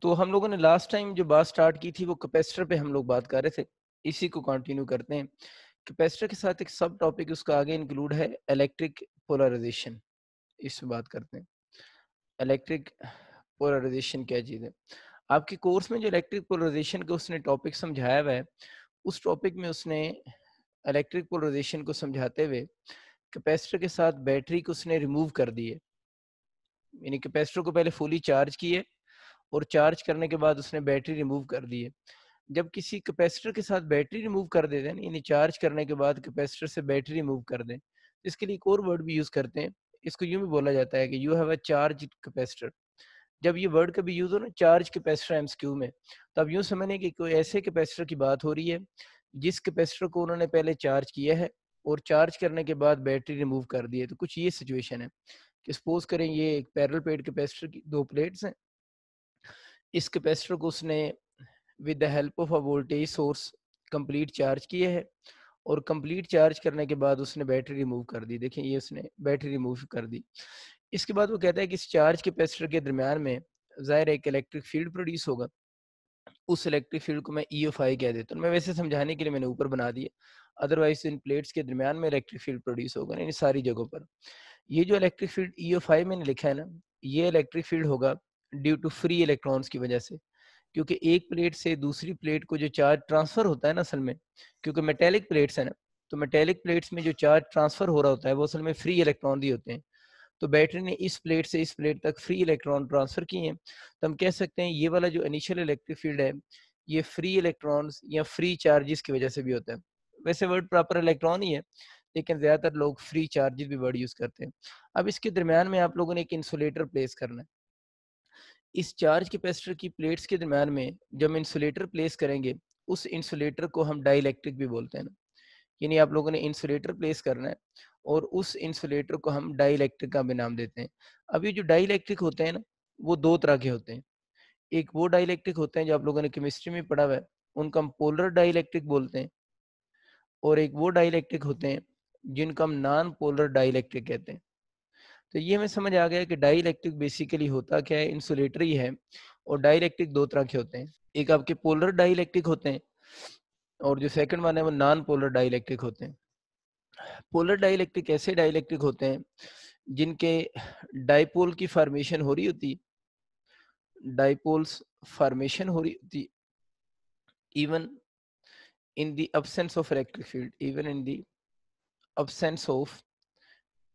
तो हम लोगों ने लास्ट टाइम जो बात स्टार्ट की थी वो कैपेसिटर पे हम लोग बात कर रहे थे। इसी को कंटिन्यू करते हैं। कैपेसिटर के साथ एक सब टॉपिक उसका आगे इंक्लूड है इलेक्ट्रिक पोलराइजेशन। इसमें बात करते हैं इलेक्ट्रिक पोलराइजेशन क्या चीज़ है। आपके कोर्स में जो इलेक्ट्रिक पोलराइजेशन का उसने टॉपिक समझाया हुआ है, उस टॉपिक में उसने इलेक्ट्रिक पोलराइजेशन को समझाते हुए कैपेसिटर के साथ बैटरी को उसने रिमूव कर दी है। यानी कैपेसिटर को पहले फुली चार्ज किए और चार्ज करने के बाद उसने बैटरी रिमूव कर दी है। जब किसी कैपेसिटर के साथ बैटरी रिमूव कर देते हैं ना, यानी चार्ज करने के बाद कैपेसिटर से बैटरी रिमूव कर दें, तो इसके लिए एक और वर्ड भी यूज करते हैं। इसको यूं भी बोला जाता है कि you have a charge capacitor. जब ये वर्ड कभी यूज हो ना, चार्ज कैपेसिटर एमसीक्यू में, तो अब यूं समझने कि कोई ऐसे कैपेसिटर की बात हो रही है जिस कैपेसिटर को उन्होंने पहले चार्ज किया है और चार्ज करने के बाद बैटरी रिमूव कर दी है। तो कुछ ये सिचुएशन है कि सपोज करें ये एक पैरेलल प्लेट कैपेसिटर की दो प्लेट्स हैं। इस कैपेसिटर को उसने with the help of a voltage source complete charge किए है और कंप्लीट चार्ज करने के बाद उसने बैटरी रिमूव कर दी। देखिए ये उसने बैटरी रिमूव कर दी। इसके बाद वो कहता है कि इस चार्ज कैपेसिटर के दरमियान में ज़ाहिर एक इलेक्ट्रिक फील्ड प्रोड्यूस होगा। उस इलेक्ट्रिक फील्ड को मैं EFI कह देता हूँ। मैं वैसे समझाने के लिए मैंने ऊपर बना दिया, अदरवाइज इन प्लेट्स के दरमियान में इलेक्ट्रिक फील्ड प्रोड्यूस होगा ना, इन सारी जगहों पर। ये जो इलेक्ट्रिक फील्ड EFI मैंने लिखा है ना, ये इलेक्ट्रिक फील्ड होगा ड्यू टू फ्री इलेक्ट्रॉन्स की वजह से। क्योंकि एक प्लेट से दूसरी प्लेट को जो चार्ज ट्रांसफर होता है ना असल में, क्योंकि मेटेलिक प्लेट्स है ना, तो मेटेलिक प्लेट्स में जो चार्ज ट्रांसफर हो रहा होता है वो असल में फ्री इलेक्ट्रॉन ही होते हैं। तो बैटरी ने इस प्लेट से इस प्लेट तक फ्री इलेक्ट्रॉन ट्रांसफर किए हैं, तो हम कह सकते हैं ये वाला जो इनिशियल इलेक्ट्रिक फील्ड है, ये फ्री इलेक्ट्रॉन्स या फ्री चार्जेस की वजह से भी होता है। वैसे वर्ड प्रॉपर इलेक्ट्रॉन ही है, लेकिन ज़्यादातर लोग फ्री चार्जेस भी वर्ड यूज़ करते हैं। अब इसके दरमियान में आप लोगों ने एक इंसुलेटर प्लेस करना है। इस चार्ज कैपेसिटर की प्लेट्स के दरमियान में जब हम इंसुलेटर प्लेस करेंगे, उस इंसुलेटर को हम डाइलेक्ट्रिक भी बोलते हैं ना। यानी आप लोगों ने इंसुलेटर प्लेस करना है और उस इंसुलेटर को हम डाइलेक्ट्रिक का भी नाम देते हैं। अब ये जो डाइलेक्ट्रिक होते हैं ना, वो दो तरह के होते हैं। एक वो डाइलेक्ट्रिक होते हैं जो आप लोगों ने केमिस्ट्री में पढ़ा हुआ है, उनको हम पोलर डाइलेक्ट्रिक बोलते हैं। और एक वो डाइलेक्ट्रिक होते हैं जिनको हम नॉन पोलर डाइलेक्ट्रिक कहते हैं। तो ये हमें समझ आ गया कि डाइलेक्ट्रिक बेसिकली होता क्या है, इंसुलेटर ही है। और डाइलेक्ट्रिक दो तरह के होते हैं, एक आपके पोलर डाइलेक्ट्रिक होते हैं और जो सेकंड वन है वो नॉन पोलर डाइलेक्ट्रिक होते हैं। पोलर डाइलेक्ट्रिक ऐसे डाइलेक्ट्रिक होते हैं जिनके डाइपोल की फॉर्मेशन हो रही होती है, डाइपोल्स फॉर्मेशन हो रही होती है even in the absence of electric field, even in the absence of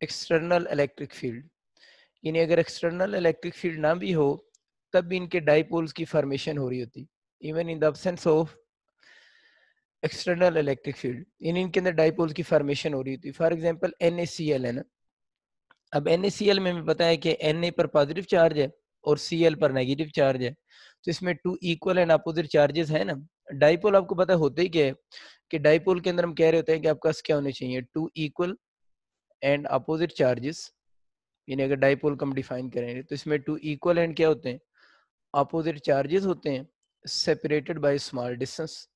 external electric field. यानी अगर एक्सटर्नल इलेक्ट्रिक फील्ड ना भी हो तब भी इनके डाइपोल्स की फॉर्मेशन हो रही होती, even in the absence of external electric field. इन इनके अंदर डाइपोल्स की फॉर्मेशन हो रही होती। फॉर एग्जांपल NaCl है ना, अब NaCl में हमें पता है कि Na पर पॉजिटिव चार्ज है और Cl पर नेगेटिव चार्ज है, तो इसमें two equal and opposite charges है ना। डाइपोल आपको पता होते ही क्या है कि डाइपोल के अंदर हम कह रहे होते हैं कि आपका क्या होने चाहिए, two equal and opposite charges. यानी अगर डाइपोल को हम डिफाइन करेंगे तो इसमें टू इक्वल एंड क्या होते हैं, अपोजिट चार्जेस होते हैं, separated by small distance,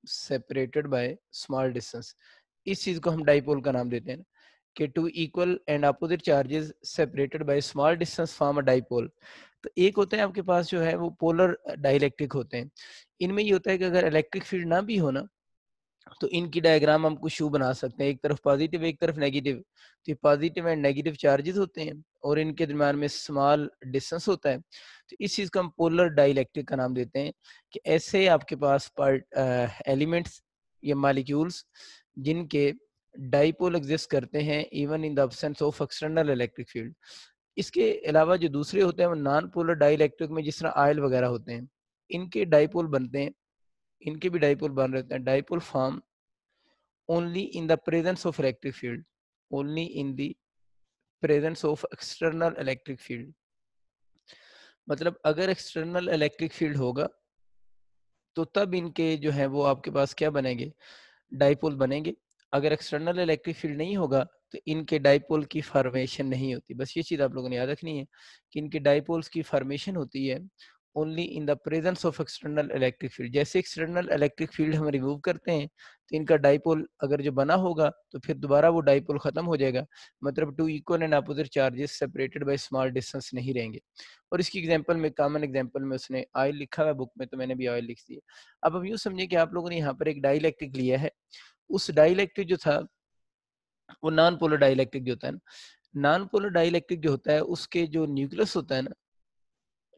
separated by small distance. इस चीज को हम डाइपोल का नाम देते हैं कि two equal and opposite charges separated by small distance form a dipole. तो एक होता है आपके पास जो है वो पोलर डाइलेक्ट्रिक होते हैं। इनमें ये होता है कि अगर इलेक्ट्रिक फील्ड ना भी हो ना, तो इनकी डायग्राम हम कुछ यूं बना सकते हैं, एक तरफ पॉजिटिव एक तरफ नेगेटिव। तो ये पॉजिटिव एंड नेगेटिव चार्जेस होते हैं और इनके दरम्यान में स्मॉल डिस्टेंस होता है। तो इस चीज को हम पोलर डाइलेक्ट्रिक का नाम देते हैं कि ऐसे आपके पास पार्ट एलिमेंट्स या मॉलिक्यूल्स जिनके डाइपोल एग्जिस्ट करते हैं even in the absence of external electric field. इसके अलावा जो दूसरे होते हैं वो नॉन पोलर डाइलेक्ट्रिक में जिस तरह आयल वगैरह होते हैं, इनके डाइपोल बनते हैं, इनके भी डाइपोल बन रहे हैं। Dipole form only in the presence of electric field, only in the presence of external electric field। मतलब अगर एक्सटर्नल इलेक्ट्रिक फील्ड होगा तो तब इनके जो है वो आपके पास क्या बनेंगे, डाइपोल बनेंगे। अगर एक्सटर्नल इलेक्ट्रिक फील्ड नहीं होगा तो इनके डाइपोल की फॉर्मेशन नहीं होती। बस ये चीज़ आप लोगों ने याद रखनी है कि इनके डाइपोल्स की फॉर्मेशन होती है only in the presence of external electric field. जैसे एक्सटर्नल इलेक्ट्रिक फील्ड हम रिमूव करते हैं तो इनका डाइपोल अगर जो बना होगा तो फिर दोबारा वो डाइपोल खत्म हो जाएगा, मतलब two equal and opposite charges separated by small distance नहीं रहेंगे। और इसकी एग्जांपल में, कॉमन एग्जांपल में उसने ऑयल लिखा हुआ है बुक में, तो मैंने भी ऑयल लिख दिया। अब हम यूँ समझिए कि आप लोगों ने यहाँ पर एक डाइलेक्ट्रिक लिया है, उस डाइलेक्ट्रिक जो था वो नॉन पोलर डाइलेक्ट्रिक जो होता है ना, नॉन पोलर डाइलेक्ट्रिक जो होता है उसके जो न्यूक्लियस होता है ना,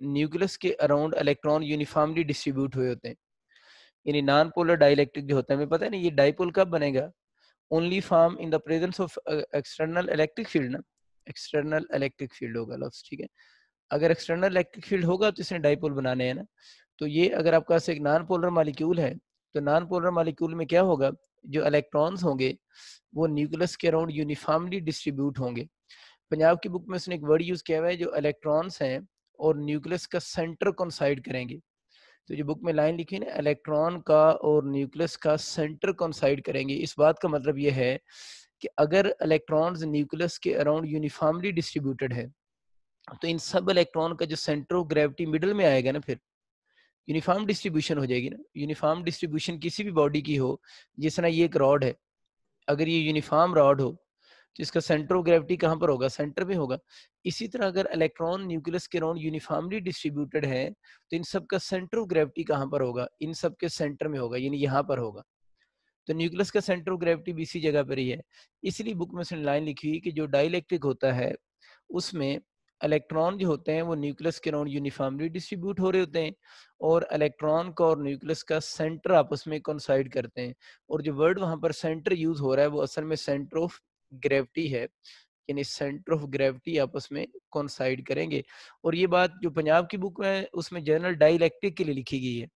न्यूक्लियस के अराउंड इलेक्ट्रॉन यूनिफॉर्मली डिस्ट्रीब्यूट हुए होते हैं। यानी नॉन पोलर डाइलेक्ट्रिक जो होता है, हमें पता है ना ये डाइपोल कब बनेगा, only form in the presence of external electric field ना, एक्सटर्नल इलेक्ट्रिक फील्ड होगा लफ्ज, ठीक है। अगर एक्सटर्नल इलेक्ट्रिक फील्ड होगा तो इसने डाइपोल बनाने हैं ना। तो ये अगर आपके पास एक नॉन पोलर मॉलिक्यूल है, तो नॉन पोलर मॉलिक्यूल में क्या होगा, जो इलेक्ट्रॉन्स होंगे वो न्यूक्लियस के अराउंड यूनिफॉर्मली डिस्ट्रीब्यूट होंगे। पंजाब की बुक में उसने एक वर्ड यूज किया हुआ है, जो इलेक्ट्रॉन्स हैं और न्यूक्लियस का सेंटर कोइंसाइड करेंगे। तो जो बुक में लाइन लिखी है ना, इलेक्ट्रॉन का और न्यूक्लियस का सेंटर कोइंसाइड करेंगे, इस बात का मतलब ये है कि अगर इलेक्ट्रॉन्स न्यूक्लियस के अराउंड यूनिफॉर्मली डिस्ट्रीब्यूटेड है तो इन सब इलेक्ट्रॉन का जो सेंटर ऑफ ग्रेविटी मिडल में आएगा ना, फिर यूनिफॉर्म डिस्ट्रीब्यूशन हो जाएगी ना। यूनिफॉर्म डिस्ट्रीब्यूशन किसी भी बॉडी की हो, जिस तरह ये एक रॉड है, अगर ये यूनिफॉर्म रॉड हो तो इसका सेंटर ऑफ ग्रेविटी कहाँ पर होगा, सेंटर में होगा। इसी तरह अगर इलेक्ट्रॉन न्यूक्लियस के अराउंड यूनिफॉर्मली डिस्ट्रीब्यूटेड है तो इन सब का सेंटर ऑफ ग्रेविटी कहाँ पर होगा, इन सब के सेंटर में होगा, यानी यहाँ पर होगा। तो न्यूक्लियस का सेंटर ऑफ ग्रेविटी भी इसी जगह पर ही है। इसलिए बुक में उसने लाइन लिखी हुई कि जो डाइलेक्ट्रिक होता है उसमें इलेक्ट्रॉन जो होते हैं वो न्यूक्लियस के अराउंड यूनिफॉर्मली डिस्ट्रीब्यूट हो रहे होते हैं, और इलेक्ट्रॉन का और न्यूक्लियस का सेंटर आपस में कोइंसाइड करते हैं। और जो वर्ड वहां पर सेंटर यूज हो रहा है वो असल में सेंटर ऑफ ग्रेविटी है, यानी सेंटर ऑफ ग्रेविटी आपस में कोइंसाइड करेंगे। और ये बात जो पंजाब की बुक में है उसमें जनरल डाइलेक्ट्रिक के लिए लिखी गई है।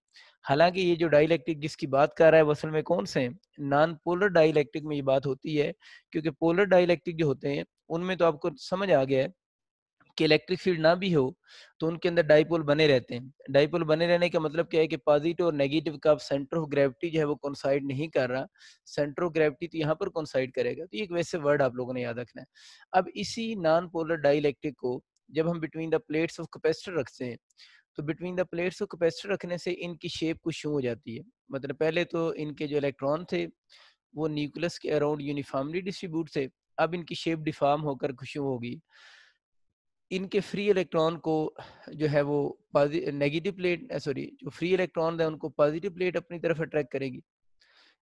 हालांकि ये जो डाइलेक्ट्रिक जिसकी बात कर रहा है वो असल में कौन से हैं, नॉन पोलर डाइलेक्ट्रिक में ये बात होती है। क्योंकि पोलर डाइलेक्ट्रिक जो होते हैं उनमें तो आपको समझ आ गया है कि इलेक्ट्रिक फील्ड ना भी हो तो उनके अंदर डाइपोल बने रहते हैं। डाइपोल बने रहने का मतलब क्या है कि पॉजिटिव और नेगेटिव का सेंटर ऑफ ग्रेविटी जो है वो कोइंसाइड नहीं कर रहा, सेंटर ऑफ ग्रेविटी तो यहाँ पर कोइंसाइड करेगा। तो ये एक वैसे वर्ड आप लोगों ने याद रखना है। अब इसी नॉन पोलर डाइलेक्ट्रिक को जब हम between the plates of capacitor रखते हैं, तो between the plates of capacitor रखने से इनकी शेप कुछ यूं हो जाती है। मतलब पहले तो इनके जो इलेक्ट्रॉन थे वो न्यूक्लियस के अराउंड यूनिफॉर्मली डिस्ट्रीब्यूट थे, अब इनकी शेप डिफॉर्म होकर कुछ यूं होगी। इनके फ्री इलेक्ट्रॉन को जो है वो नेगेटिव प्लेट, सॉरी, जो फ्री इलेक्ट्रॉन है उनको पॉजिटिव प्लेट अपनी तरफ अट्रैक्ट करेगी।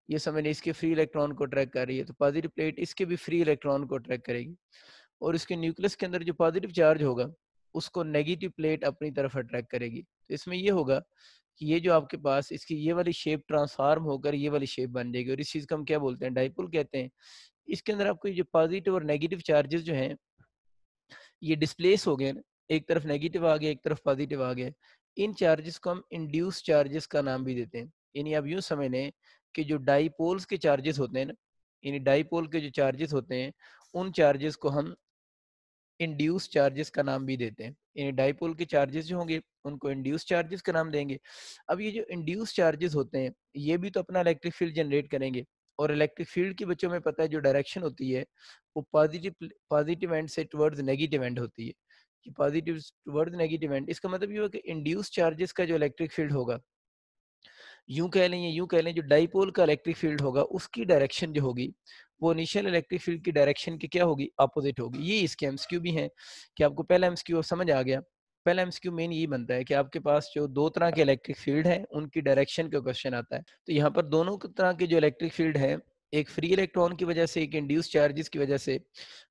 ये समझ लें इसके फ्री इलेक्ट्रॉन को अट्रैक्ट कर रही है, तो पॉजिटिव प्लेट इसके भी फ्री इलेक्ट्रॉन को अट्रैक्ट करेगी। और इसके न्यूक्लियस के अंदर जो पॉजिटिव चार्ज होगा उसको नेगेटिव प्लेट अपनी तरफ अट्रैक्ट करेगी। तो इसमें ये होगा कि ये जो आपके पास इसकी ये वाली शेप ट्रांसफॉर्म होकर ये वाली शेप बन जाएगी, और इस चीज़ को हम क्या बोलते हैं, डाइपोल कहते हैं। इसके अंदर आपको ये जो पॉजिटिव और नेगेटिव चार्जेस जो हैं ये डिस्प्लेस हो गए ना, एक तरफ नेगेटिव आ गया एक तरफ पॉजिटिव आ गया। इन चार्जेस को हम इंड्यूस चार्जेस का नाम भी देते हैं। यानी आप यूं समझ लें कि जो डाइपोल्स के चार्जेस होते हैं ना, यानी डाइपोल के जो चार्जेस होते हैं उन चार्जेस को हम इंड्यूस चार्जेस का नाम भी देते हैं। यानी डाइपोल के चार्जेस जो होंगे उनको इंड्यूस चार्जेस का नाम देंगे। अब ये जो इंड्यूस चार्जेस होते हैं ये भी तो अपना इलेक्ट्रिक फील्ड जनरेट करेंगे, और इलेक्ट्रिक फील्ड की बच्चों में पता है जो डायरेक्शन होती है वो पॉजिटिव पॉजिटिव एंड से टुवर्ड्स नेगेटिव एंड होती है। कि पॉजिटिव टुवर्ड्स नेगेटिव एंड, इसका मतलब ये हुआ कि इंड्यूस चार्जेस का जो इलेक्ट्रिक फील्ड होगा, यूं कह लें या यूं कह लें, जो डाइपोल का इलेक्ट्रिक फील्ड होगा उसकी डायरेक्शन जो होगी वो इनिशियल इलेक्ट्रिक फील्ड की डायरेक्शन की क्या होगी, अपोजिट होगी। ये इसके एमसीक्यू भी हैं कि आपको पहला एमसीक्यू समझ आ गया। पहला एमसीक्यू मेन यही बनता है कि आपके पास जो दो तरह के इलेक्ट्रिक फील्ड है उनकी डायरेक्शन का क्वेश्चन आता है। तो यहाँ पर दोनों तरह के जो इलेक्ट्रिक फील्ड है, एक फ्री इलेक्ट्रॉन की वजह से एक इंड्यूस चार्जेस की वजह से,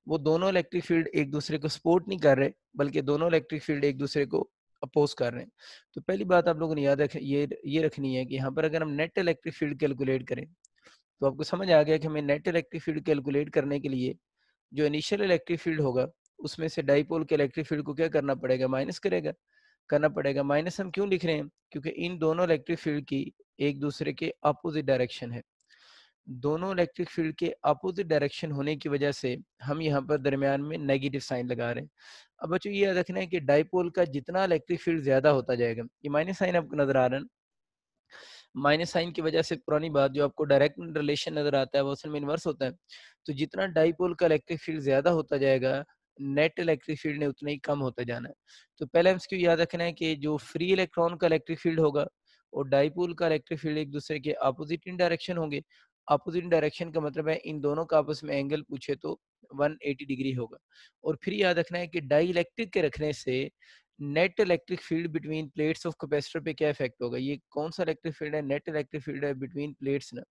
वो दोनों इलेक्ट्रिक फील्ड एक दूसरे को सपोर्ट नहीं कर रहे, बल्कि दोनों इलेक्ट्रिक फील्ड एक दूसरे को अपोज कर रहे हैं। तो पहली बात आप लोगों ने याद रख ये रखनी है कि यहाँ पर अगर हम नेट इलेक्ट्रिक फील्ड कैलकुलेट करें तो आपको समझ आ गया कि हमें नेट इलेक्ट्रिक फील्ड कैलकुलेट करने के लिए जो इनिशियल इलेक्ट्रिक फील्ड होगा उसमें से डाइपोल के इलेक्ट्रिक फील्ड को क्या करना पड़ेगा, माइनस करेगा करना पड़ेगा। माइनस हम क्यों लिख रहे हैं, क्योंकि इन दोनों इलेक्ट्रिक फील्ड की एक दूसरे के अपोजिट डायरेक्शन है। दोनों इलेक्ट्रिक फील्ड के अपोजिट डायरेक्शन होने की वजह से हम यहाँ पर दरमियान में नेगेटिव साइन लगा रहे हैं। अब बच्चों ये याद रखना है कि डाइपोल का जितना इलेक्ट्रिक फील्ड ज्यादा होता जाएगा, ये माइनस साइन आपको नजर आ रहा है, माइनस साइन की वजह से पुरानी बात जो आपको डायरेक्ट रिलेशन नजर आता है वो असल में इनवर्स होता है। तो जितना डाइपोल का इलेक्ट्रिक फील्ड ज्यादा होता जाएगा, नेट इलेक्ट्रिक फील्ड ने उतना ही कम होता जाना है। तो पहले एमसीक्यू याद रखना है कि जो फ्री इलेक्ट्रॉन का इलेक्ट्रिक फील्ड होगा और डाइपोल का इलेक्ट्रिक फील्ड एक दूसरे के अपोजिट इन डायरेक्शन होंगे। अपोजिट डायरेक्शन का मतलब है इन दोनों का आपस में एंगल पूछे तो 180 डिग्री होगा। और फिर याद रखना है कि डाई इलेक्ट्रिक के रखने से net electric field between plates of capacitor पे क्या इफेक्ट होगा। ये कौन सा इलेक्ट्रिक फील्ड है? नेट इलेक्ट्रिक फील्ड है बिटवीन प्लेट्स ना,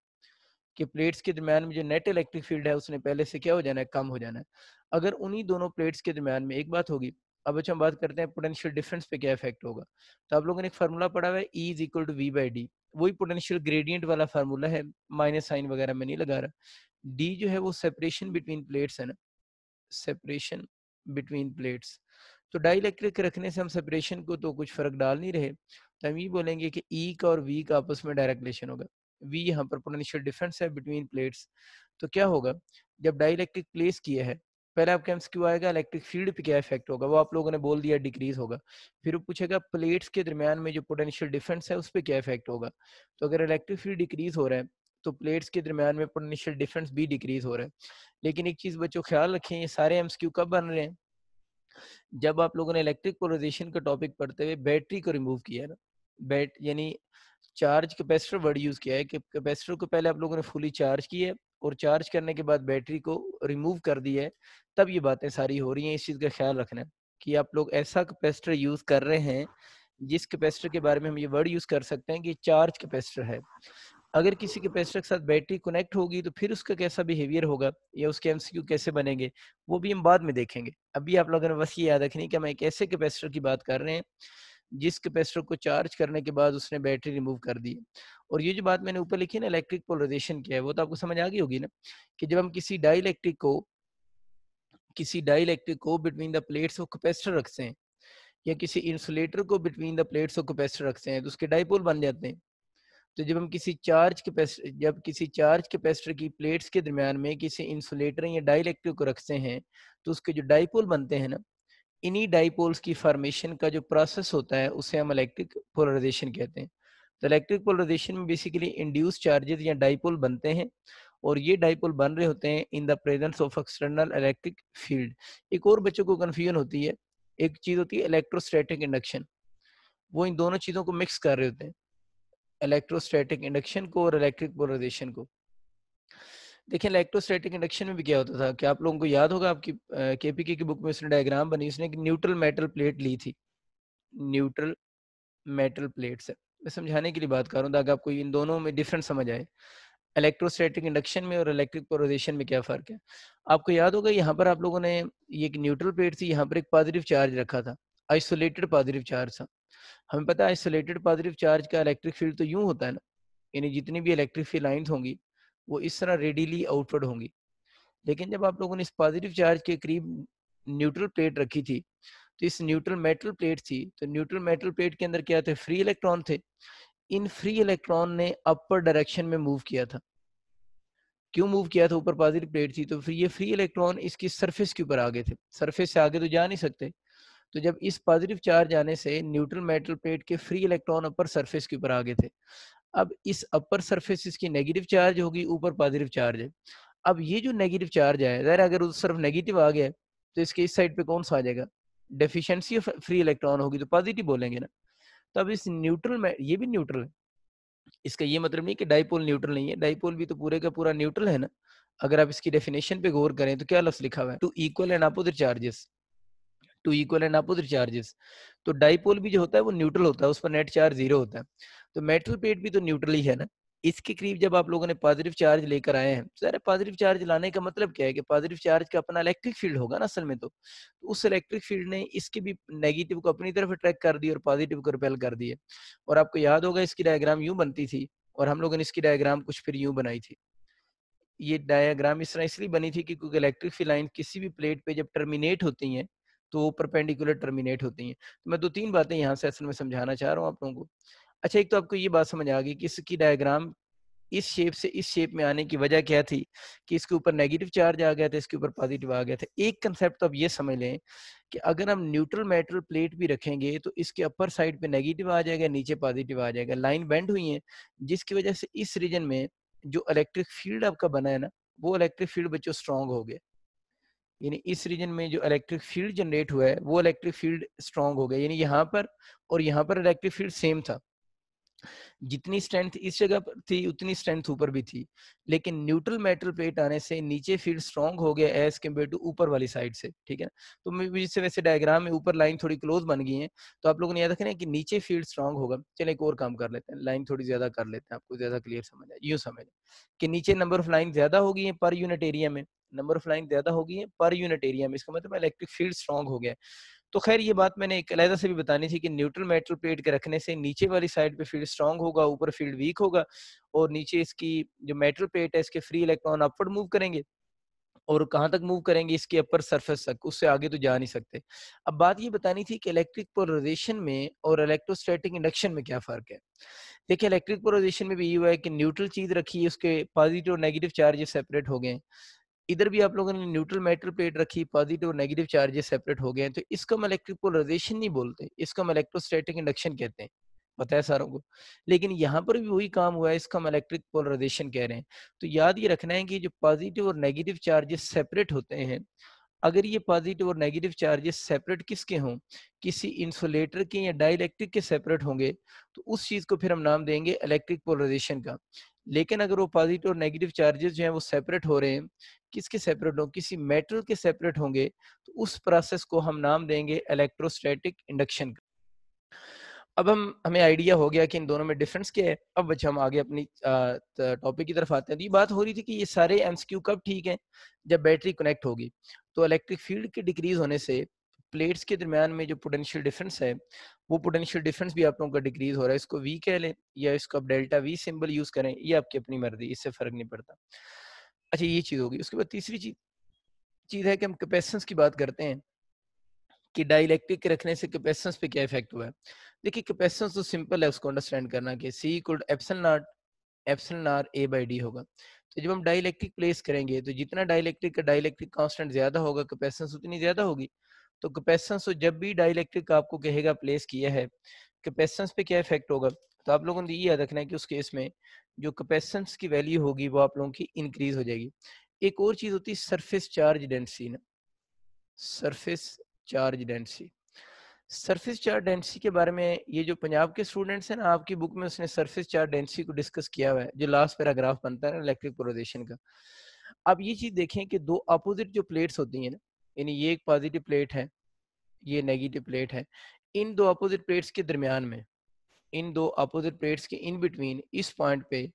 कि प्लेट्स के दरमियान में जो नेट इलेक्ट्रिक फील्ड है उसने पहले से क्या हो जाना है? कम हो जाना है। अगर उन्हीं दोनों प्लेट्स के दरमियान में एक बात होगी। अब अच्छा हम बात करते हैं पोटेंशियल डिफरेंस पे क्या इफेक्ट होगा। तो आप लोगों ने एक फार्मूला पढ़ा हुआ है, E is equal to V by D. वही पोटेंशियल ग्रेडियंट वाला फार्मूला है, माइनस साइन वगैरह में नहीं लगा रहा। डी जो है वो सेपरेशन बिटवीन प्लेट्स है ना, सेपरेशन बिटवीन प्लेट्स। तो डाइलेक्ट्रिक रखने से हम सेपरेशन को तो कुछ फर्क डाल नहीं रहे, तो हम ये बोलेंगे कि ई का और वी का आपस में डायरेक्ट रिलेशन होगा। वी यहाँ पर पोटेंशियल डिफरेंस है बिटवीन प्लेट्स। तो क्या होगा जब डाइलेक्ट्रिक प्लेस किया है, पहले आपका एमसीक्यू आएगा इलेक्ट्रिक फील्ड पे क्या इफेक्ट होगा, वो आप लोगों ने बोल दिया डिक्रीज होगा। फिर वो पूछेगा प्लेट्स के दरमियान में जो पोटेंशियल डिफरेंस है उस पर क्या इफेक्ट होगा। तो अगर इलेक्ट्रिक फील्ड डिक्रीज हो रहा है तो प्लेट्स के दरमियान में पोटेंशियल डिफरेंस भी डिक्रीज हो रहा है। लेकिन एक चीज बच्चों ख्याल रखें, ये सारे एमसीक्यू कब बन रहे हैं? जब आप लोगों ने इलेक्ट्रिक पोलराइजेशन का टॉपिक पढ़ते हुए बैटरी को रिमूव किया है ना, बैट यानी चार्ज कैपेसिटर वर्ड यूज किया है कि कैपेसिटर को पहले आप लोगों ने फुली चार्ज किया है और चार्ज करने के बाद बैटरी को रिमूव कर दिया है, तब ये बातें सारी हो रही हैं। इस चीज का ख्याल रखना है कि आप लोग ऐसा कैपेसिटर यूज कर रहे हैं जिस कैपेसिटर के बारे में हम ये वर्ड यूज कर सकते हैं कि चार्ज कैपेसिटर है। अगर किसी कैपेसिटर के साथ बैटरी कनेक्ट होगी तो फिर उसका कैसा बिहेवियर होगा या उसके एमसीक्यू कैसे बनेंगे, वो भी हम बाद में देखेंगे। अभी आप लोगों ने बस ये याद रखनी है कि हम एक ऐसे कैपेसिटर की बात कर रहे हैं जिस कैपेसिटर को चार्ज करने के बाद उसने बैटरी रिमूव कर दी है। और ये जो बात मैंने ऊपर लिखी है ना इलेक्ट्रिक पोलराइजेशन क्या है, वो तो आपको समझ आ गई होगी ना, कि जब हम किसी डाइलेक्ट्रिक को between the plates of capacitor रखते हैं या किसी इंसुलेटर को between the plates of capacitor रखते हैं तो उसके डाइपोल बन जाते हैं। तो जब किसी चार्ज कैपेसिटर की प्लेट्स के दरमियान में किसी इंसुलेटर या डाइलेक्ट्रिक को रखते हैं तो उसके जो डाइपोल बनते हैं ना, इन्हीं डाइपोल्स की फॉर्मेशन का जो प्रोसेस होता है उसे हम इलेक्ट्रिक पोलराइजेशन कहते हैं। तो इलेक्ट्रिक पोलराइजेशन में बेसिकली इंड्यूस चार्जेस या डाइपोल बनते हैं और ये डाइपोल बन रहे होते हैं in the presence of external electric field. एक और बच्चों को कंफ्यूजन होती है, एक चीज होती है इलेक्ट्रोस्टैटिक इंडक्शन, वो इन दोनों चीजों को मिक्स कर रहे होते हैं, इलेक्ट्रोस्टैटिक इंडक्शन को और इलेक्ट्रिक पोलराइजेशन को। देखिए इलेक्ट्रोस्टैटिक इंडक्शन में भी क्या होता था कि आप लोगों को याद होगा, आपकी केपीके की बुक में उसने डायग्राम बनी, उसने एक न्यूट्रल मेटल प्लेट ली थी। न्यूट्रल मेटल प्लेट्स है, मैं समझाने के लिए बात कर रहा हूँ ताकि आपको इन दोनों में डिफरेंस समझ आए। इलेक्ट्रोस्टैटिक इंडक्शन में और इलेक्ट्रिक पोलराइजेशन में क्या फ़र्क है? आपको याद होगा यहाँ पर आप लोगों ने ये एक न्यूट्रल प्लेट थी, यहाँ पर एक पॉजिटिव चार्ज रखा था, आइसोलेटेड पॉजिटिव चार्ज था। हमें पता है आइसोलेटेड पॉजिटिव चार्ज का इलेक्ट्रिक फील्ड तो यूँ होता है ना, यानी जितनी भी इलेक्ट्रिक फील्ड लाइन्स होंगी वो इस तरह रेडियली आउटवर्ड होंगी। लेकिन जब आप लोगों ने इस पॉजिटिव चार्ज के करीब न्यूट्रल प्लेट रखी थी, तो इस न्यूट्रल मेटल प्लेट थी, तो न्यूट्रल मेटल प्लेट के अंदर क्या थे? फ्री इलेक्ट्रॉन थे। इन फ्री इलेक्ट्रॉन ने अपर डायरेक्शन में मूव किया था। क्यों मूव किया था? ऊपर पॉजिटिव प्लेट थी तो फिर ये फ्री इलेक्ट्रॉन इसकी सरफेस के ऊपर आ गए थे, सरफेस से आगे तो जा नहीं सकते। तो जब इस पॉजिटिव चार्ज आने से न्यूट्रल मेटल प्लेट के फ्री इलेक्ट्रॉन अपर सरफेस के ऊपर आ गए थे। अब इस अपर सरफेस इसकी नेगेटिव चार्ज होगी, ऊपर पॉजिटिव चार्ज है। अब ये जो नेगेटिव चार्ज है, ज़ाहिर है अगर उस तरफ नेगेटिव आ गया है, तो इसके इस साइड पे कौन सा आ जाएगा? डेफिशिएंसी ऑफ फ्री इलेक्ट्रॉन होगी तो पॉजिटिव बोलेंगे ना। तो अब इस न्यूट्रल में ये भी न्यूट्रल है। इसका ये मतलब नहीं कि डाइपोल न्यूट्रल नहीं है, डाइपोल भी तो पूरे का पूरा न्यूट्रल है ना। अगर आप इसकी डेफिनेशन पे गौर करें तो क्या लफ्ज़ लिखा हुआ है? Two equal and opposite charges, two equal and opposite charges. तो डाइपोल भी जो होता है वो न्यूट्रल होता है, उस पर नेट चार्ज 0 होता है। तो मेटल प्लेट भी तो न्यूट्रल ही है ना। इसके करीब जब आप लोगों ने पॉजिटिव चार्ज लेकर आए हैं, ज़ाहिर है पॉजिटिव चार्ज लाने का मतलब क्या है कि पॉजिटिव चार्ज का अपना इलेक्ट्रिक फील्ड होगा ना असल में तो। उस इलेक्ट्रिक फील्ड ने इसके भी नेगेटिव को अपनी तरफ अट्रैक्ट कर दिया और पॉजिटिव को रिपेल कर दिया। और आपको याद होगा इसकी डायग्राम यूँ बनती थी और हम लोगों ने इसकी डायग्राम कुछ फिर यूँ बनाई थी। ये डायग्राम इस तरह इसलिए बनी थी कि क्योंकि इलेक्ट्रिक फील्ड लाइन किसी भी प्लेट पे जब टर्मिनेट होती हैं तो वो परपेंडिकुलर टर्मिनेट होती हैं। तो मैं 2-3 बातें यहाँ से असल में समझाना चाह रहा हूँ आप लोगों को। अच्छा, एक तो आपको ये बात समझ आ गई कि इसकी डायग्राम इस शेप से इस शेप में आने की वजह क्या थी कि इसके ऊपर नेगेटिव चार्ज आ गया था, इसके ऊपर पॉजिटिव आ गया था। एक कंसेप्ट तो आप ये समझ लें कि अगर हम न्यूट्रल मेटल प्लेट भी रखेंगे तो इसके अपर साइड पे नेगेटिव आ जाएगा, नीचे पॉजिटिव आ जाएगा। लाइन बेंड हुई है जिसकी वजह से इस रीजन में जो इलेक्ट्रिक फील्ड आपका बना है ना, वो इलेक्ट्रिक फील्ड बच्चों स्ट्रांग हो गया। यानी इस रीजन में जो इलेक्ट्रिक फील्ड जनरेट हुआ है वो इलेक्ट्रिक फील्ड स्ट्रांग हो गया, यानी यहाँ पर और यहाँ पर इलेक्ट्रिक फील्ड सेम था। जितनी स्ट्रेंथ इस जगह पर थी उतनी स्ट्रेंथ ऊपर भी थी, लेकिन न्यूट्रल मेटल प्लेट आने से नीचे फील्ड स्ट्रांग हो गया एज कम्पेयर टू ऊपर वाली साइड से, ठीक है। तो जिससे वैसे डायग्राम में ऊपर लाइन थोड़ी क्लोज बन गई है, तो आप लोगों ने याद रखना है कि नीचे फील्ड स्ट्रांग होगा। चलिए एक और काम कर लेते हैं, लाइन थोड़ी ज्यादा कर लेते हैं, आपको ज्यादा क्लियर समझ आए। यूँ समझ कि नीचे नंबर ऑफ लाइन ज्यादा हो गई है पर यूनिट एरिया में, नंबर ऑफ लाइन ज्यादा हो गई है पर यूनिट एरिया में, इसका मतलब इलेक्ट्रिक फील्ड स्ट्रांग हो गया है। तो खैर ये बात मैंने एक अलहदा से भी बतानी थी कि न्यूट्रल मेटल प्लेट के रखने से नीचे वाली साइड पे फील्ड स्ट्रांग होगा, ऊपर फील्ड वीक होगा, और नीचे इसकी जो मेटल प्लेट है इसके फ्री इलेक्ट्रॉन अपवर्ड मूव करेंगे, और कहाँ तक मूव करेंगे, इसके अपर सरफेस तक, उससे आगे तो जा नहीं सकते। अब बात ये बतानी थी कि इलेक्ट्रिक पोलराइजेशन में और इलेक्ट्रोस्टैटिक इंडक्शन में क्या फर्क है। देखिए इलेक्ट्रिक पोलराइजेशन में भी ये हुआ है कि न्यूट्रल चीज रखी है, उसके पॉजिटिव और नेगेटिव चार्जेस सेपरेट हो गए हैं। इधर भी आप लोगों ने न्यूट्रल मेटल प्लेट रखी, पॉजिटिव और नेगेटिव चार्जेस सेपरेट हो गए हैं, तो इसको हम इलेक्ट्रिक पोलराइजेशन नहीं बोलते, इसको हम इलेक्ट्रोस्टैटिक इंडक्शन कहते हैं, पता है सारों को। लेकिन यहाँ पर भी वही काम हुआ है, इसका हम इलेक्ट्रिक पोलराइजेशन कह रहे हैं। तो याद ये रखना है कि जो पॉजिटिव और नेगेटिव चार्जेस सेपरेट होते हैं, अगर ये पॉजिटिव और नेगेटिव चार्जेस सेपरेट किसके हों, किसी इंसुलेटर के या डाइलेक्ट्रिक के सेपरेट होंगे, तो उस चीज को फिर हम नाम देंगे इलेक्ट्रिक पोलराइजेशन का। लेकिन अगर वो पॉजिटिव और नेगेटिव चार्जेस जो हैं वो सेपरेट हो रहे हैं, किसके सेपरेट हो, किसी मेटल के सेपरेट होंगे, तो उस प्रोसेस को हम नाम देंगे इलेक्ट्रोस्टैटिक इंडक्शन का। अब हमें आइडिया हो गया कि इन दोनों में डिफरेंस क्या है। अब बच्चा हम आगे अपनी टॉपिक की तरफ आते हैं। तो ये बात हो रही थी कि ये सारे एमसीक्यू कब ठीक है, जब बैटरी कनेक्ट होगी। तो इलेक्ट्रिक फील्ड के डिक्रीज होने से प्लेट्स के दरमियान में जो पोटेंशियल डिफरेंस है, वो पोटेंशियल डिफरेंस भी आप लोगों का डिक्रीज हो रहा है। इसको वी कह लें या इसको आप डेल्टा वी सिंबल यूज करें, ये आपकी अपनी मर्जी, इससे फर्क नहीं पड़ता। अच्छा ये चीज होगी। उसके बाद तीसरी चीज चीज है कि हम कैपेसिटेंस की बात करते हैं कि डाइलेक्ट्रिक के रखने से कैपेसिटेंस पे क्या इफेक्ट हुआ है। देखिए कैपेसिटेंस तो सिंपल है, उसको अंडरस्टैंड करना कि C equal epsilon naught epsilon R A by D होगा। तो जब हम डाइलेक्ट्रिक प्लेस करेंगे तो जितना डाइलेक्ट्रिक का डाइलेक्ट्रिक कांस्टेंट ज्यादा होगा, कैपेसिटेंस उतनी ज्यादा होगी। तो कैपेसिटेंस तो जब भी डाइलेक्ट्रिक आपको कहेगा प्लेस किया है, कैपेसिटेंस पे क्या इफेक्ट होगा, तो आप लोगों ने ये याद रखना है कि उस केस में जो कैपेसिटेंस की वैल्यू होगी वो आप लोगों की इंक्रीज हो जाएगी। एक और चीज होती है सरफेस चार्ज डेंसिटी ना, surface charge density. Surface charge density के बारे में ये जो पंजाब के स्टूडेंट्स हैं ना, आपकी बुक में उसने सरफेस चार्ज डेंसिटी को डिस्कस किया हुआ है, जो लास्ट पैराग्राफ बनता है ना इलेक्ट्रिक पोलराइजेशन का। आप ये चीज देखें कि दो अपोजिट जो प्लेट्स होती हैं ना, यानी ये एक पॉजिटिव प्लेट है, ये नेगेटिव प्लेट है, इन दो अपोजिट प्लेट्स के दरमियान में, इन दो अपोजिट प्लेट्स के इन बिटवीन इस पॉइंट पे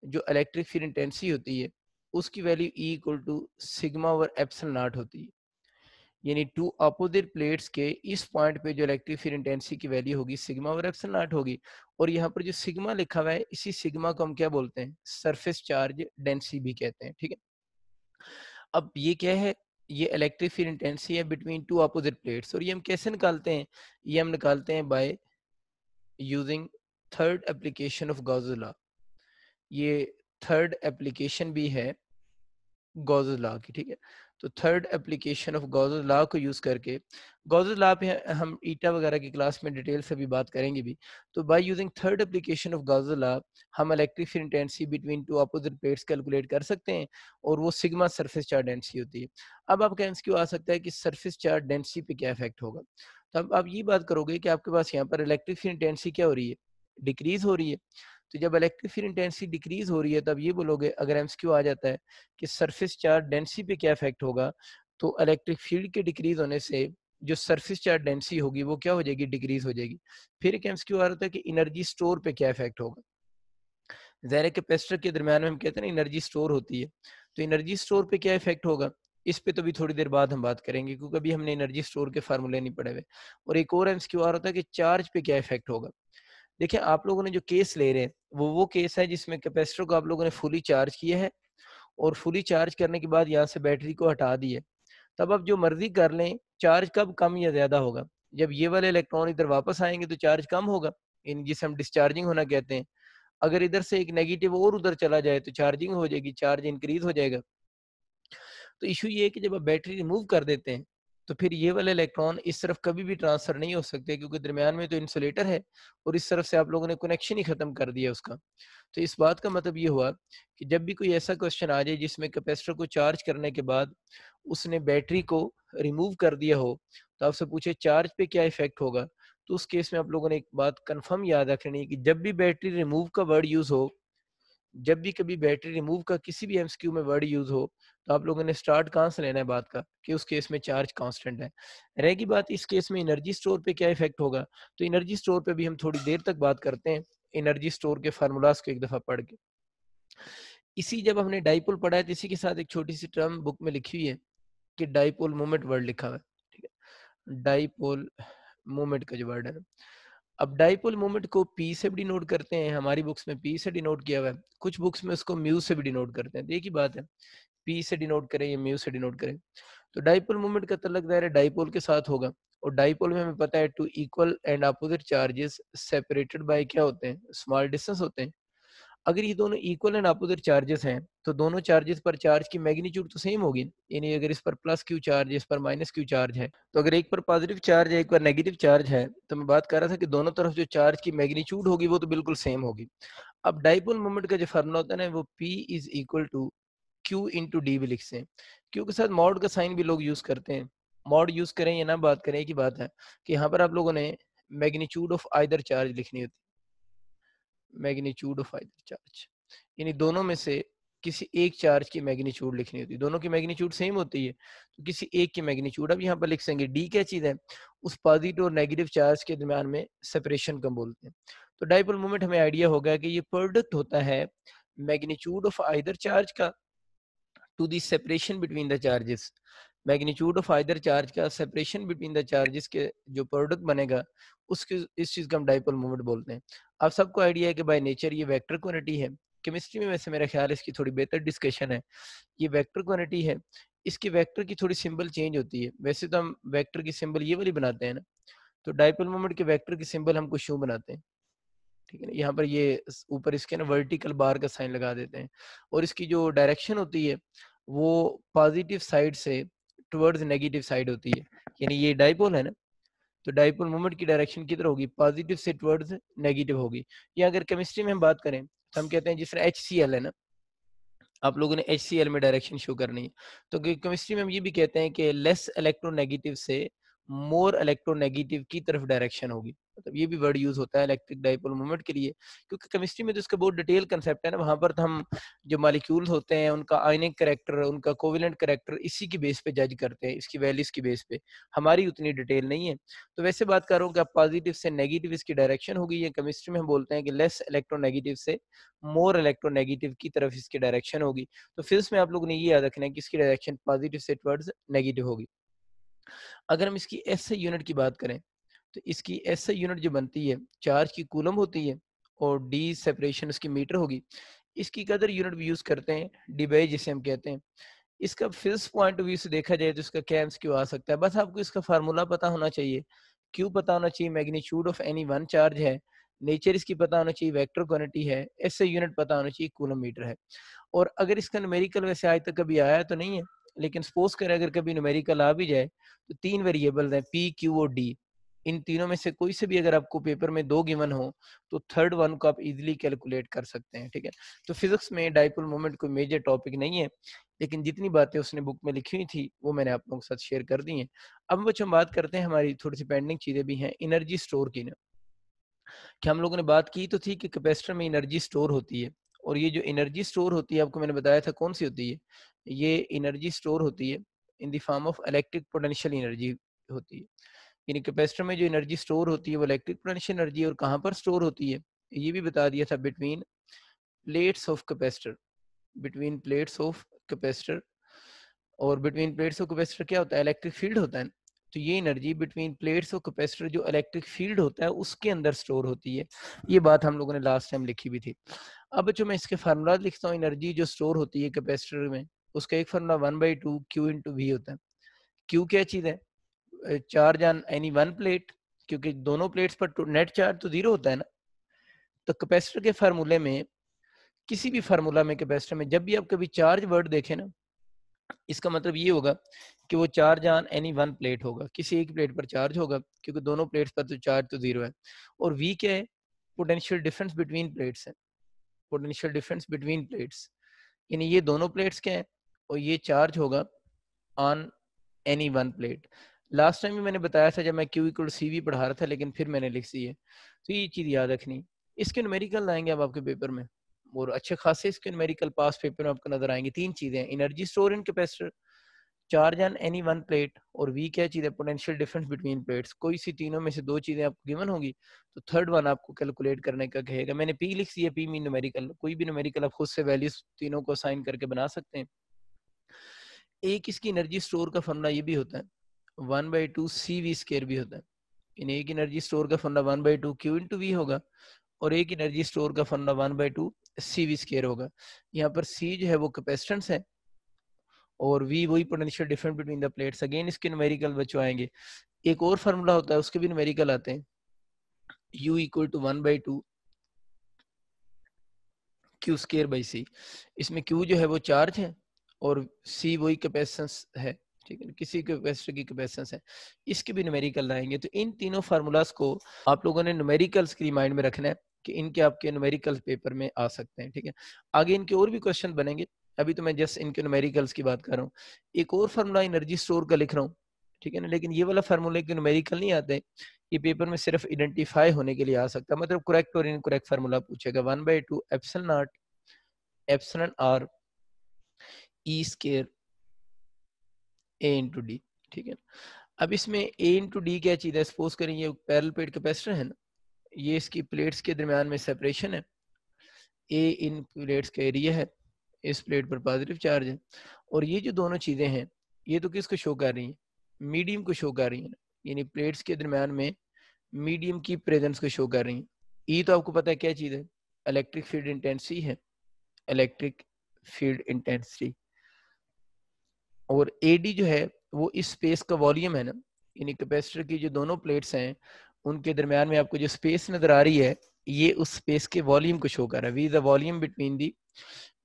जो इलेक्ट्रिक फील्ड इंटेंसिटी होती है, उसकी value E equal to sigma over epsilon naught होती है। यानी टू अपोजिट प्लेट्स के इस पॉइंट पे जो इलेक्ट्रिक फील्ड इंटेंसिटी की वैल्यू होगी सिग्मा और एप्सिलॉन नॉट होगी। और यहाँ पर जो सिग्मा लिखा हुआ है, इसी सिग्मा को हम क्या बोलते हैं, सरफेस चार्ज डेंसिटी भी कहते हैं, ठीक है। अब ये क्या है, ये इलेक्ट्रिक फील्ड इंटेंसिटी है बिटवीन टू अपोजिट प्लेट्स। और ये हम कैसे निकालते हैं, ये हम निकालते हैं bye using third application of Gauss law. ये थर्ड एप्लीकेशन भी है गॉस लॉ की, ठीक है। तो third application of Gauss law को यूज करके, गॉस लॉ पे हम ईटा वगैरह की क्लास में डिटेल से भी बात करेंगे भी। तो by using third application of Gauss law हम electric field intensity between two opposite plates calculate कर सकते हैं, और वो सिग्मा सरफेस चार्ज डेंसिटी होती है। अब आपका एमसीक्यू आ सकता है कि सरफेस चार्ज डेंसिटी पे क्या इफेक्ट होगा। तो अब आप ये बात करोगे कि आपके पास यहाँ पर इलेक्ट्रिक फील्ड इंटेंसिटी क्या हो रही है, डिक्रीज हो रही है। तो जब इलेक्ट्रिक फील्ड इंटेंसिटी डिक्रीज हो रही है, तब ये बोलोगे, अगर एमसीक्यू आ जाता है कि सरफेस चार्ज डेंसिटी पे क्या इफेक्ट होगा, तो इलेक्ट्रिक फील्ड के डिक्रीज होने से जो सरफेस चार्ज डेंसिटी होगी वो क्या हो जाएगी, डिक्रीज हो जाएगी। फिर एक एमसीक्यू आ रहा था कि एनर्जी स्टोर पे क्या इफेक्ट होगा। ज़ाहिर है कैपेसिटर के दरमियान में हम कहते हैं ना एनर्जी स्टोर होती है, तो एनर्जी स्टोर पे क्या इफेक्ट होगा, इस पे तो भी थोड़ी देर बाद हम बात करेंगे, क्योंकि अभी हमने एनर्जी स्टोर के फार्मूले नहीं पढ़े हुए। और एक और एमसीक्यू आ रहा था कि चार्ज पे क्या इफेक्ट होगा। देखिए आप लोगों ने जो केस ले रहे हैं वो केस है जिसमें कैपेसिटर को आप लोगों ने फुली चार्ज किया है, और फुली चार्ज करने के बाद यहाँ से बैटरी को हटा दिए। तब आप जो मर्जी कर लें, चार्ज कब कम या ज्यादा होगा, जब ये वाले इलेक्ट्रॉन इधर वापस आएंगे तो चार्ज कम होगा, इन जिसे हम डिस्चार्जिंग होना कहते हैं। अगर इधर से एक नेगेटिव और उधर चला जाए तो चार्जिंग हो जाएगी, चार्ज इंक्रीज हो जाएगा। तो इशू ये है कि जब आप बैटरी रिमूव कर देते हैं, तो फिर ये वाले इलेक्ट्रॉन इस तरफ कभी भी ट्रांसफर नहीं हो सकते, क्योंकि दरमियान में तो इंसुलेटर है और इस तरफ से आप लोगों ने कनेक्शन ही खत्म कर दिया उसका। तो इस बात का मतलब ये हुआ कि जब भी कोई ऐसा क्वेश्चन आ जाए जिसमें कैपेसिटर को चार्ज करने के बाद उसने बैटरी को रिमूव कर दिया हो, तो आपसे पूछे चार्ज पे क्या इफेक्ट होगा, तो उस केस में आप लोगों ने एक बात कंफर्म याद रखनी है कि जब भी बैटरी रिमूव का वर्ड यूज हो, जब भी कभी बैटरी रिमूव का किसी भी एमसीक्यू में वर्ड यूज हो, तो आप लोगों ने स्टार्ट कहाँ से लेना है बात का, कि उस केस में चार्ज कांस्टेंट है। रहेगी बात इस केस में एनर्जी स्टोर पे क्या इफेक्ट होगा, तो एनर्जी स्टोर पे भी हम थोड़ी देर तक बात करते हैं, एनर्जी स्टोर के फार्मूलाज को एक दफा पढ़ के। इसी जब हमने डाइपोल पढ़ा है, तो इसी के साथ एक छोटी सी टर्म बुक में लिखी हुई है कि डाइपोल मोमेंट वर्ड लिखा हुआ है, ठीक है, डाइपोल मोमेंट का जो वर्ड है ना। अब डाइपोल मोमेंट को पी से भी डिनोट करते हैं, हमारी बुक्स में पी से डिनोट किया हुआ है, कुछ बुक्स में उसको म्यू से भी डिनोट करते हैं, तो एक ही बात है, पी से डिनोट करें या म्यू से डिनोट करें। तो डाइपोल मोमेंट का तल्लक दायरा डाइपोल के साथ होगा, और डाइपोल में हमें पता है two equal and opposite charges separated by क्या होते हैं, स्मॉल डिस्टेंस होते हैं। अगर ये दोनों इक्वल एंड अपोजिट चार्जेस हैं, तो दोनों चार्जेस पर चार्ज की मैग्नीट्यूड तो सेम होगी, यानी अगर इस पर प्लस क्यू चार्ज है, इस पर माइनस क्यू चार्ज है, तो अगर एक पर पॉजिटिव चार्ज है, एक पर नेगेटिव चार्ज है, तो मैं बात कर रहा था कि दोनों तरफ जो चार्ज की मैग्नीट्यूड होगी वो तो बिल्कुल सेम होगी। अब डाइपोल मोमेंट का जो फार्मूला होता है ना, वो P is equal to Q into D भी लिखते हैं। Q के साथ मॉड का साइन भी लोग यूज करते हैं, मॉड यूज करें या ना बात करें, एक ही बात है कि यहाँ पर आप लोगों ने मैग्नीट्यूड ऑफ आइदर चार्ज लिखनी होती है, मैग्नीट्यूड ऑफ आइदर चार्ज, यानी दोनों में से किसी एक चार्ज की मैग्नीट्यूड लिखनी होती है, दोनों की मैग्नीट्यूड सेम होती है, तो किसी एक की मैग्नीट्यूड। अब यहाँ पर लिख देंगे डी क्या चीज है, उस पॉजिटिव और नेगेटिव चार्ज के दरम्यान में सेपरेशन कम बोलते हैं। तो डाइपोल मोमेंट हमें आइडिया होगा कि ये प्रोडक्ट होता है मैग्नीट्यूड ऑफ आइदर चार्ज का to the separation between the charges, magnitude of either charge का सेपरेशन बिटवीन द चार्जेस के जो प्रोडक्ट बनेगा, उसके इस चीज का हम डाइपोल मोमेंट बोलते हैं। आप सबको आइडिया है कि बाय नेचर ये वेक्टर क्वांटिटी है, केमिस्ट्री में वैसे मेरा ख्याल है इसकी थोड़ी बेहतर डिस्कशन है, ये वेक्टर क्वांटिटी है, इसकी वेक्टर की थोड़ी सिंबल चेंज होती है, वैसे तो हम वेक्टर की सिंबल ये वाली बनाते हैं ना, तो डाइपोल मोमेंट के वेक्टर की सिंबल हम कुछ यूं बनाते हैं, ठीक है ना, यहाँ पर ये ऊपर इसके ना वर्टिकल बार का साइन लगा देते हैं, और इसकी जो डायरेक्शन होती है वो पॉजिटिव साइड से टुवर्ड्स नेगेटिव साइड होती है, यानी ये डाइपोल है ना, तो डाइपोल मोमेंट की डायरेक्शन किधर होगी, पॉजिटिव से टुवर्ड्स नेगेटिव होगी। या अगर केमिस्ट्री में हम बात करें तो हम कहते हैं जिस तरह HCl है ना, आप लोगों ने HCl में डायरेक्शन शो करनी है, तो केमिस्ट्री में हम ये भी कहते हैं कि लेस इलेक्ट्रोनेगेटिव से मोर इलेक्ट्रोनेगेटिव की तरफ डायरेक्शन होगी, मतलब ये भी वर्ड यूज होता है इलेक्ट्रिक डाइपोल मोमेंट के लिए, क्योंकि केमिस्ट्री में तो इसका बहुत डिटेल कंसेप्ट है ना, वहां पर तो हम जो मॉलिक्यूल्स होते हैं उनका आयनिक करेक्टर, उनका कोवेलेंट करेक्टर इसी की बेस पे जज करते हैं, इसकी वैल्यूज की बेस पे, हमारी उतनी डिटेल नहीं है। तो वैसे बात कर रहा हूँ कि आप पॉजिटिव से नेगेटिव इसकी डायरेक्शन होगी, ये केमिस्ट्री में हम बोलते हैं कि लेस इलेक्ट्रोनेगेटिव से मोर इलेक्ट्रोनेगेटिव की तरफ इसकी डायरेक्शन होगी। तो फिजिक्स में आप लोगों ने ये याद रखना है कि इसकी डायरेक्शन पॉजिटिव से टुवर्ड्स नेगेटिव होगी। अगर हम इसकी एसआई यूनिट की बात करें, तो इसकी एसआई यूनिट जो बनती है चार्ज की कूलम होती है, और डी सेपरेशन उसकी मीटर होगी। इसकी कदर यूनिट भी यूज करते हैं, डिबाई जिसे हम कहते हैं। इसका फिजिक्स पॉइंट ऑफ व्यू से देखा जाए तो इसका क्या एमसीक्यू आ सकता है, बस आपको इसका फार्मूला पता होना चाहिए, क्यू पता होना चाहिए, magnitude of any one charge है, नेचर इसकी पता होना चाहिए, वेक्टर क्वांटिटी है, एसआई यूनिट पता होना चाहिए, कूलम मीटर है। और अगर इसका न्यूमेरिकल वैसे आज तक कभी आया तो नहीं है, लेकिन सपोज करें अगर कभी न्यूमेरिकल आ भी जाए, तो तीन वेरिएबल हैं पी क्यू और डी, इन तीनों में से कोई से भी अगर आपको पेपर में दो गिवन हो, तो थर्ड वन को आप इजीली कैलकुलेट कर सकते हैं, ठीक है। तो फिजिक्स में डाइपोल मोमेंट कोई मेजर टॉपिक नहीं है, लेकिन जितनी बातें उसने बुक में लिखी हुई थी वो मैंने आप लोगों के साथ शेयर कर दी हैं। अब बच्चों हम बात करते हैं, हमारी थोड़ी सी पेंडिंग चीजें भी हैं एनर्जी स्टोर की ना, कि हम लोगों ने बात की तो थी कि कैपेसिटर में एनर्जी स्टोर होती है, और ये जो एनर्जी स्टोर होती है आपको मैंने बताया था कौन सी होती है, ये एनर्जी स्टोर होती है in the form of electric potential energy होती है, यानी कैपेसिटर में जो एनर्जी स्टोर होती है वो इलेक्ट्रिक पोटेंशियल एनर्जी, और कहाँ पर स्टोर होती है ये भी बता दिया था, between plates of capacitor, between plates of capacitor, और बिटवीन प्लेट्स ऑफ कैपेसिटर क्या होता है, इलेक्ट्रिक फील्ड होता है। तो ये energy between plates of capacitor जो इलेक्ट्रिक फील्ड होता है उसके अंदर स्टोर होती है, ये बात हम लोगों ने लास्ट टाइम लिखी भी थी। अब जो मैं इसके फार्मूला लिखता हूँ, एनर्जी जो स्टोर होती है कैपेसिटर में, उसका एक फार्मूला 1/2 Q इंटू वी होता है। Q क्या चीज है, charge on any one plate, क्योंकि दोनों प्लेट्स पर नेट चार्ज तो जीरो होता है ना। तो कैपेसिटर के फार्मूले में, किसी भी फार्मूला में कैपेसिटर में जब भी आप कभी चार्ज वर्ड देखें ना, इसका मतलब ये होगा कि वो charge on any one plate होगा, किसी एक प्लेट पर चार्ज होगा, क्योंकि दोनों प्लेट्स पर तो चार्ज तो जीरो है। और वी क्या है? पोटेंशियल डिफरेंस बिटवीन प्लेट्स है, पोटेंशियल डिफरेंस बिटवीन प्लेट्स, यानी ये दोनों प्लेट्स क्या है, और ये चार्ज होगा on any one plate. Last time भी मैंने बताया था जब मैं क्यू इक्वल सी वी पढ़ा रहा था, लेकिन फिर मैंने लिख दी है, तो ये चीज़ याद रखनी। इसके न्यूमेरिकल आएंगे अब आपके पेपर में, और अच्छे खासे इसके न्यूमेरिकल पास पेपर में आपको नजर आएंगे। तीन चीजें हैं, energy store in capacitor, charge on any one plate, और वी क्या चीज है? Potential difference between plates. कोई सी तीनों में से दो चीजें आपको गिवन होगी, तो थर्ड वन आपको कैलकुलेट करने का कहेगा। मैंने पी लिख दिया, पी मीन न्यूमेरिकल, कोई भी न्यूमेरिकल आप खुद से वैल्यूज तीनों को असाइन करके बना सकते हैं। एक इसकी एनर्जी स्टोर का फॉर्मूला ये भी होता है, 1/2 सी वी स्केयर भी होता है। इन एक एनर्जी स्टोर का फॉर्मूला 1/2 क्यू इंटू वी होगा, और एक एनर्जी स्टोर का फॉर्मूला 1/2 सी वी स्केयर होगा। यहाँ पर सी जो है वो कैपेसिटेंस है, और वी वही potential difference between the plates. Again इसके न्यूमेरिकल बच्चों आएंगे। एक और फार्मूला होता है, उसके भी न्यूमेरिकल आते हैं, U equal to 1/2 Q square by C. इसमें Q जो है वो चार्ज है, और C वही कैपेसिटेंस है, ठीक है, किसी कैपेसिटर की कैपेसिटेंस है। इसके भी न्यूमेरिकल आएंगे। तो इन तीनों फार्मूलाज को आप लोगों ने न्यूमेरिकल्स की माइंड में रखना है कि इनके आपके न्यूमेरिकल पेपर में आ सकते हैं, ठीक है। आगे इनके और भी क्वेश्चन बनेंगे, अभी तो मैं जस्ट इनके न्यूमेरिकल्स की बात कर रहा हूँ। एक और फार्मूला एनर्जी स्टोर का लिख रहा हूँ, ठीक है ना, लेकिन ये वाला फार्मूले के न्यूमेरिकल नहीं आते, ये पेपर में सिर्फ आइडेंटिफाई होने के लिए आ सकता है, मतलब करेक्ट और इनकरेक्ट फार्मूला पूछेगा। 1/2 epsilon naught epsilon R E square A into D, ठीक है। अब इसमें ए इंटू डी क्या चीज है? सपोज करें ये पैरेलल प्लेट कैपेसिटर है ना, ये इसकी प्लेट्स के दरमियान में सेपरेशन है, ए इन प्लेट्स का एरिया है, इस प्लेट पर पॉजिटिव चार्ज है, और ये जो दोनों चीजें हैं ये तो किसको शो कर रही हैं? मीडियम को शो कर रही है, यानी प्लेट्स के दरमियान में मीडियम की प्रेजेंस को शो कर रही है। ई तो आपको पता है क्या चीज है? इलेक्ट्रिक फील्ड इंटेंसिटी है, इलेक्ट्रिक फील्ड इंटेंसिटी। और एडी जो है वो इस स्पेस का वॉल्यूम है ना, यानी कैपेसिटर की जो दोनों प्लेट्स हैं उनके दरमियान में आपको जो स्पेस नजर आ रही है, ये उस स्पेस के वॉल्यूम को शो कर रहा है। V the volume between the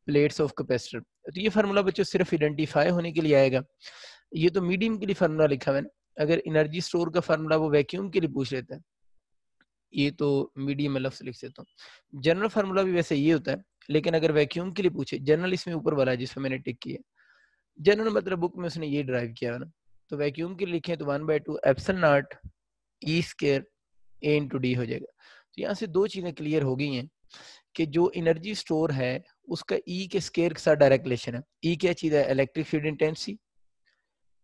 plates of capacitor. तो ये फार्मूला बच्चों सिर्फ आइडेंटिफाई होने के लिए आएगा। ये तो मीडियम के लिए फार्मूला लिखा हुआ है ना, अगर एनर्जी स्टोर का फार्मूला वो वैक्यूम के लिए पूछ लेता है, ये तो मीडियम में लफ्ज लिख देता हूँ। जनरल फार्मूला भी वैसे ये होता है, लेकिन अगर वैक्यूम के लिए पूछे, जनरल इसमें ऊपर वाला है जिसमें मैंने टिक किया, जनरल मतलब बुक में उसने ये ड्राइव किया है ना, तो वैक्यूम के लिए लिखे तो 1/2 एप्सिलॉन नॉट ई स्क्वायर ए इंटू डी हो जाएगा। तो यहाँ से दो चीजें क्लियर हो गई हैं कि जो एनर्जी स्टोर है उसका ई के स्केयर के साथ डायरेक्ट रिलेशन है। ई क्या चीज है? इलेक्ट्रिक फील्ड इंटेंसिटी,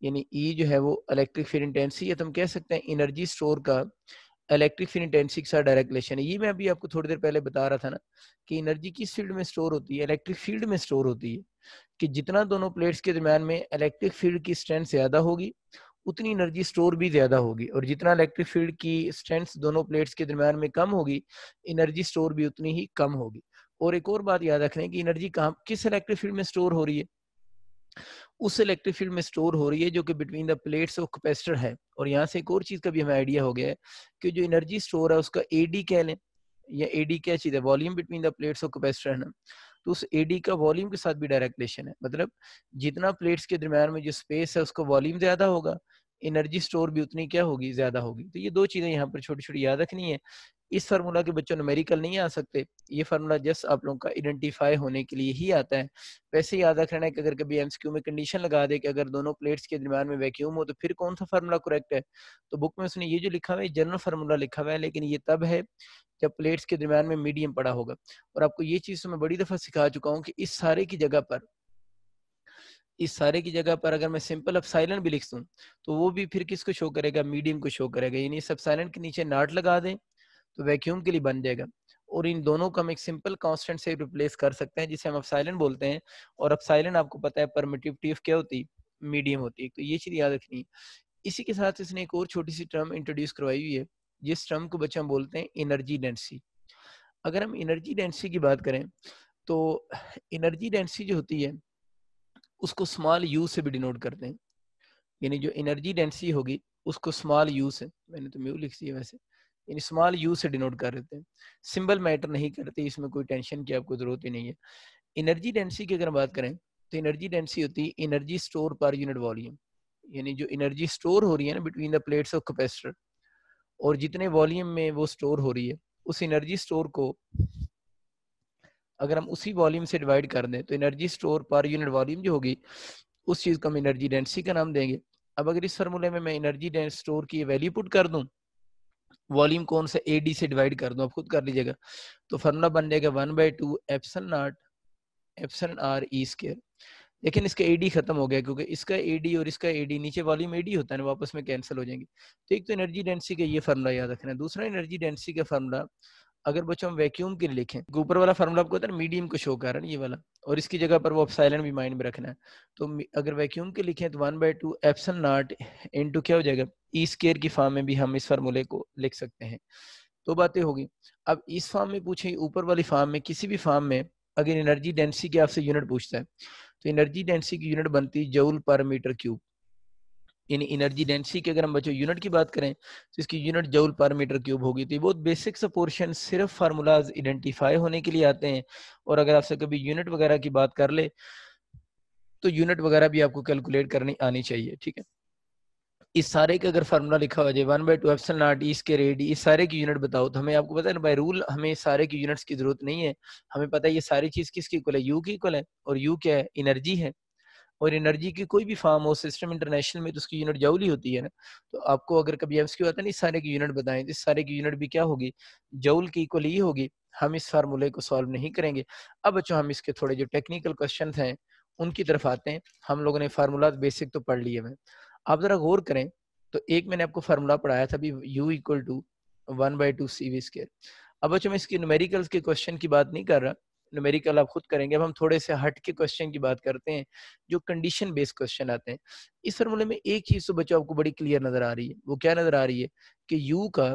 यानी ई जो है वो इलेक्ट्रिक फील्ड इंटेंसिटी, या तो हम कह सकते हैं एनर्जी स्टोर का इलेक्ट्रिक फील्ड इंटेंसिटी के साथ डायरेक्ट रिलेशन है। ये मैं अभी आपको थोड़ी देर पहले बता रहा था ना कि एनर्जी किस फील्ड में स्टोर होती है? इलेक्ट्रिक फील्ड में स्टोर होती है। कि जितना दोनों प्लेट्स के दरमियान में इलेक्ट्रिक फील्ड की स्ट्रेंथ ज्यादा होगी, उतनी एनर्जी स्टोर भी ज्यादा होगी, और जितना इलेक्ट्रिक फील्ड की स्ट्रेंथ दोनों प्लेट्स के दरमियान में कम होगी, एनर्जी स्टोर भी उतनी ही कम होगी। और एक और बात याद रखने की, एनर्जी कहाँ किस इलेक्ट्रिक फील्ड में स्टोर हो रही है? उस इलेक्ट्रिक फील्ड में स्टोर हो रही है जो कि between the plates of capacitor है। और यहाँ से एक और चीज का भी हमें आइडिया हो गया है कि जो एनर्जी स्टोर है उसका एडी कह लें, या एडी क्या चीज है? Volume between the plates of capacitor है ना, तो उस एडी का वॉल्यूम के साथ भी डायरेक्ट रिलेशन है। मतलब जितना प्लेट्स के दरमियान में जो स्पेस है उसका वॉल्यूम ज्यादा होगा, एनर्जी स्टोर भी उतनी क्या होगी? ज्यादा होगी। तो ये दो चीजें यहाँ पर छोटी छोटी याद रखनी है। इस फार्मूला के बच्चों न्यूमेरिकल नहीं आ सकते, ये फार्मूला जस्ट आप लोगों का आइडेंटिफाई होने के लिए ही आता है। वैसे याद रखना है कि अगर कभी एमसीक्यू में कंडीशन लगा दे कि अगर दोनों प्लेट्स के दरमियान में वैक्यूम हो तो फिर कौन सा फार्मूला करेक्ट है, तो बुक में उसने ये जो लिखा हुआ है जनरल फार्मूला लिखा हुआ है, लेकिन ये तब है जब प्लेट्स के दरमियान में मीडियम पड़ा होगा। और आपको ये चीज तो मैं बड़ी दफा सिखा चुका हूँ कि इस सारे की जगह पर अगर मैं सिंपल एप्सिलॉन भी लिख दूं तो वो भी फिर किसको शो करेगा? मीडियम को शो करेगा। यानी इस एप्सिलॉन के नीचे नॉट लगा दें तो वैक्यूम के लिए बन जाएगा, और इन दोनों को हम एक सिंपल कांस्टेंट से रिप्लेस कर सकते हैं जिसे हम एप्सिलॉन बोलते हैं। और एप्सिलॉन आपको पता है परमिटिविटी क्या होती है? मीडियम होती है। तो ये चीज याद रखनी है। इसी के साथ इसने एक और छोटी सी टर्म इंट्रोड्यूस करवाई हुई है, जिस टर्म को बच्चे हम बोलते हैं एनर्जी डेंसिटी। अगर हम एनर्जी डेंसिटी की बात करें तो एनर्जी डेंसिटी जो होती है उसको स्मॉल यू से भी डिनोट करते हैं। यानी जो एनर्जी डेंसिटी होगी उसको स्मॉल यू से, मैंने तो म्यू लिख दिया वैसे, यानी स्मॉल यू से डिनोट कर देते हैं। सिंबल मैटर नहीं करते, इसमें कोई टेंशन की आपको जरूरत ही नहीं है। एनर्जी डेंसिटी की अगर बात करें तो एनर्जी डेंसिटी होती है energy store per unit volume, यानी जो एनर्जी स्टोर हो रही है ना between the plates of capacitor, और जितने वॉल्यूम में वो स्टोर हो रही है उस एनर्जी स्टोर को अगर हम उसी वॉल्यूम से डिवाइड कर दें तो energy store per unit volume जो होगी उस चीज को हम एनर्जी डेंसिटी का नाम देंगे। अब अगर इस फार्मूले में मैं एनर्जी स्टोर की वैल्यू पुट कर दूं, वॉल्यूम कौन सा एडी से डिवाइड कर दूं, आप खुद कर लीजिएगा, तो फार्मूला बन जाएगा 1/2 epsilon naught epsilon R E square. लेकिन इसका एडी खत्म हो गया क्योंकि इसका एडी और इसका एडी नीचे वॉल्यूम एडी होता है ना, वापस में कैंसिल हो जाएंगे। तो एक तो एनर्जी डेंसिटी का ये फार्मूला याद रखना है। दूसरा एनर्जी डेंसिटी का फार्मूला अगर बच्चों हम वैक्यूम के लिए लिखें, ऊपर वाला फार्मूला आपको होता है ना मीडियम को शो कर रहा है ये वाला, और इसकी जगह पर वो एप्सिलॉन भी माइंड में रखना है। तो अगर वैक्यूम के लिखें तो 1/2 एप्सिलॉन नॉट इनटू क्या हो जाएगा, ई स्क्वायर की फॉर्म में भी हम इस फार्मूले को लिख सकते हैं। तो बातें होगी। अब इस फॉर्म में पूछे, ऊपर वाली फॉर्म में, किसी भी फॉर्म में अगर एनर्जी डेंसिटी की आपसे यूनिट पूछता है तो एनर्जी डेंसिटी की यूनिट बनती है जूल पर मीटर क्यूब। यानी एनर्जी डेंसिटी की अगर हम बच्चों यूनिट की बात करें तो इसकी unit joule per metre cube होगी। तो ये बहुत बेसिक सा पोर्शन सिर्फ फार्मूलाज आइडेंटिफाई होने के लिए आते हैं, और अगर आपसे कभी यूनिट वगैरह की बात कर ले तो यूनिट वगैरह भी आपको कैलकुलेट करनी आनी चाहिए, ठीक है। इस सारे का अगर फार्मूला लिखा हो जाए 1/2 epsilon naught E square AD, इस सारे की यूनिट बताओ, तो हमें आपको पता है ना बाय रूल हमें इस सारे की यूनिट्स की जरूरत नहीं है। हमें पता है ये सारी चीज किसकी इक्वल है, यू की इक्वल है, और यू क्या है, एनर्जी है। और एनर्जी की कोई भी फॉर्म हो सिस्टम इंटरनेशनल में तो उसकी यूनिट जूल ही होती है ना। तो आपको अगर कभी एमसीक्यू आता है ना इस सारे की यूनिट बताएं, तो इस सारे की यूनिट भी क्या होगी, जूल की इक्वल ही होगी। हम इस फार्मूले को सॉल्व नहीं करेंगे। अब बच्चों हम इसके थोड़े जो टेक्निकल क्वेश्चन हैं उनकी तरफ आते हैं। हम लोगों ने फार्मूला बेसिक तो पढ़ लिए हैं, आप जरा गौर करें। तो एक मैंने आपको फार्मूला पढ़ाया था अभी, u equal to 1/2 CV square. अब बच्चों मैं इसकी न्यूमेरिकल्स के क्वेश्चन की बात नहीं कर रहा, न्यूमेरिकल आप खुद करेंगे। अब हम थोड़े से हट के क्वेश्चन की बात करते हैं जो कंडीशन बेस्ड क्वेश्चन आते हैं। इस फार्मूले में एक चीज तो बच्चों आपको बड़ी क्लियर नजर आ रही है, वो क्या नजर आ रही है कि u का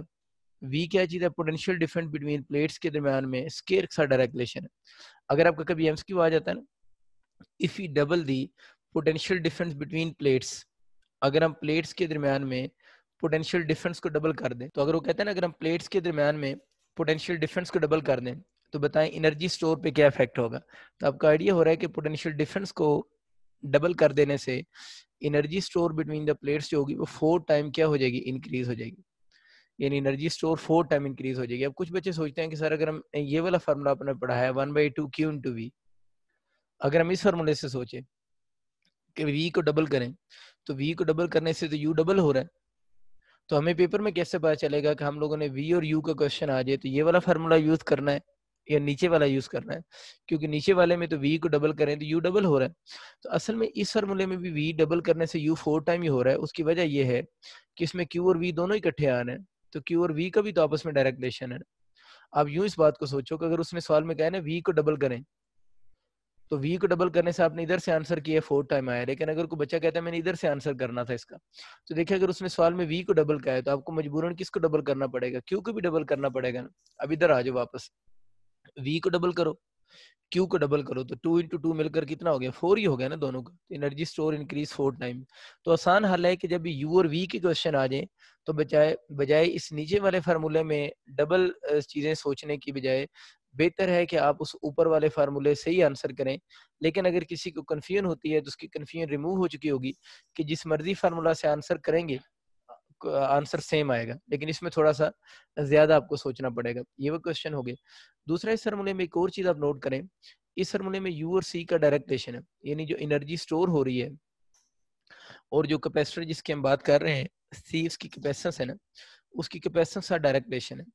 v क्या चीज है, पोटेंशियल डिफरेंस बिटवीन प्लेट्स के दरमियान में स्क्वायर का डायरेक्ट रिलेशन है। अगर आपका कभी एमसीक्यू आ जाता है ना, if U double the potential difference between plates, अगर हम प्लेट्स के दरमियान में पोटेंशियल डिफरेंस को डबल कर दें, तो अगर वो कहते हैं ना अगर हम प्लेट्स के दरमियान में पोटेंशियल डिफरेंस को डबल कर दें तो बताएं एनर्जी स्टोर पे क्या इफेक्ट होगा। तो आपका आइडिया हो रहा है कि पोटेंशियल डिफरेंस को डबल कर देने से energy store between the plates जो होगी वो 4 टाइम क्या हो जाएगी, इंक्रीज हो जाएगी। यानी एनर्जी स्टोर 4 टाइम इंक्रीज हो जाएगी। अब कुछ बच्चे सोचते हैं कि सर अगर हम ये वाला फार्मूला आपने पढ़ा है 1/2 Q इंटू वी, अगर हम इस फार्मूले से सोचे कि वी को डबल करें तो वी को डबल करने से तो यू डबल हो रहा है। तो हमें पेपर में कैसे पता चलेगा कि हम लोगों ने वी और यू का क्वेश्चन आ जाए तो ये वाला फार्मूला यूज करना है या नीचे वाला यूज करना है, क्योंकि नीचे वाले में तो वी को डबल करें तो यू डबल हो रहा है। तो असल में इस फार्मूले में भी वी डबल करने से यू 4 टाइम ही हो रहा है। उसकी वजह यह है कि इसमें क्यू और वी दोनों इकट्ठे आ रहे हैं, तो क्यू और वी का भी तो आपस में डायरेक्ट रिलेशन है। आप यूं इस बात को सोचो कि अगर उसने सवाल में कहा है ना वी को डबल करें, तो वी को डबल करने से आपने इधर से आंसर किया 4 टाइम आया, लेकिन अगर कोई बच्चा कहता है मैंने इधर से आंसर करना था इसका, तो देखिए अगर उसने सवाल में वी को डबल किया है तो आपको मजबूरन किसको डबल करना पड़ेगा, क्यू को भी डबल करना पड़ेगा ना। अब इधर आ जाओ वापस, वी को डबल करो, क्यू को डबल करो, तो 2 into 2 मिलकर कितना हो गया, 4 ही हो गया ना दोनों का। Energy store increase 4 time. तो आसान हल है कि जब भी यू और वी के क्वेश्चन आ जाए तो बजाय बजाय इस नीचे वाले फार्मूले में डबल चीजें सोचने की बजाय बेहतर है कि आप उस ऊपर वाले फार्मूले से ही आंसर करें। लेकिन अगर किसी को कन्फ्यूजन होती है तो उसकी कन्फ्यूजन रिमूव हो चुकी होगी कि जिस मर्जी फार्मूला से आंसर करेंगे आंसर सेम आएगा, लेकिन इसमें थोड़ा सा ज्यादा आपको सोचना पड़ेगा। ये वो क्वेश्चन हो गए। दूसरा, इस फार्मूले में एक और चीज आप नोट करें, इस फार्मूले में यू और सी का डायरेक्ट रिलेशन है, यानी जो एनर्जी स्टोर हो रही है और जो कैपेसिटर जिसकी हम बात कर रहे हैं सी, उसकी कैपेसिटेंस है ना, उसकी कैपेसिटेंस का डायरेक्ट रिलेशन है।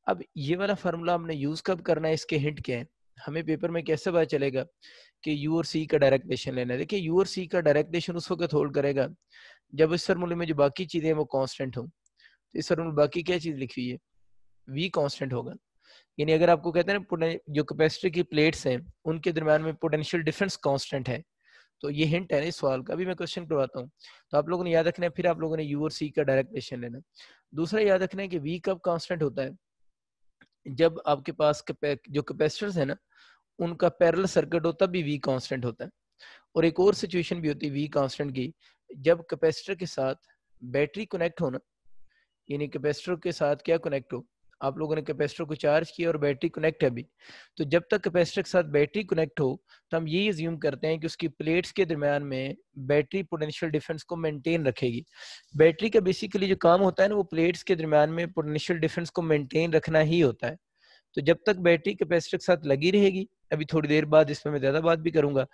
अब ये वाला फार्मूला हमने यूज कब करना है, इसके हिंट क्या है, हमें पेपर में कैसे पता चलेगा कि यू और सी का डायरेक्ट रिलेशन लेना है। देखिए यू और सी का डायरेक्ट रिलेशन उस वक्त होल्ड करेगा जब इस फार्मूले में जो बाकी चीजें हैं वो कांस्टेंट हो। तो इस फार्मूले में बाकी क्या चीज लिखी हुई है, वी कांस्टेंट होगा। यानी अगर आपको कहते हैं ना जो कैपेसिटर की प्लेट्स हैं उनके दरम्यान में पोटेंशियल डिफरेंस कांस्टेंट है, तो ये हिंट है ना इस सवाल का। अभी मैं क्वेश्चन करवाता हूँ, तो आप लोगों ने याद रखना है, फिर आप लोगों ने यू और सी का डायरेक्ट रिलेशन लेना है। दूसरा याद रखना है कि वी कब कांस्टेंट होता है, जब आपके पास जो कैपेसिटर्स है ना उनका पैरेलल सर्किट हो तब भी वी कांस्टेंट होता है। और एक और सिचुएशन भी होती है वी कांस्टेंट की, जब कैपेसिटर के साथ बैटरी कनेक्ट हो ना, यानी कैपेसिटर के साथ क्या कनेक्ट हो, आप लोगों ने कैपेसिटर को चार्ज किया और बैटरी कनेक्ट है अभी, तो जब तक कैपेसिटर के साथ बैटरी कनेक्ट हो तो हम ये अज्यूम करते हैं कि उसकी प्लेट्स के दरमियान में बैटरी पोटेंशियल डिफरेंस को मेंटेन रखेगी। बैटरी का बेसिकली जो काम होता है ना, वो प्लेट्स के दरमियान में पोटेंशियल डिफरेंस को मेंटेन रखना ही होता है। तो जब तक बैटरी कैपेसिटर के साथ लगी रहेगी, अभी थोड़ी देर बाद इसमें मैं ज्यादा बात भी करूंगा,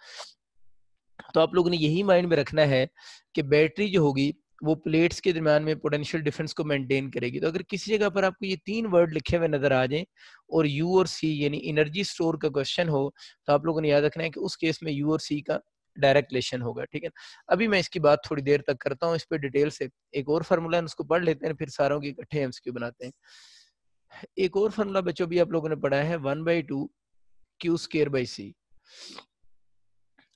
तो आप लोगों ने यही माइंड में रखना है कि बैटरी जो होगी वो प्लेट्स के दरमियान में पोटेंशियल डिफरेंस को मेंटेन करेगी। तो अगर किसी जगह पर आपको ये 3 वर्ड लिखे हुए नजर आ जाएं और यू और सी यानी एनर्जी स्टोर का क्वेश्चन हो, तो आप लोगों ने याद रखना है कि उस केस में यू और सी का डायरेक्ट रिलेशन होगा। ठीक है, अभी मैं इसकी बात थोड़ी देर तक करता हूँ इस पर डिटेल से। एक और फार्मूला है उसको पढ़ लेते हैं, फिर सारों की इकट्ठे एमसीक्यू बनाते हैं। एक और फार्मूला बच्चों भी आप लोगों ने पढ़ा है 1/2 क्यू स्क्वायर बाई सी।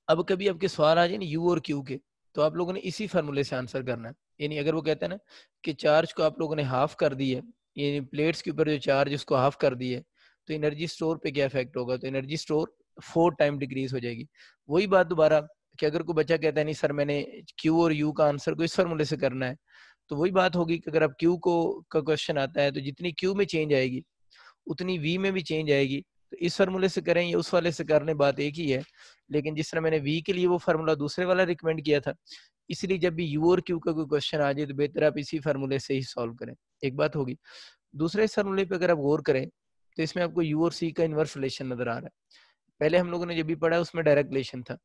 अब कभी आपके सवाल आ जाए ना यू और क्यू के, तो आप लोगों ने इसी फार्मूले से आंसर करना है। यानी अगर वो कहते हैं ना कि चार्ज को आप लोगों ने हाफ कर दी है, यानी प्लेट्स के ऊपर जो चार्ज उसको हाफ कर दी है, तो एनर्जी स्टोर पे क्या इफेक्ट होगा? तो एनर्जी स्टोर 4 टाइम डिक्रीज हो जाएगी। वही बात दोबारा कि अगर कोई बच्चा कहता है नहीं सर मैंने क्यू और यू का आंसर को इस फार्मूले से करना है, तो वही बात होगी कि अगर आप क्यू को का क्वेश्चन आता है तो जितनी क्यू में चेंज आएगी उतनी वी में भी चेंज आएगी। तो इस फार्मूले से करें या उस वाले से करने बात एक ही है, लेकिन जिस तरह मैंने वी के लिए वो फार्मूला दूसरे वाला रिकमेंड किया था, इसलिए जब भी यू और क्यू का कोई क्वेश्चन आ जाए तो बेहतर आप इसी फार्मूले से ही सॉल्व करें। एक बात होगी। दूसरे इस फार्मूले पे अगर आप गौर करें तो इसमें आपको यू और सी का इनवर्स रिलेशन नजर आ रहा है। पहले हम लोगों ने जब भी पढ़ा उसमें डायरेक्ट रिलेशन था,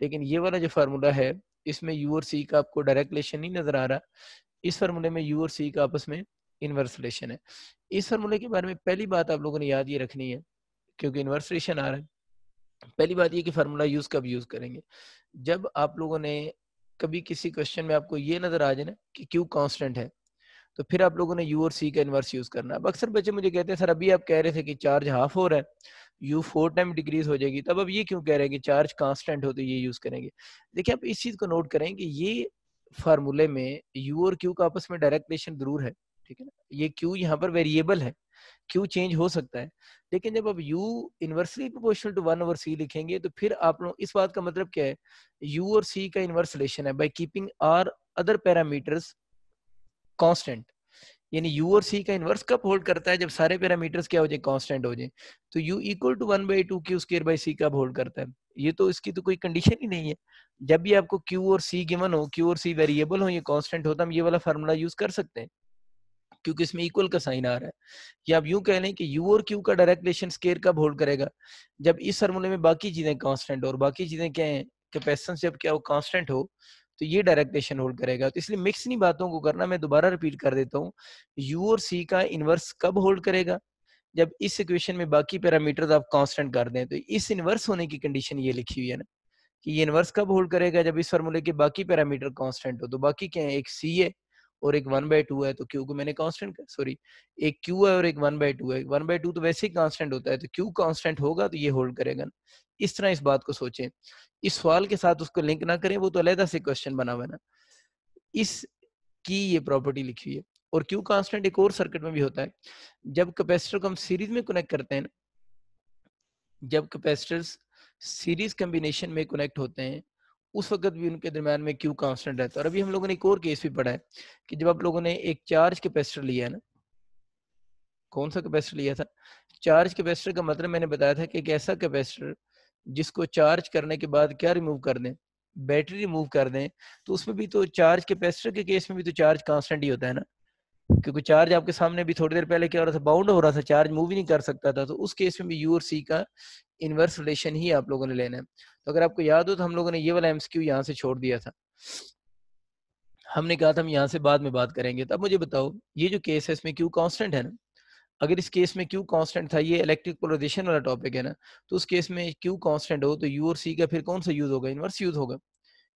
लेकिन ये वाला जो फार्मूला है इसमें यू और सी का आपको डायरेक्ट रिलेशन नहीं नजर आ रहा। इस फार्मूले में यू और सी का आपस में इनवर्स रिलेशन है। इस फार्मूले के बारे में पहली बात आप लोगों ने याद ये रखनी है, क्योंकि इनवर्स रिलेशन आ रहा है। पहली बात ये कि फार्मूला यूज कब यूज करेंगे? जब आप लोगों ने कभी किसी क्वेश्चन में आपको ये नजर आ जाए ना कि क्यू कांस्टेंट है, तो फिर आप लोगों ने यू और सी का इनवर्स यूज करना है। अब अक्सर बच्चे मुझे कहते हैं सर अभी आप कह रहे थे कि चार्ज हाफ हो रहा है, यू 4 टाइम डिक्रीज हो जाएगी, तब अब ये क्यों कह रहे हैं कि चार्ज कांस्टेंट हो तो ये यूज करेंगे? देखिए आप इस चीज को नोट करें कि ये फार्मूले में यू और क्यू का आपस में डायरेक्ट रिलेशन जरूर है। ठीक है ना, ये क्यू यहाँ पर वेरिएबल है, क्यू चेंज हो सकता है, लेकिन जब आप u inversely proportional to 1/c लिखेंगे तो फिर आप लोग इस बात का मतलब क्या है, u और c का इनवर्स रिलेशन है by keeping are other parameters constant. यानी u और c का इनवर्स कब होल्ड करता है? जब सारे पैरामीटर्स क्या हो जाए, कांस्टेंट हो जाए। तो u equal to 1/2 Q square by c कब होल्ड करता है? ये तो इसकी तो कोई कंडीशन ही नहीं है। जब भी आपको q और c गिवन हो, q और c वेरिएबल हो, ये कांस्टेंट हो, तो हम ये वाला फार्मूला यूज कर सकते हैं, क्योंकि इसमें इक्वल का साइन आ रहा है। या आप यूं कह लें कि u और q का डायरेक्ट रिलेशन स्केयर कब होल्ड करेगा? जब इस फार्मूले में बाकी चीजें कांस्टेंट हो, और बाकी चीजें क्या है, कैपेसिटेंस जब क्या हो, कांस्टेंट हो, तो ये डायरेक्ट रिलेशन होल्ड करेगा। तो इसलिए मिक्स नहीं बातों को करना। मैं दोबारा रिपीट कर देता हूँ, u और c का इनवर्स कब होल्ड करेगा? जब इस इक्वेशन में बाकी पैरामीटर्स आप कांस्टेंट कर दें। तो इस इनवर्स होने की कंडीशन ये लिखी हुई है ना, कि ये इनवर्स कब होल्ड करेगा? जब इस फार्मूले के बाकी पैरामीटर कांस्टेंट हो। तो बाकी क्या है, एक c है और एक 1/2 है, तो q को मैंने कांस्टेंट कर, सॉरी, एक q है और एक 1/2 है। 1/2 तो वैसे ही कांस्टेंट होता है, तो q कांस्टेंट होगा तो ये होल्ड करेगा ना। इस तरह इस बात को सोचें, इस सवाल के साथ उसको लिंक ना करें, वो तो अलग से क्वेश्चन बना हुआ है ना। इस की ये प्रॉपर्टी लिखी हुई है। और क्यू कांस्टेंट एक और सर्किट में भी होता है, जब कैपेसिटर को हम सीरीज में कनेक्ट करते हैं ना, जब कैपेसिटर्स सीरीज कॉम्बिनेशन में कनेक्ट होते हैं, उस वक्त भी उनके दरम्यान में क्यू कांस्टेंट रहता है। और अभी हम लोगों ने एक और केस भी पढ़ा है कि जब आप लोगों ने एक चार्ज कैपेसिटर लिया है ना, कौन सा कैपेसिटर लिया था? चार्ज कैपेसिटर का मतलब मैंने बताया था कि एक ऐसा कैपेसिटर जिसको चार्ज करने के बाद क्या रिमूव कर दें, बैटरी रिमूव कर दें, तो उसमें भी तो चार्ज कैपेसिटर के केस में भी तो चार्ज कांस्टेंट ही होता है ना, क्योंकि चार्ज आपके सामने भी थोड़ी देर पहले क्या हो रहा था, बाउंड हो रहा था, चार्ज मूव ही नहीं कर सकता था। तो उस केस में भी यू और सी का इनवर्स रिलेशन ही आप लोगों ने लेना है। तो अगर आपको याद हो तो हम लोगों ने ये वाला एमसीक्यू यहाँ से छोड़ दिया था, हमने कहा था हम यहाँ से बाद में बात करेंगे। तब मुझे बताओ, ये जो केस है इसमें क्यू कांस्टेंट है ना, अगर इस केस में क्यू कांस्टेंट था, ये इलेक्ट्रिक पोलराइजेशन वाला टॉपिक है ना, तो उस केस में क्यू कांस्टेंट हो तो यू और सी का फिर कौन सा यूज होगा? इनवर्स यूज होगा।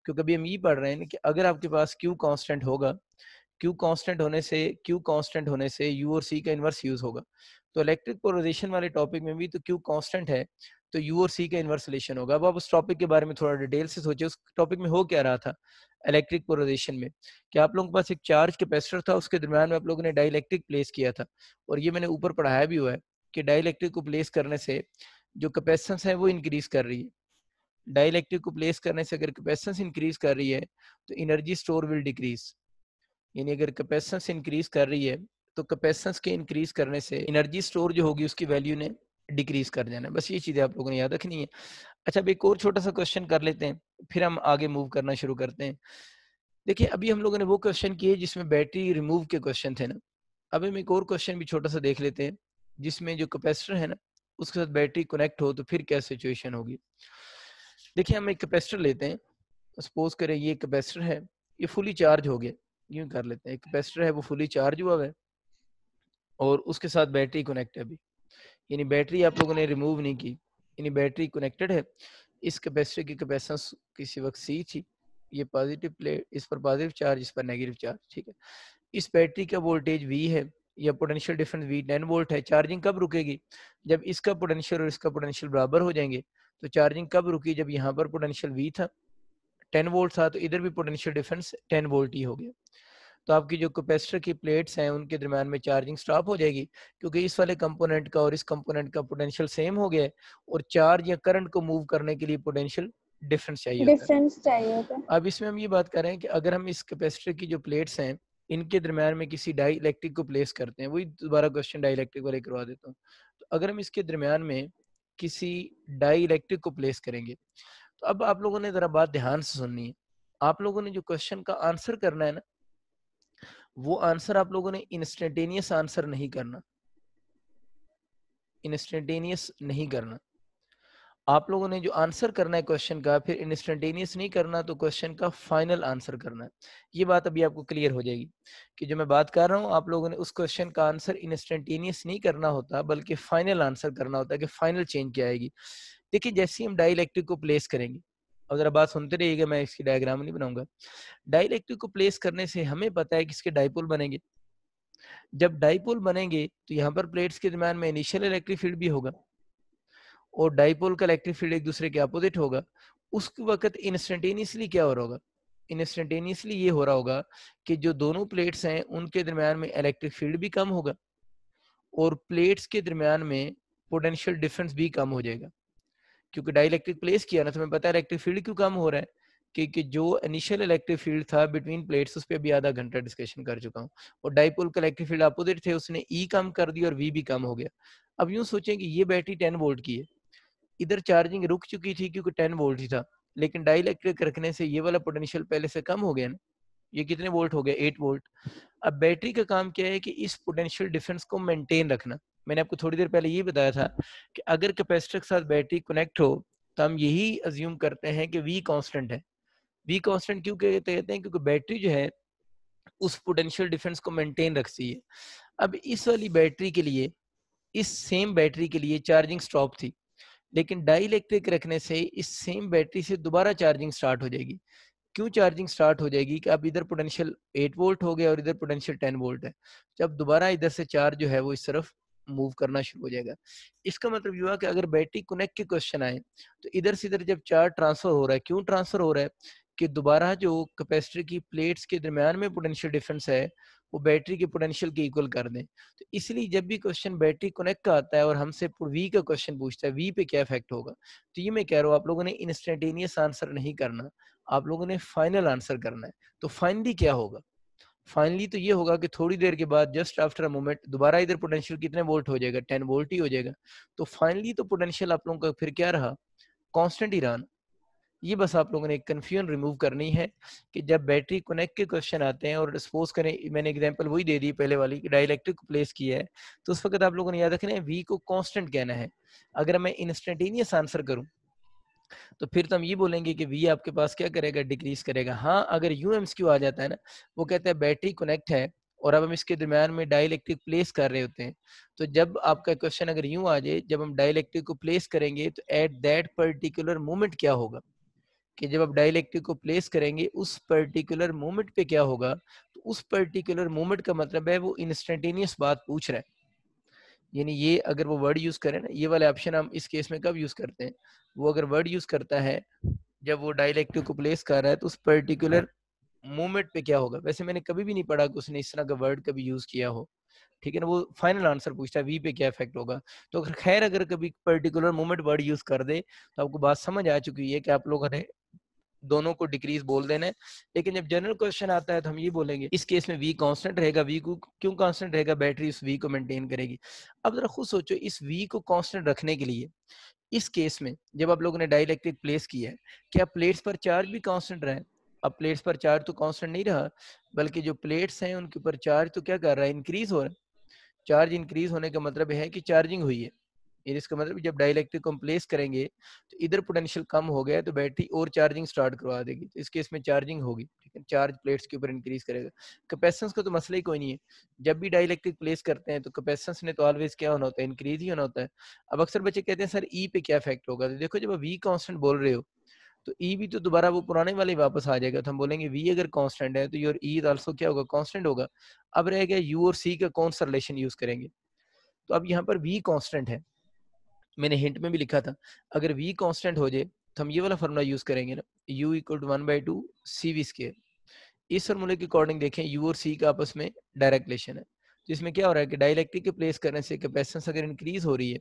क्योंकि अभी हम ये पढ़ रहे हैं कि अगर आपके पास क्यू कांस्टेंट होगा, क्यू कांस्टेंट होने से यू और सी का इनवर्स यूज होगा। तो इलेक्ट्रिक पोलराइजेशन वाले टॉपिक में भी तो क्यू कांस्टेंट है, तो यू और सी का इनवर्स रिलेशन होगा। अब आप उस टॉपिक के बारे में थोड़ा डिटेल से सोचिए, उस टॉपिक में हो क्या रहा था इलेक्ट्रिक पोलराइजेशन में, कि आप लोगों के पास एक चार्ज कैपेसिटर था, उसके दरम्यान में आप लोगों ने डाइलेक्ट्रिक प्लेस किया था। और ये मैंने ऊपर पढ़ाया भी हुआ है कि डाइलेक्ट्रिक को प्लेस करने से जो कैपेसिटेंस है वो इंक्रीज कर रही है। डाइलेक्ट्रिक को प्लेस करने से अगर कैपेसिटेंस इंक्रीज कर रही है तो एनर्जी स्टोर विल डिक्रीज। यानी अगर कैपेसिटेंस इंक्रीज कर रही है तो कैपेसिटेंस के इंक्रीज करने से एनर्जी स्टोर जो होगी उसकी वैल्यू ने डिक्रीज कर जाना है। बस ये चीज़ें आप लोगों ने याद रखनी है। अच्छा, अब एक और छोटा-सा क्वेश्चन कर लेते हैं, फिर हम आगे मूव करना शुरू करते हैं। देखिए, अभी हम लोगों ने वो क्वेश्चन किए जिसमें बैटरी रिमूव के क्वेश्चन थे ना। अब हम एक और क्वेश्चन भी छोटा-सा देख लेते हैं, जिसमें जो कैपेसिटर है ना, उसके साथ बैटरी कनेक्ट हो तो फिर क्या सिचुएशन होगी। देखिए, हम एक कैपेसिटर लेते हैं, सपोज़ करें ये कैपेसिटर है, ये फुली चार्ज हो गया, यूँ कर लेते हैं। एक कैपेसिटर है वो फुली चार्ज हुआ हुआ है और उसके साथ बैटरी कनेक्ट है अभी। यानी बैटरी आप लोगों ने रिमूव नहीं की, यानी बैटरी कनेक्टेड है। इस कैपेसिटर की कैपेसिटेंस किसी वक्त सी थी, ये पॉजिटिव प्लेट, इस पर पॉजिटिव चार्ज, इस पर नेगेटिव चार्ज, ठीक है। इस बैटरी का वोल्टेज वी है या पोटेंशियल डिफरेंस वी 10 वोल्ट है। चार्जिंग कब रुकेगी? जब इसका पोटेंशियल और इसका पोटेंशियल बराबर हो जाएंगे। तो चार्जिंग कब रुकी? जब यहाँ पर पोटेंशियल वी था 10 वोल्ट था, तो इधर भी पोटेंशियल डिफरेंस 10 वोल्ट ही हो गया। तो आपकी जो कैपेसिटर की प्लेट्स हैं उनके दरमियान में चार्जिंग स्टॉप हो जाएगी, क्योंकि इस वाले कंपोनेंट का और इस कंपोनेंट का पोटेंशियल सेम हो गया है और चार्ज या करंट को मूव करने के लिए पोटेंशियल डिफरेंस चाहिए होता है। डिफरेंस चाहिए होता है। अब इसमें हम ये बात कर रहे हैं कि अगर हम इस कैपेसिटर की जो प्लेट्स हैं इनके दरमियान में किसी डाई इलेक्ट्रिक को प्लेस करते हैं, वही दोबारा क्वेश्चन डाई इलेक्ट्रिक वाले करवा देता हूँ। तो अगर हम इसके दरमियान में किसी डाई इलेक्ट्रिक को प्लेस करेंगे, तो अब आप लोगों ने जरा बात ध्यान से सुननी है। आप लोगों ने जो क्वेश्चन का आंसर करना है ना, वो आंसर आप लोगों ने इंस्टेंटेनियस आंसर नहीं करना, इंस्टेंटेनियस नहीं करना। आप लोगों ने जो आंसर करना है क्वेश्चन का, फिर इंस्टेंटेनियस नहीं करना, तो क्वेश्चन का फाइनल आंसर करना है। ये बात अभी आपको क्लियर हो जाएगी कि जो मैं बात कर रहा हूँ, आप लोगों ने उस क्वेश्चन का आंसर इंस्टेंटेनियस नहीं करना होता, बल्कि फाइनल आंसर करना होता है कि फाइनल चेंज क्या आएगी। देखिए, जैसे ही हम डाइलेक्ट्रिक को प्लेस करेंगे, और जरा बात सुनते रहिएगा, मैं इसकी डायग्राम नहीं बनाऊंगा। डाइलेक्ट्रिक को प्लेस करने से हमें पता है कि इसके डाइपोल बनेंगे। जब डाइपोल बनेंगे तो यहाँ पर प्लेट्स के दरम्यान में इनिशियल इलेक्ट्रिक फील्ड भी होगा और डाइपोल का इलेक्ट्रिक फील्ड एक दूसरे के अपोजिट होगा। उस वक्त इंस्टेंटेनियसली क्या हो रहा होगा? इंस्टेंटेनियसली ये हो रहा होगा कि जो दोनों प्लेट्स हैं उनके दरम्यान में इलेक्ट्रिक फील्ड भी कम होगा और प्लेट्स के दरम्यान में पोटेंशियल डिफरेंस भी कम हो जाएगा। क्योंकि डाइलेक्ट्रिक प्लेस किया ना, तो हमें पता है इलेक्ट्रिक फील्ड क्यों कम हो रहा है, कि जो इनिशियल इलेक्ट्रिक फील्ड था बिटवीन प्लेट्स, उस पर अभी आधा घंटा डिस्कशन कर चुका हूँ। और डाइपोल का इलेक्ट्रिक फील्ड अपोजिट थे, उसने ई कम कर दिया और वी भी कम हो गया। अब यूं सोचें कि ये बैटरी 10 वोल्ट की है, इधर चार्जिंग रुक चुकी थी क्योंकि 10 वोल्ट ही था, लेकिन डाइलेक्ट्रिक रखने से ये वाला पोटेंशियल पहले से कम हो गया ना। ये कितने वोल्ट हो गया? 8 वोल्ट। अब बैटरी का काम क्या है कि इस पोटेंशियल डिफरेंस को मेंटेन रखना। मैंने आपको थोड़ी देर पहले ये बताया था कि अगर कैपेसिटर के साथ बैटरी कनेक्ट हो तो हम यही अज्यूम करते हैं कि वी कांस्टेंट है। वी कांस्टेंट क्यों कहते हैं? क्योंकि बैटरी जो है उस पोटेंशियल डिफरेंस को मेंटेन रखती है। अब इस वाली बैटरी के लिए, इस सेम बैटरी के लिए चार्जिंग स्टॉप थी, लेकिन डाइलेक्ट्रिक रखने से इस सेम बैटरी से दोबारा चार्जिंग स्टार्ट हो जाएगी। क्यों चार्जिंग स्टार्ट हो जाएगी? कि अब इधर पोटेंशियल 8 वोल्ट हो गया और इधर पोटेंशियल 10 वोल्ट है। जब दोबारा इधर से चार्ज जो है वो इस तरफ मूव करना शुरू हो जाएगा। इसका मतलब ये हुआ कि अगर बैटरी कनेक्ट के क्वेश्चन आए तो इधर से इधर जब चार्ज ट्रांसफर हो रहा है, क्यों ट्रांसफर हो रहा है? कि दोबारा जो कैपेसिटर की प्लेट्स के दरमियान में पोटेंशियल डिफरेंस है वो बैटरी के पोटेंशियल के इक्वल कर दें। तो इसलिए जब भी क्वेश्चन बैटरी कनेक्ट का आता है और हमसे वी का क्वेश्चन पूछता है, वी पे क्या इफेक्ट होगा, तो ये मैं कह रहा हूँ आप लोगों ने इंस्टेंटेनियस आंसर नहीं करना, आप लोगों ने फाइनल आंसर करना है। तो फाइनली क्या होगा? फाइनली तो ये होगा कि थोड़ी देर के बाद जस्ट आफ्टर अ मोमेंट दोबारा इधर पोटेंशियल कितने वोल्ट हो जाएगा? 10 वोल्ट ही हो जाएगा। तो फाइनली तो पोटेंशियल आप लोगों का फिर क्या रहा? कांस्टेंट ही रहा ना। ये बस आप लोगों ने एक कन्फ्यूजन रिमूव करनी है कि जब बैटरी कनेक्ट के क्वेश्चन आते हैं और सपोज करें, मैंने एग्जांपल वही दे दी पहले वाली कि डाइलेक्ट्रिक को प्लेस किया है, तो उस वक्त आप लोगों ने याद रखना है वी को कांस्टेंट कहना है। अगर मैं इंस्टेंटेनियस आंसर करूं तो फिर तो हम ये बोलेंगे कि वी आपके पास क्या करेगा? डिक्रीज करेगा। हाँ, अगर यूएमएसक्यू आ जाता है ना, वो कहता है बैटरी कनेक्ट है और अब हम इसके दरम्यान में डाइलेक्ट्रिक प्लेस कर रहे होते हैं, तो जब आपका क्वेश्चन अगर यूं आ जाए, जब हम डाइलेक्ट्रिक को प्लेस करेंगे तो एट दैट पर्टिकुलर मोमेंट क्या होगा, कि जब आप डाइलेक्ट्रिक को प्लेस करेंगे उस पर्टिकुलर मोमेंट पे क्या होगा, तो उस पर्टिकुलर मोमेंट का मतलब है वो इंस्टेंटेनियस बात पूछ रहा है। यानी ये अगर वो वर्ड यूज करें ना, ये वाले ऑप्शन हम इस केस में कब यूज करते हैं? वो अगर वर्ड यूज करता है जब वो डाइलेक्ट्रिक को प्लेस कर रहा है तो उस पर्टिकुलर मोमेंट पे क्या होगा। वैसे मैंने कभी भी नहीं पढ़ा कि उसने इस तरह का वर्ड कभी यूज किया हो, ठीक है ना। वो फाइनल आंसर पूछता है वी पे क्या इफेक्ट होगा। तो अगर खैर अगर कभी पर्टिकुलर मोमेंट वर्ड यूज कर दे तो आपको बात समझ आ चुकी है कि आप लोगों ने दोनों को डिक्रीज बोल देना है। लेकिन जब जनरल क्वेश्चन आता है तो हम ये बोलेंगे इस केस में वी कांस्टेंट रहेगा। वी को क्यों कांस्टेंट रहेगा? बैटरी उस वी को मेंटेन करेगी। अब जरा खुद सोचो, इस वी को कांस्टेंट रखने के लिए इस केस में जब आप लोगों ने डाइलेक्ट्रिक प्लेस किया है, क्या प्लेट्स पर चार्ज भी कांस्टेंट रहा है? अब प्लेट्स पर चार्ज तो कांस्टेंट नहीं रहा, बल्कि जो प्लेट्स हैं उनके ऊपर चार्ज तो क्या कर रहा है? इंक्रीज हो रहा है। चार्ज इंक्रीज होने का मतलब है कि चार्जिंग हुई है। ये इसका मतलब जब डाइलेक्ट्रिक को हम प्लेस करेंगे तो इधर पोटेंशियल कम हो गया तो बैटरी और चार्जिंग स्टार्ट करवा देगी, तो इस केस में चार्जिंग होगी, ठीक है, चार्ज प्लेट्स के ऊपर इंक्रीज करेगा। कैपेसिटेंस का तो मसला ही कोई नहीं है। जब भी डाइलेक्ट्रिक प्लेस करते हैं तो कैपेसिटेंस ने तो ऑलवेज क्या होना होता है? इंक्रीज ही होना होता है। अब अक्सर बच्चे कहते हैं सर ई पे क्या इफेक्ट होगा? तो देखो, जब आप वी कांस्टेंट बोल रहे हो तो ई भी तो दोबारा वो पुराने वाले वापस आ जाएगा। तो हम बोलेंगे वी अगर कांस्टेंट है तो योर ई आल्सो क्या होगा? कांस्टेंट होगा। अब रह गया यू और सी का कौन सा रिलेशन यूज करेंगे। तो अब यहाँ पर वी कांस्टेंट है, मैंने हिंट में भी लिखा था, अगर v कांस्टेंट हो जाए तो हम ये वाला फार्मूला यूज करेंगे ना, u equal to 1/2 cv square. इस फार्मूले के अकॉर्डिंग देखें u और c का आपस में डायरेक्ट रिलेशन है। तो इसमें क्या हो रहा है कि डाइलेक्ट्रिक के प्लेस करने से कैपेसिटेंस अगर इंक्रीज हो रही है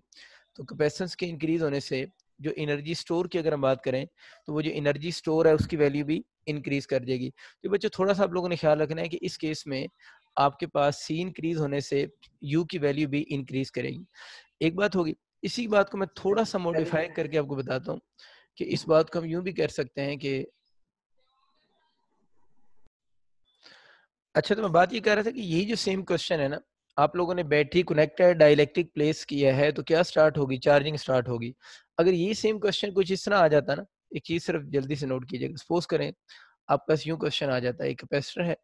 तो कैपेसिटेंस के इंक्रीज होने से जो एनर्जी स्टोर की अगर हम बात करें तो वो जो एनर्जी स्टोर है उसकी वैल्यू भी इंक्रीज कर जाएगी। तो बच्चों थोड़ा सा आप लोगों ने ख्याल रखना है कि इस केस में आपके पास c इंक्रीज होने से u की वैल्यू भी इंक्रीज करेगी। एक बात होगी। इसी बात को मैं थोड़ा सा मॉडिफाई करके आपको बताता हूँ कि इस बात को हम यूं भी कर सकते हैं कि अच्छा, तो मैं बात ये कर रहा था कि यही जो सेम क्वेश्चन है ना, आप लोगों ने बैटरी कनेक्टेड डाइलेक्ट्रिक प्लेस किया है तो क्या स्टार्ट होगी? चार्जिंग स्टार्ट होगी। अगर ये सेम क्वेश्चन कुछ इस तरह आ जाता ना, एक चीज सिर्फ जल्दी से नोट कीजिएगा, सपोज करें आपके पास यूं क्वेश्चन आ जाता है, एक कैपेसिटर है,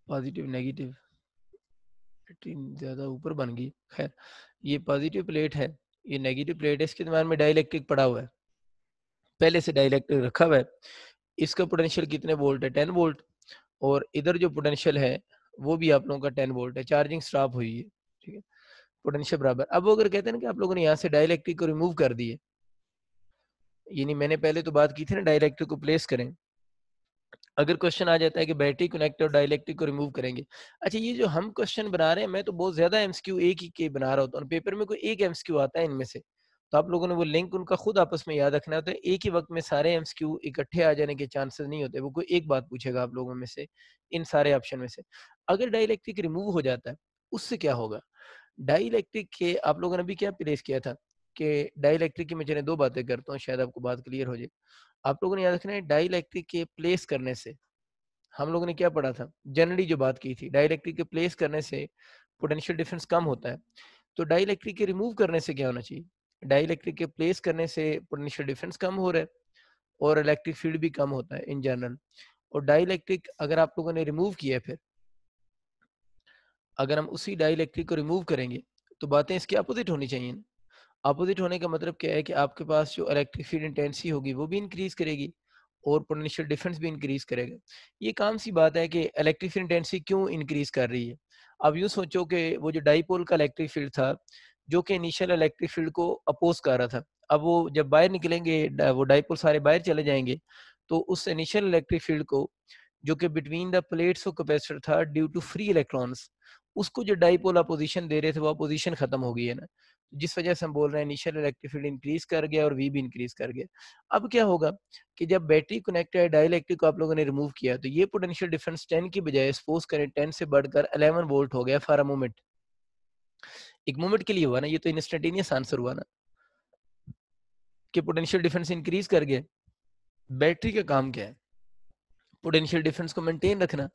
पॉजिटिव नेगेटिव, ज्यादा ऊपर बन गई, खैर ये पॉजिटिव प्लेट है, ये नेगेटिव प्लेट है, इसके दरम्यान में डाइलेक्ट्रिक पड़ा हुआ है, पहले से डाइलेक्ट्रिक रखा हुआ है। इसका पोटेंशियल कितने वोल्ट है? 10 वोल्ट। और इधर जो पोटेंशियल है वो भी आप लोगों का 10 वोल्ट है, चार्जिंग स्टॉप हुई है, ठीक है, पोटेंशियल बराबर। अब वो अगर कहते हैं ना कि आप लोगों ने यहाँ से डाइलेक्ट्रिक को रिमूव कर दिए, यानी मैंने पहले तो बात की थी ना डाइलेक्ट्रिक को प्लेस करें, अगर क्वेश्चन आ जाता है कि बैटरी कनेक्ट और डाइलेक्ट्रिक को रिमूव करेंगे। अच्छा, ये जो हम क्वेश्चन बना रहे हैं, मैं तो बहुत ज्यादा एमसीक्यू एक ही के बना रहा होता हूँ, पेपर में कोई एक एमसीक्यू आता है इनमें से, तो आप लोगों ने वो लिंक उनका खुद आपस में याद रखना होता है। एक ही वक्त में सारे एमसीक्यू इकट्ठे आ जाने के चांसेस नहीं होते, वो कोई एक बात पूछेगा आप लोगों में से इन सारे ऑप्शन में से। अगर डाइलेक्ट्रिक रिमूव हो जाता है उससे क्या होगा? डाइलेक्ट्रिक के आप लोगों ने भी क्या प्लेस किया था कि डाइलेक्ट्रिक की मैं चलिए दो बातें करता हूँ, शायद आपको बात क्लियर हो जाए। आप लोगों ने याद रखना है डाइलेक्ट्रिक के प्लेस करने से, हम लोगों ने क्या पढ़ा था, जनरली जो बात की थी, डाइलेक्ट्रिक के प्लेस करने से पोटेंशियल डिफरेंस कम होता है। तो डाइलेक्ट्रिक के रिमूव करने से क्या होना चाहिए? डाइलेक्ट्रिक के प्लेस करने से पोटेंशियल डिफरेंस कम हो रहा है और इलेक्ट्रिक फील्ड भी कम होता है इन जनरल। और डाइलेक्ट्रिक अगर आप लोगों ने रिमूव किया, फिर अगर हम उसी डाइलेक्ट्रिक को रिमूव करेंगे तो बातें इसके अपोजिट होनी चाहिए। अपोजिट होने का मतलब क्या है कि आपके पास जो इलेक्ट्रिक फील्ड इंटेंसिटी होगी वो भी इंक्रीज करेगी और पोटेंशियल डिफरेंस भी इंक्रीज करेगा। ये काम सी बात है कि इलेक्ट्रिक फील्ड इंटेंसिटी क्यों इंक्रीज कर रही है। अब यूँ सोचो कि वो जो डाइपोल का इलेक्ट्रिक फील्ड था जो कि इनिशियल इलेक्ट्रिक फील्ड को अपोज कर रहा था, अब वो जब बाहर निकलेंगे वो डाइपोल सारे बाहर चले जाएंगे, तो उस इनिशियल इलेक्ट्रिक फील्ड को जो कि between the plates of capacitor था ड्यू टू फ्री इलेक्ट्रॉन्स, उसको जो डाइपोल अपोजिशन दे रहे थे वो अपोजिशन खत्म हो गई है ना, जिस वजह से हम बोल रहे हैं इनिशियल इलेक्ट्रिक फील्ड इंक्रीज कर गया और वी भी इंक्रीज कर गया। अब क्या होगा कि जब बैटरी कनेक्टेड डाइलेक्ट्रिक को आप लोगों ने रिमूव किया तो ये पोटेंशियल डिफरेंस 10 की बजाय सपोज करें 10 से बढ़कर 11 वोल्ट हो गया फॉर अ मोमेंट। एक मोमेंट के लिए हुआ ना, ये तो इंस्टेंटेनियस आंसर हुआ ना कि पोटेंशियल डिफरेंस इंक्रीज कर गया। बैटरी का काम क्या है? पोटेंशियल डिफरेंस को मेंटेन रखना।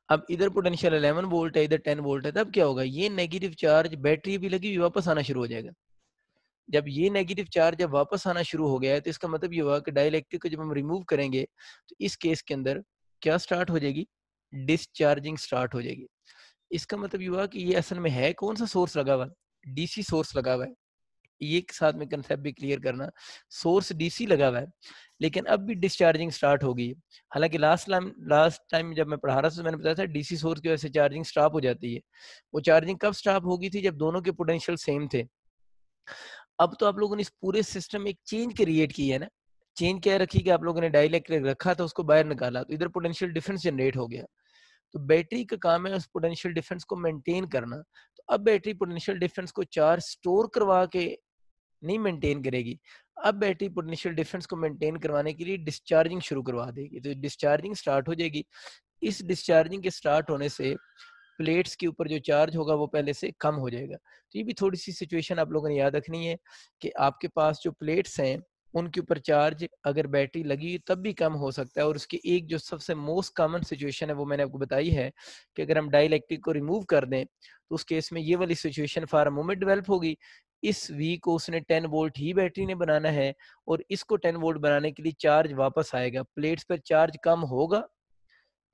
अब इधर पोटेंशियल 11 वोल्ट है, इधर 10 वोल्ट है, तब क्या होगा? ये नेगेटिव चार्ज बैटरी भी लगी हुई वापस आना शुरू हो जाएगा। जब ये नेगेटिव चार्ज जब वापस आना शुरू हो गया है तो इसका मतलब ये हुआ कि डाइलेक्ट्रिक को जब हम रिमूव करेंगे तो इस केस के अंदर क्या स्टार्ट हो जाएगी? डिस्चार्जिंग स्टार्ट हो जाएगी। इसका मतलब ये हुआ कि ये असल में है कौन सा सोर्स लगा हुआ है? डीसी सोर्स लगा हुआ है। ये एक साथ में कंसेप्ट भी क्लियर करना, सोर्स डीसी लगा हुआ है लेकिन अब भी डिस्चार्जिंग स्टार्ट हो गई है। हालांकि लास्ट टाइम जब मैं पढ़ा रहा था तो मैंने बताया था डीसी सोर्स की वजह से चार्जिंग स्टॉप हो जाती है। वो चार्जिंग कब स्टॉप होगी थी? जब दोनों के पोटेंशियल सेम थे। अब तो आप लोगों ने इस पूरे सिस्टम में एक चेंज क्रिएट की है ना। चेंज क्या रखी कि आप लोगों ने डाइलेक्ट्रिक रखा था उसको बाहर निकाला तो इधर पोटेंशियल डिफरेंस जनरेट हो गया। तो बैटरी का काम है उस पोटेंशियल डिफरेंस को मेंटेन करना। तो अब बैटरी पोटेंशियल डिफरेंस को चार्ज स्टोर करवा के नहीं मेंटेन करेगी। अब बैटरी पोटेंशियल डिफरेंस को मेंटेन करवाने के लिए डिस्चार्जिंग शुरू करवा देगी, तो डिस्चार्जिंग स्टार्ट हो जाएगी। इस डिस्चार्जिंग के स्टार्ट होने से प्लेट्स के ऊपर जो चार्ज होगा वो पहले से कम हो जाएगा। तो ये भी थोड़ी-सी सिचुएशन आप लोगों ने याद रखनी है कि आपके पास जो प्लेट्स हैं, उनके ऊपर चार्ज अगर बैटरी लगी तब भी कम हो सकता है, और उसकी एक जो सबसे मोस्ट कॉमन सिचुएशन है वो मैंने आपको बताई है कि अगर हम डाइइलेक्ट्रिक को रिमूव कर दें, तो उस केस में ये वाली situation for a moment develop होगी। इस वी को उसने 10 वोल्ट ही बैटरी ने बनाना है, और इसको 10 वोल्ट बनाने के लिए चार्ज वापस आएगा। प्लेट्स पर चार्ज कम होगा,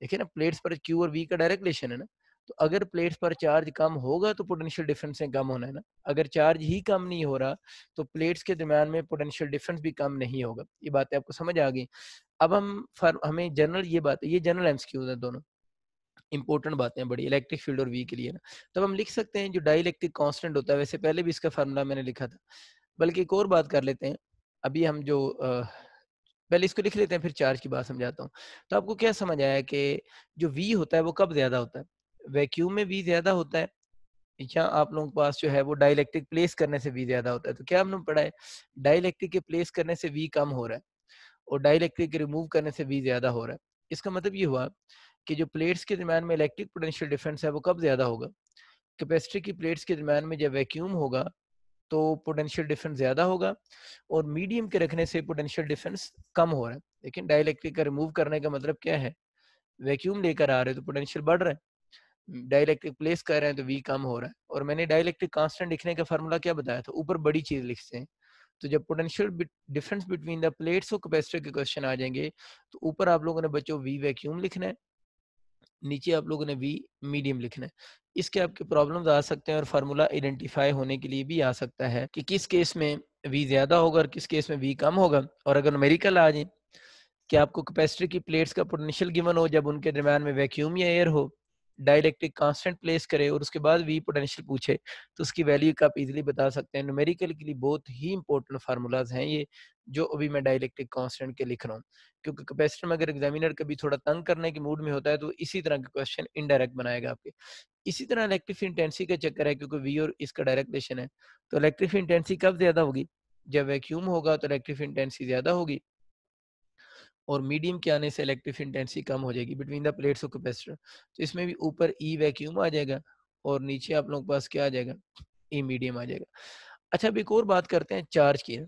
देखिए ना, प्लेट्स पर क्यू और वी का डायरेक्ट रिलेशन है ना। तो अगर प्लेट्स पर चार्ज कम होगा तो पोटेंशियल डिफरेंस से कम होना है ना। अगर चार्ज ही कम नहीं हो रहा तो प्लेट्स के दरम्यान में पोटेंशियल डिफरेंस भी कम नहीं होगा। ये बातें आपको समझ आ गई। अब हमें जनरल ये बात है, ये जनरल एमसीक्यूज है दोनों, इंपॉर्टेंट बातें हैं बड़ी इलेक्ट्रिक फील्ड और वी के लिए ना। तब हम लिख सकते हैं जो डाई इलेक्ट्रिक कांस्टेंट होता है, वैसे पहले भी इसका फार्मूला मैंने लिखा था, बल्कि एक और बात कर लेते हैं। अभी हम जो पहले इसको लिख लेते हैं, फिर चार्ज की बात समझाता हूँ। तो आपको क्या समझ आया कि जो वी होता है वो कब ज़्यादा होता है? वैक्यूम में वी ज़्यादा होता है, या आप लोगों के पास जो है वो डाइइलेक्ट्रिक प्लेस करने से वी ज़्यादा होता है? तो क्या हमने पढ़ा है, डाइइलेक्ट्रिक के प्लेस करने से वी कम हो रहा है और डाइइलेक्ट्रिक के रिमूव करने से वी ज़्यादा हो रहा है। इसका मतलब ये हुआ कि जो प्लेट्स के दरमियान में इलेक्ट्रिक पोटेंशियल डिफरेंस है वो कब ज़्यादा होगा? कैपेसिटर की प्लेट्स के दरमियान में जब वैक्यूम होगा तो पोटेंशियल डिफरेंस ज़्यादा होगा, और मीडियम के रखने से पोटेंशियल डिफरेंस कम हो रहा है। लेकिन डाइइलेक्ट्रिक का रिमूव करने का मतलब क्या है? वैक्यूम लेकर आ रहे हो तो पोटेंशियल बढ़ रहा है, डाइइलेक्ट्रिक प्लेस कर रहे हैं तो वी कम हो रहा है। और मैंने डाइइलेक्ट्रिक कांस्टेंट लिखने का फार्मूला क्या बताया था? ऊपर बड़ी चीज लिखते हैं। तो जब potential difference between the plates और कैपेसिटर के क्वेश्चन आ जाएंगे, तो ऊपर आप लोगों ने बच्चों वी वैक्यूम लिखना है, नीचे आप लोगों ने वी मीडियम लिखना है। इसके आपके प्रॉब्लम्स आ सकते हैं, और फार्मूला आइडेंटिफाई होने के लिए भी आ सकता है कि किस केस में वी ज्यादा होगा और किस केस में वी कम होगा। और अगर न्यूमेरिकल आ जाए कि आपको कैपेसिटर की प्लेट्स का पोटेंशियल गिवन हो जब उनके दरम्यान में वैक्यूम या एयर हो, डाइलेक्ट्रिक कांस्टेंट प्लेस करे और उसके बाद वी पोटेंशियल पूछे, तो उसकी वैल्यू का आप इजीली बता सकते हैं। न्यूमेरिकल के लिए बहुत ही इंपॉर्टेंट फार्मूलाज हैं ये, जो अभी मैं डाइलेक्ट्रिक कांस्टेंट के लिख रहा हूँ। क्योंकि कैपेसिटर में अगर एग्जामिनर कभी थोड़ा तंग करने के मूड में होता है तो इसी तरह के क्वेश्चन इनडायरेक्ट बनाएगा आपके। इसी तरह इलेक्ट्रिक इंटेंसिटी का चक्कर है, क्योंकि वी और इसका डायरेक्ट रिलेशन है। तो इलेक्ट्रिक इंटेंसिटी कब ज्यादा होगी? जब वैक्यूम होगा तो इलेक्ट्रिक इंटेंसिटी ज्यादा होगी, और मीडियम के आने से इलेक्ट्रिक इंटेंसिटी कम हो जाएगी between the plates of capacitor. तो इसमें भी ऊपर ई वैक्यूम आ जाएगा और नीचे आप लोगों के पास क्या आ जाएगा? ई मीडियम आ जाएगा। अच्छा, अब एक और बात करते हैं चार्ज की।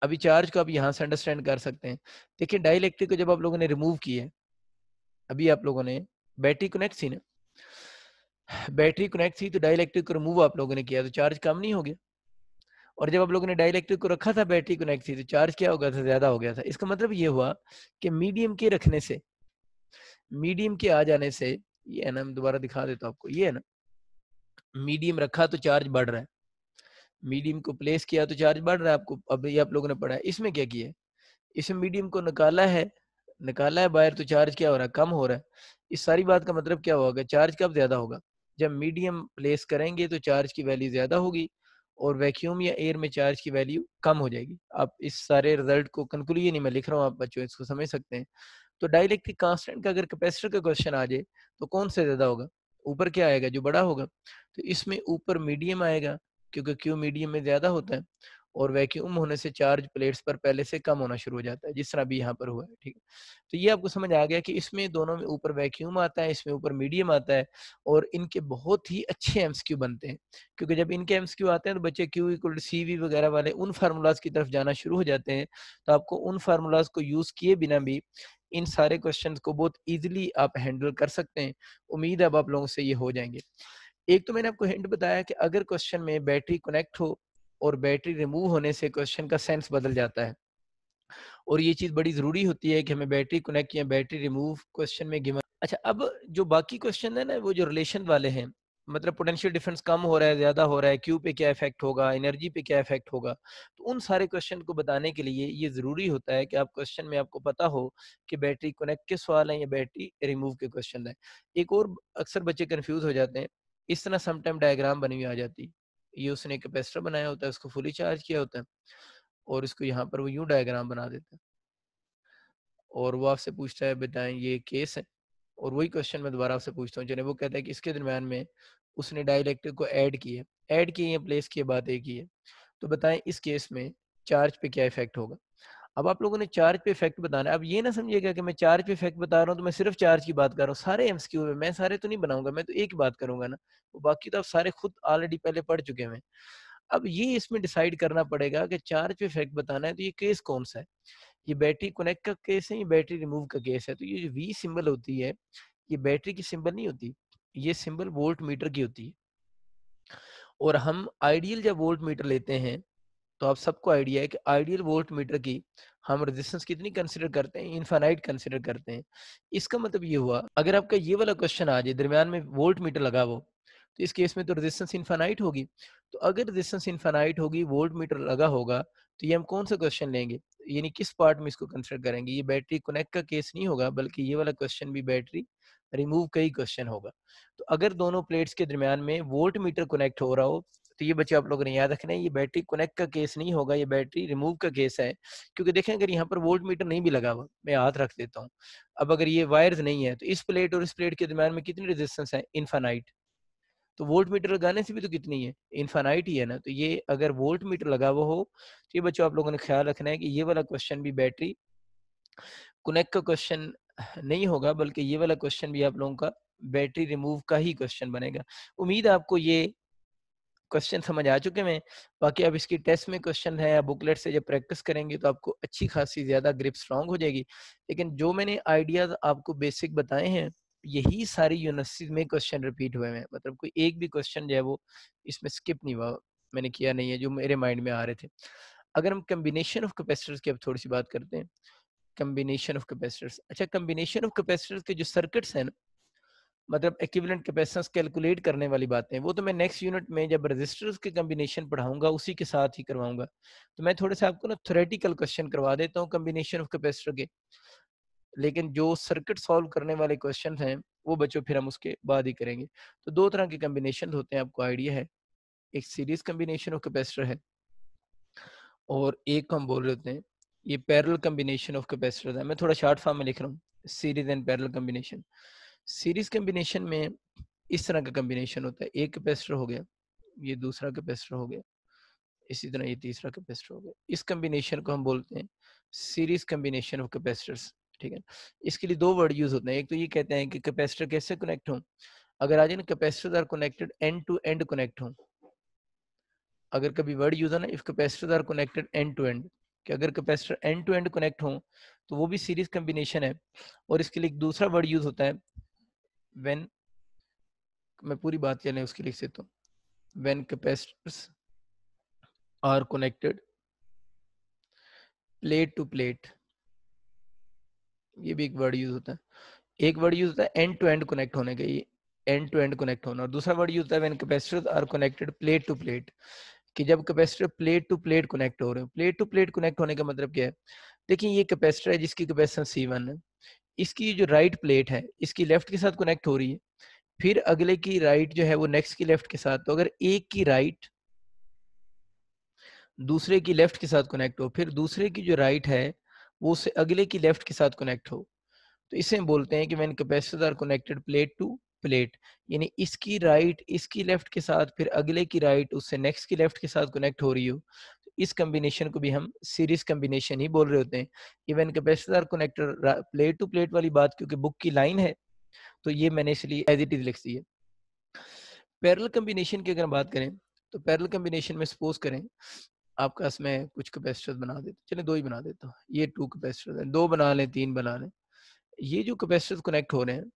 अभी चार्ज को आप यहाँ से अंडरस्टैंड कर सकते हैं। देखिए, डाइइलेक्ट्रिक को जब आप लोगों ने रिमूव किया है, अभी आप लोगों ने बैटरी कनेक्ट थी ना, बैटरी कनेक्ट थी तो डाइइलेक्ट्रिक को रिमूव आप लोगों ने किया तो चार्ज कम नहीं हो गया। और जब आप लोगों ने डाइइलेक्ट्रिक को रखा था, बैटरी कनेक्ट थी, तो चार्ज क्या हो गया था? ज्यादा हो गया था। इसका मतलब ये हुआ कि मीडियम के रखने से, मीडियम के आ जाने से, ये है ना, मैं दोबारा दिखा देता हूँ आपको, ये है ना, मीडियम रखा तो चार्ज बढ़ रहा है, मीडियम को प्लेस किया तो चार्ज बढ़ रहा है। आपको अब ये आप लोगों ने पढ़ा है। इसमें क्या किया है? इसमें मीडियम को निकाला है बाहर, तो चार्ज क्या हो रहा है? कम हो रहा है। इस सारी बात का मतलब क्या होगा? चार्ज कब ज्यादा होगा? जब मीडियम प्लेस करेंगे तो चार्ज की वैल्यू ज्यादा होगी, और वैक्यूम या एयर में चार्ज की वैल्यू कम हो जाएगी। आप इस सारे रिजल्ट को कंक्लूजन नहीं मैं लिख रहा हूँ, आप बच्चों इसको समझ सकते हैं। तो डाइलेक्ट्रिक कांस्टेंट का अगर कैपेसिटर का क्वेश्चन आ जाए तो कौन सा ज्यादा होगा? ऊपर क्या आएगा? जो बड़ा होगा। तो इसमें ऊपर मीडियम आएगा, क्योंकि क्यू मीडियम में ज्यादा होता है, और वैक्यूम होने से चार्ज प्लेट्स पर पहले से कम होना शुरू हो जाता है, जिस तरह भी यहाँ पर हुआ है। ठीक है, तो ये आपको समझ आ गया कि इसमें दोनों में ऊपर वैक्यूम आता है, इसमें ऊपर मीडियम आता है, और इनके बहुत ही अच्छे एमसीक्यू बनते हैं। क्योंकि जब इनके एमसीक्यू आते हैं तो बच्चे क्यू इक्वल सी वी वगैरह वाले उन फार्मूलाज की तरफ जाना शुरू हो जाते हैं। तो आपको उन फार्मूलाज को यूज किए बिना भी इन सारे क्वेश्चंस को बहुत इजीली आप हैंडल कर सकते हैं। उम्मीद है अब आप लोगों से ये हो जाएंगे। एक तो मैंने आपको हिंट बताया कि अगर क्वेश्चन में बैटरी कनेक्ट हो और बैटरी रिमूव होने से क्वेश्चन का सेंस बदल जाता है, और ये चीज बड़ी जरूरी होती है कि हमें बैटरी कनेक्ट या बैटरी रिमूव क्वेश्चन में गिवन। अच्छा, अब जो बाकी क्वेश्चन है ना, वो जो रिलेशन वाले हैं, मतलब पोटेंशियल डिफरेंस कम हो रहा है, ज्यादा हो रहा है, क्यू पे क्या इफेक्ट होगा, एनर्जी पे क्या इफेक्ट होगा, तो उन सारे क्वेश्चन को बताने के लिए ये जरूरी होता है कि आप क्वेश्चन में आपको पता हो कि बैटरी कनेक्ट के सवाल हैं या बैटरी रिमूव के क्वेश्चन है। एक और अक्सर बच्चे कंफ्यूज हो जाते हैं, इस तरह समटाइम डायग्राम बनी हुई आ जाती है। ये उसने कैपेसिटर बनाया होता है, उसको फुली चार्ज किया होता है, और इसको यहाँ पर वो यूं डायग्राम बना देते हैं, और वो आपसे पूछता है बताएं ये केस है, और वही क्वेश्चन मैं दोबारा आपसे पूछता हूँ। चलिए, वो कहता है कि इसके दरम्यान में उसने डाइलेक्ट्रिक को ऐड किया है प्लेस की, बात एक ही है। तो बताएं इस केस में चार्ज पे क्या इफेक्ट होगा। अब आप लोगों ने चार्ज पे इफेक्ट बताना है। अब ये ना समझिएगा कि मैं चार्ज पे इफेक्ट बता रहा हूँ तो मैं सिर्फ चार्ज की बात कर रहा हूँ, सारे एमसीक्यू में मैं सारे तो नहीं बनाऊंगा, मैं तो एक ही बात करूंगा ना, वो बाकी तो आप सारे खुद ऑलरेडी पहले पढ़ चुके हैं। अब ये इसमें डिसाइड करना पड़ेगा कि चार्ज पे इफेक्ट बताना है तो ये केस कौन सा है, ये बैटरी कनेक्ट का केस है, ये बैटरी रिमूव का केस है। तो ये जो वी सिंबल होती है ये बैटरी की सिंबल नहीं होती, ये सिंबल वोल्ट मीटर की होती है। और हम आइडियल जब वोल्ट मीटर लेते हैं तो आप सबको आइडिया है कि आइडियल वोल्ट मीटर की हम रेजिस्टेंस कितनी कंसिडर करते हैं, इनफाइनाइट कंसिडर करते हैं। इसका मतलब ये हुआ अगर आपका ये वाला क्वेश्चन आ जाए दरमियान में वोल्ट मीटर लगा वो, तो इस केस में तो रेजिस्टेंस इनफाइनाइट होगी। तो अगर रेजिस्टेंस इनफाइनाइट होगी, वोल्ट मीटर लगा होगा, तो ये हम कौन सा क्वेश्चन लेंगे, यानी किस पार्ट में इसको कंसिडर करेंगे। ये बैटरी कनेक्ट का केस नहीं होगा, बल्कि ये वाला क्वेश्चन भी बैटरी रिमूव का ही क्वेश्चन होगा। तो अगर दोनों प्लेट्स के दरमियान में वोल्ट मीटर कनेक्ट हो रहा हो, तो ये बच्चे आप लोगों ने याद रखना है, ये बैटरी कनेक्ट का केस नहीं होगा, ये बैटरी रिमूव का केस है। क्योंकि देखें अगर यहाँ पर वोल्ट मीटर नहीं भी लगा हुआ, मैं हाथ रख देता हूँ, अब अगर ये वायर्स नहीं है तो इस प्लेट और इस प्लेट के दरमियान में कितनी रेजिस्टेंस है, इनफाइनाइट। तो वोल्ट मीटर लगाने से भी तो कितनी है, इनफाइनाइट ही है ना। तो ये अगर वोल्ट मीटर लगा हुआ हो तो ये बच्चों आप लोगों ने ख्याल रखना है कि ये वाला क्वेश्चन भी बैटरी कनेक्ट का क्वेश्चन नहीं होगा, बल्कि ये वाला क्वेश्चन भी आप लोगों का बैटरी रिमूव का ही क्वेश्चन बनेगा। उम्मीद है आपको ये क्वेश्चन समझ आ चुके हैं। बाकी अब इसकी टेस्ट में क्वेश्चन है या बुकलेट से जब प्रैक्टिस करेंगे तो आपको अच्छी खासी ज़्यादा ग्रिप स्ट्रांग हो जाएगी। लेकिन जो मैंने आइडियाज़ आपको बेसिक बताए हैं, यही सारी यूनिवर्सिटीज में क्वेश्चन रिपीट हुए हैं, मतलब कोई एक भी क्वेश्चन जो है वो इसमें स्किप नहीं हुआ, मैंने किया नहीं है, जो मेरे माइंड में आ रहे थे। अगर हम कम्बिनेशन ऑफ कैपेसिटर्स की अब थोड़ी सी बात करते हैं, कम्बिनेशन ऑफ कैपेसिटर्स। अच्छा, कम्बिनेशन ऑफ कैपेसिटर्स के जो सर्किट्स हैं ना, मतलब इक्विवेलेंट कैपेसिटेंस कैलकुलेट करने वाली बातें, वो तो मैं नेक्स्ट यूनिट में जब रेजिस्टर्स के कॉम्बिनेशन पढ़ाऊंगा उसी के साथ ही करवाऊंगा। तो मैं थोड़े से आपको ना थ्योरेटिकल क्वेश्चन करवा देता हूँ कॉम्बिनेशन ऑफ कैपेसिटर के, लेकिन जो सर्किट सॉल्व करने वाले क्वेश्चन हैं वो बच्चों फिर हम उसके बाद ही करेंगे। तो दो तरह के कॉम्बिनेशन होते हैं, आपको आइडिया है, एक सीरीज कॉम्बिनेशन ऑफ कैपेसिटर है और एक को हम बोल रहे होते हैं ये पैरेलल कॉम्बिनेशन ऑफ कैपेसिटर है। मैं थोड़ा शॉर्ट फॉर्म में लिख रहा हूँ, series and parallel combination. Series combination में इस तरह का कॉम्बिनेशन होता है, एक कैपेसिटर हो गया, ये दूसरा कैपेसिटर हो गया, इसी तरह ये तीसरा कैपेसिटर हो गया। इस कॉम्बिनेशन को हम बोलते हैं सीरीज कॉम्बिनेशन ऑफ कैपेसिटर्स। ठीक है, इसके लिए दो वर्ड यूज होते हैं। एक तो ये कहते हैं कि कैपेसिटर कैसे कनेक्ट हो, अगर आज ना capacitors are connected end to end connect हो, अगर कभी वर्ड यूज है ना if capacitors are connected end to end, कि अगर capacitor end to end connect हो तो वो भी सीरीज कॉम्बिनेशन है। और इसके लिए एक दूसरा वर्ड यूज होता है व्हेन, मैं पूरी बात चलें उसके लिख देता हूँ, when capacitors are connected plate to plate, ये भी एक वर्ड यूज होता है। एक वर्ड यूज होता है एंड टू एंड कनेक्ट होने का, ये एंड टू एंड कनेक्ट होना, और दूसरा वर्ड यूज होता है when capacitors are connected plate to plate, कि जब capacitor plate to plate connect हो रहे हो। प्लेट टू प्लेट कनेक्ट होने का मतलब क्या है, देखिए ये कैपेसिटर है जिसकी कैपेसिटेंस C1 है, इसकी जो राइट प्लेट है इसकी लेफ्ट के साथ कनेक्ट हो रही है, फिर अगले की राइट जो है वो नेक्स्ट की लेफ्ट के साथ। तो अगर एक की राइट दूसरे की लेफ्ट के साथ कनेक्ट हो, फिर दूसरे की जो राइट है वो उससे अगले की लेफ्ट के साथ कनेक्ट हो, तो इसे हम बोलते हैं कि when capacitors are connected plate to plate, यानी इसकी राइट इसकी लेफ्ट के साथ फिर अगले की राइट उससे नेक्स्ट की लेफ्ट के साथ कनेक्ट हो रही हो, तो इस कॉम्बिनेशन को भी हम सीरीज कॉम्बिनेशन ही बोल रहे होते हैं। Even capacitors are connected plate to plate वाली बात क्योंकि बुक की लाइन है तो ये मैंने इसलिए एज इट इज लिख दी है। पैरेलल कॉम्बिनेशन की अगर बात करें तो पैरेलल कॉम्बिनेशन में सपोज करें आपका इसमें कुछ कैपेसिटर्स बना देते, चलिए दो ही बना देता हूँ, ये टू कैपेसिटर्स हैं, दो बना लें तीन बना लें। ये जो कैपेसिटर्स कनेक्ट हो रहे हैं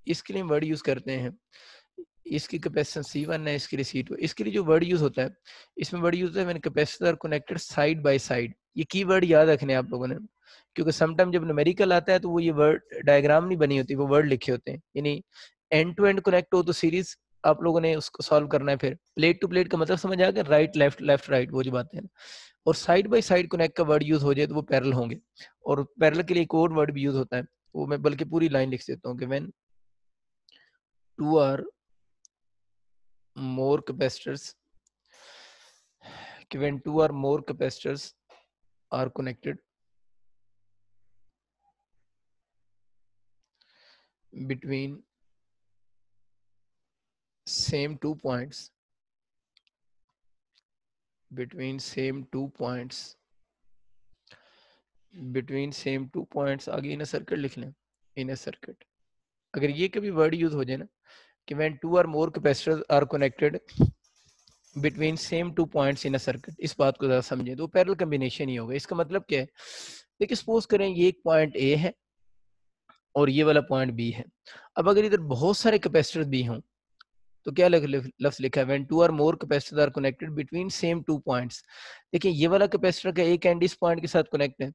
इसके लिए वर्ड यूज करते हैं, इसकी कैपेसिटेंस C1 है, इसके लिए C2। इसके लिए जो वर्ड यूज होता है इसमें वर्ड यूज होता है when capacitors are connected side by side. ये की वर्ड याद रखने हैं आप लोगों ने, क्योंकि समटाइम जब न्यूमेरिकल आता है तो वो ये वर्ड डायग्राम नहीं बनी होती, वो वर्ड लिखे होते हैं। यानी एंड टू एंड कनेक्ट हो तो सीरीज आप लोगों ने उसको सॉल्व करना है। फिर प्लेट टू प्लेट का मतलब समझ आ गया, राइट लेफ्ट लेफ्ट राइट वो जो बातें हैं। और साइड बाय साइड कनेक्ट का वर्ड यूज हो जाए तो वो पैरेलल होंगे। और पैरेलल के लिए एक और वर्ड भी यूज होता है, वो मैं बल्कि पूरी लाइन लिख देता हूँ कि when two or more capacitors, when two or more capacitors are connected between same 2 points, between same two points, between same two points, आगे इन सर्किट लिख लें, इन सर्किट। अगर ये कभी वर्ड यूज हो जाए ना कि when two or more capacitors are connected between same two points in a circuit, इस बात को जरा समझें, तो पैरेलल कॉम्बिनेशन ही होगा। इसका मतलब क्या है? देखिए सपोज करें ये एक पॉइंट ए है और ये वाला पॉइंट बी है। अब अगर इधर बहुत सारे कैपेसिटर्स भी हों तो क्या लफ्ज लिखा है? When two or more capacitors are connected between same two points. देखिए ये वाला कैपेसिटर का एक एंड इस पॉइंट के साथ कनेक्ट है,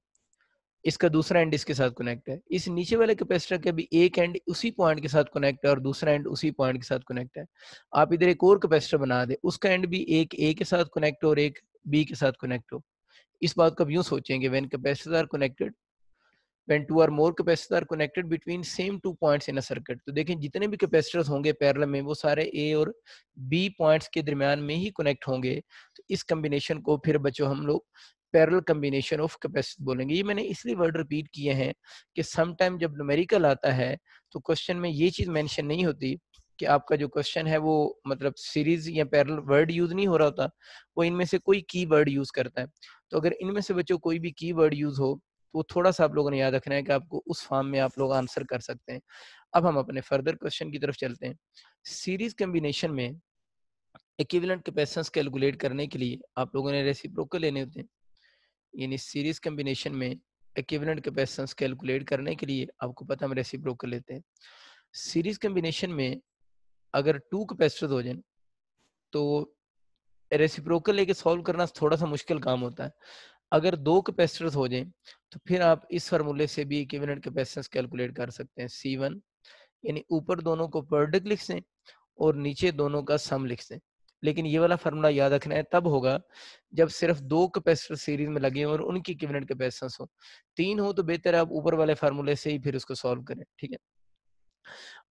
इसका दूसरा एंड इसके साथ कनेक्ट है। इस नीचे वाले कैपेसिटर का भी एक एंड उसी पॉइंट के साथ कनेक्ट है और दूसरा एंड उसी पॉइंट के साथ कनेक्ट है। आप इधर एक और कैपेसिटर बना दे, उसका एंड भी एक ए के साथ कनेक्ट हो और एक बी के साथ कनेक्ट हो। इस बात को अब यूं सोचेंगे, when capacitors are connected, when two or more capacitors are connected between same two points in a circuit। तो देखें जितने भी कैपेसिटर्स होंगे पैरेलल में वो सारे ए और बी पॉइंट्स के दरमियान में ही कनेक्ट होंगे। तो इस कम्बिनेशन को फिर बच्चों हम लोग पैरेलल कम्बिनेशन ऑफ कैपेसिटर बोलेंगे। ये मैंने इसलिए वर्ड रिपीट किए हैं कि सम टाइम जब न्यूमेरिकल आता है तो क्वेश्चन में ये चीज मेंशन नहीं होती कि आपका जो क्वेश्चन है वो मतलब सीरीज या पैरेलल वर्ड यूज नहीं हो रहा होता, वो इनमें से कोई की वर्ड यूज करता है। तो अगर इनमें से बच्चों कोई भी की वर्ड यूज हो तो थोड़ा सा आप लोगों ने याद रखना है कि आपको उस फॉर्म में आप लोग आंसर कर सकते हैं। अब हम अपने फर्दर क्वेश्चन की तरफ चलते हैं। सीरीज कॉम्बिनेशन में इक्विवेलेंट कैपेसिटेंस कैलकुलेट करने के लिए आप लोगों ने रेसिप्रोकल लेने होते हैं। यानी सीरीज कॉम्बिनेशन में इक्विवेलेंट कैपेसिटेंस कैलकुलेट करने के लिए आपको पता हम रेसिप्रोकल लेते हैं। सीरीज कॉम्बिनेशन में अगर टू कैपेसिटर्स हो जाए तो रेसिप्रोकल लेके सॉल्व करना थोड़ा सा मुश्किल काम होता है। अगर दो कैपेसिटर्स हो जाएं तो फिर आप इस फार्मूले से भी इक्विवेलेंट कैपेसिटेंस कैलकुलेट कर सकते हैं। C1 यानी ऊपर दोनों को प्रोडक्ट लिख दें और नीचे दोनों का सम लिख दें। लेकिन ये वाला फार्मूला याद रखना है तब होगा जब सिर्फ दो कैपेसिटर सीरीज में लगे हों और उनकी इक्विवेलेंट कैपेसिटेंस हो। तीन हो तो बेहतर है आप ऊपर वाले फार्मूले से ही फिर उसको सॉल्व करें, ठीक है।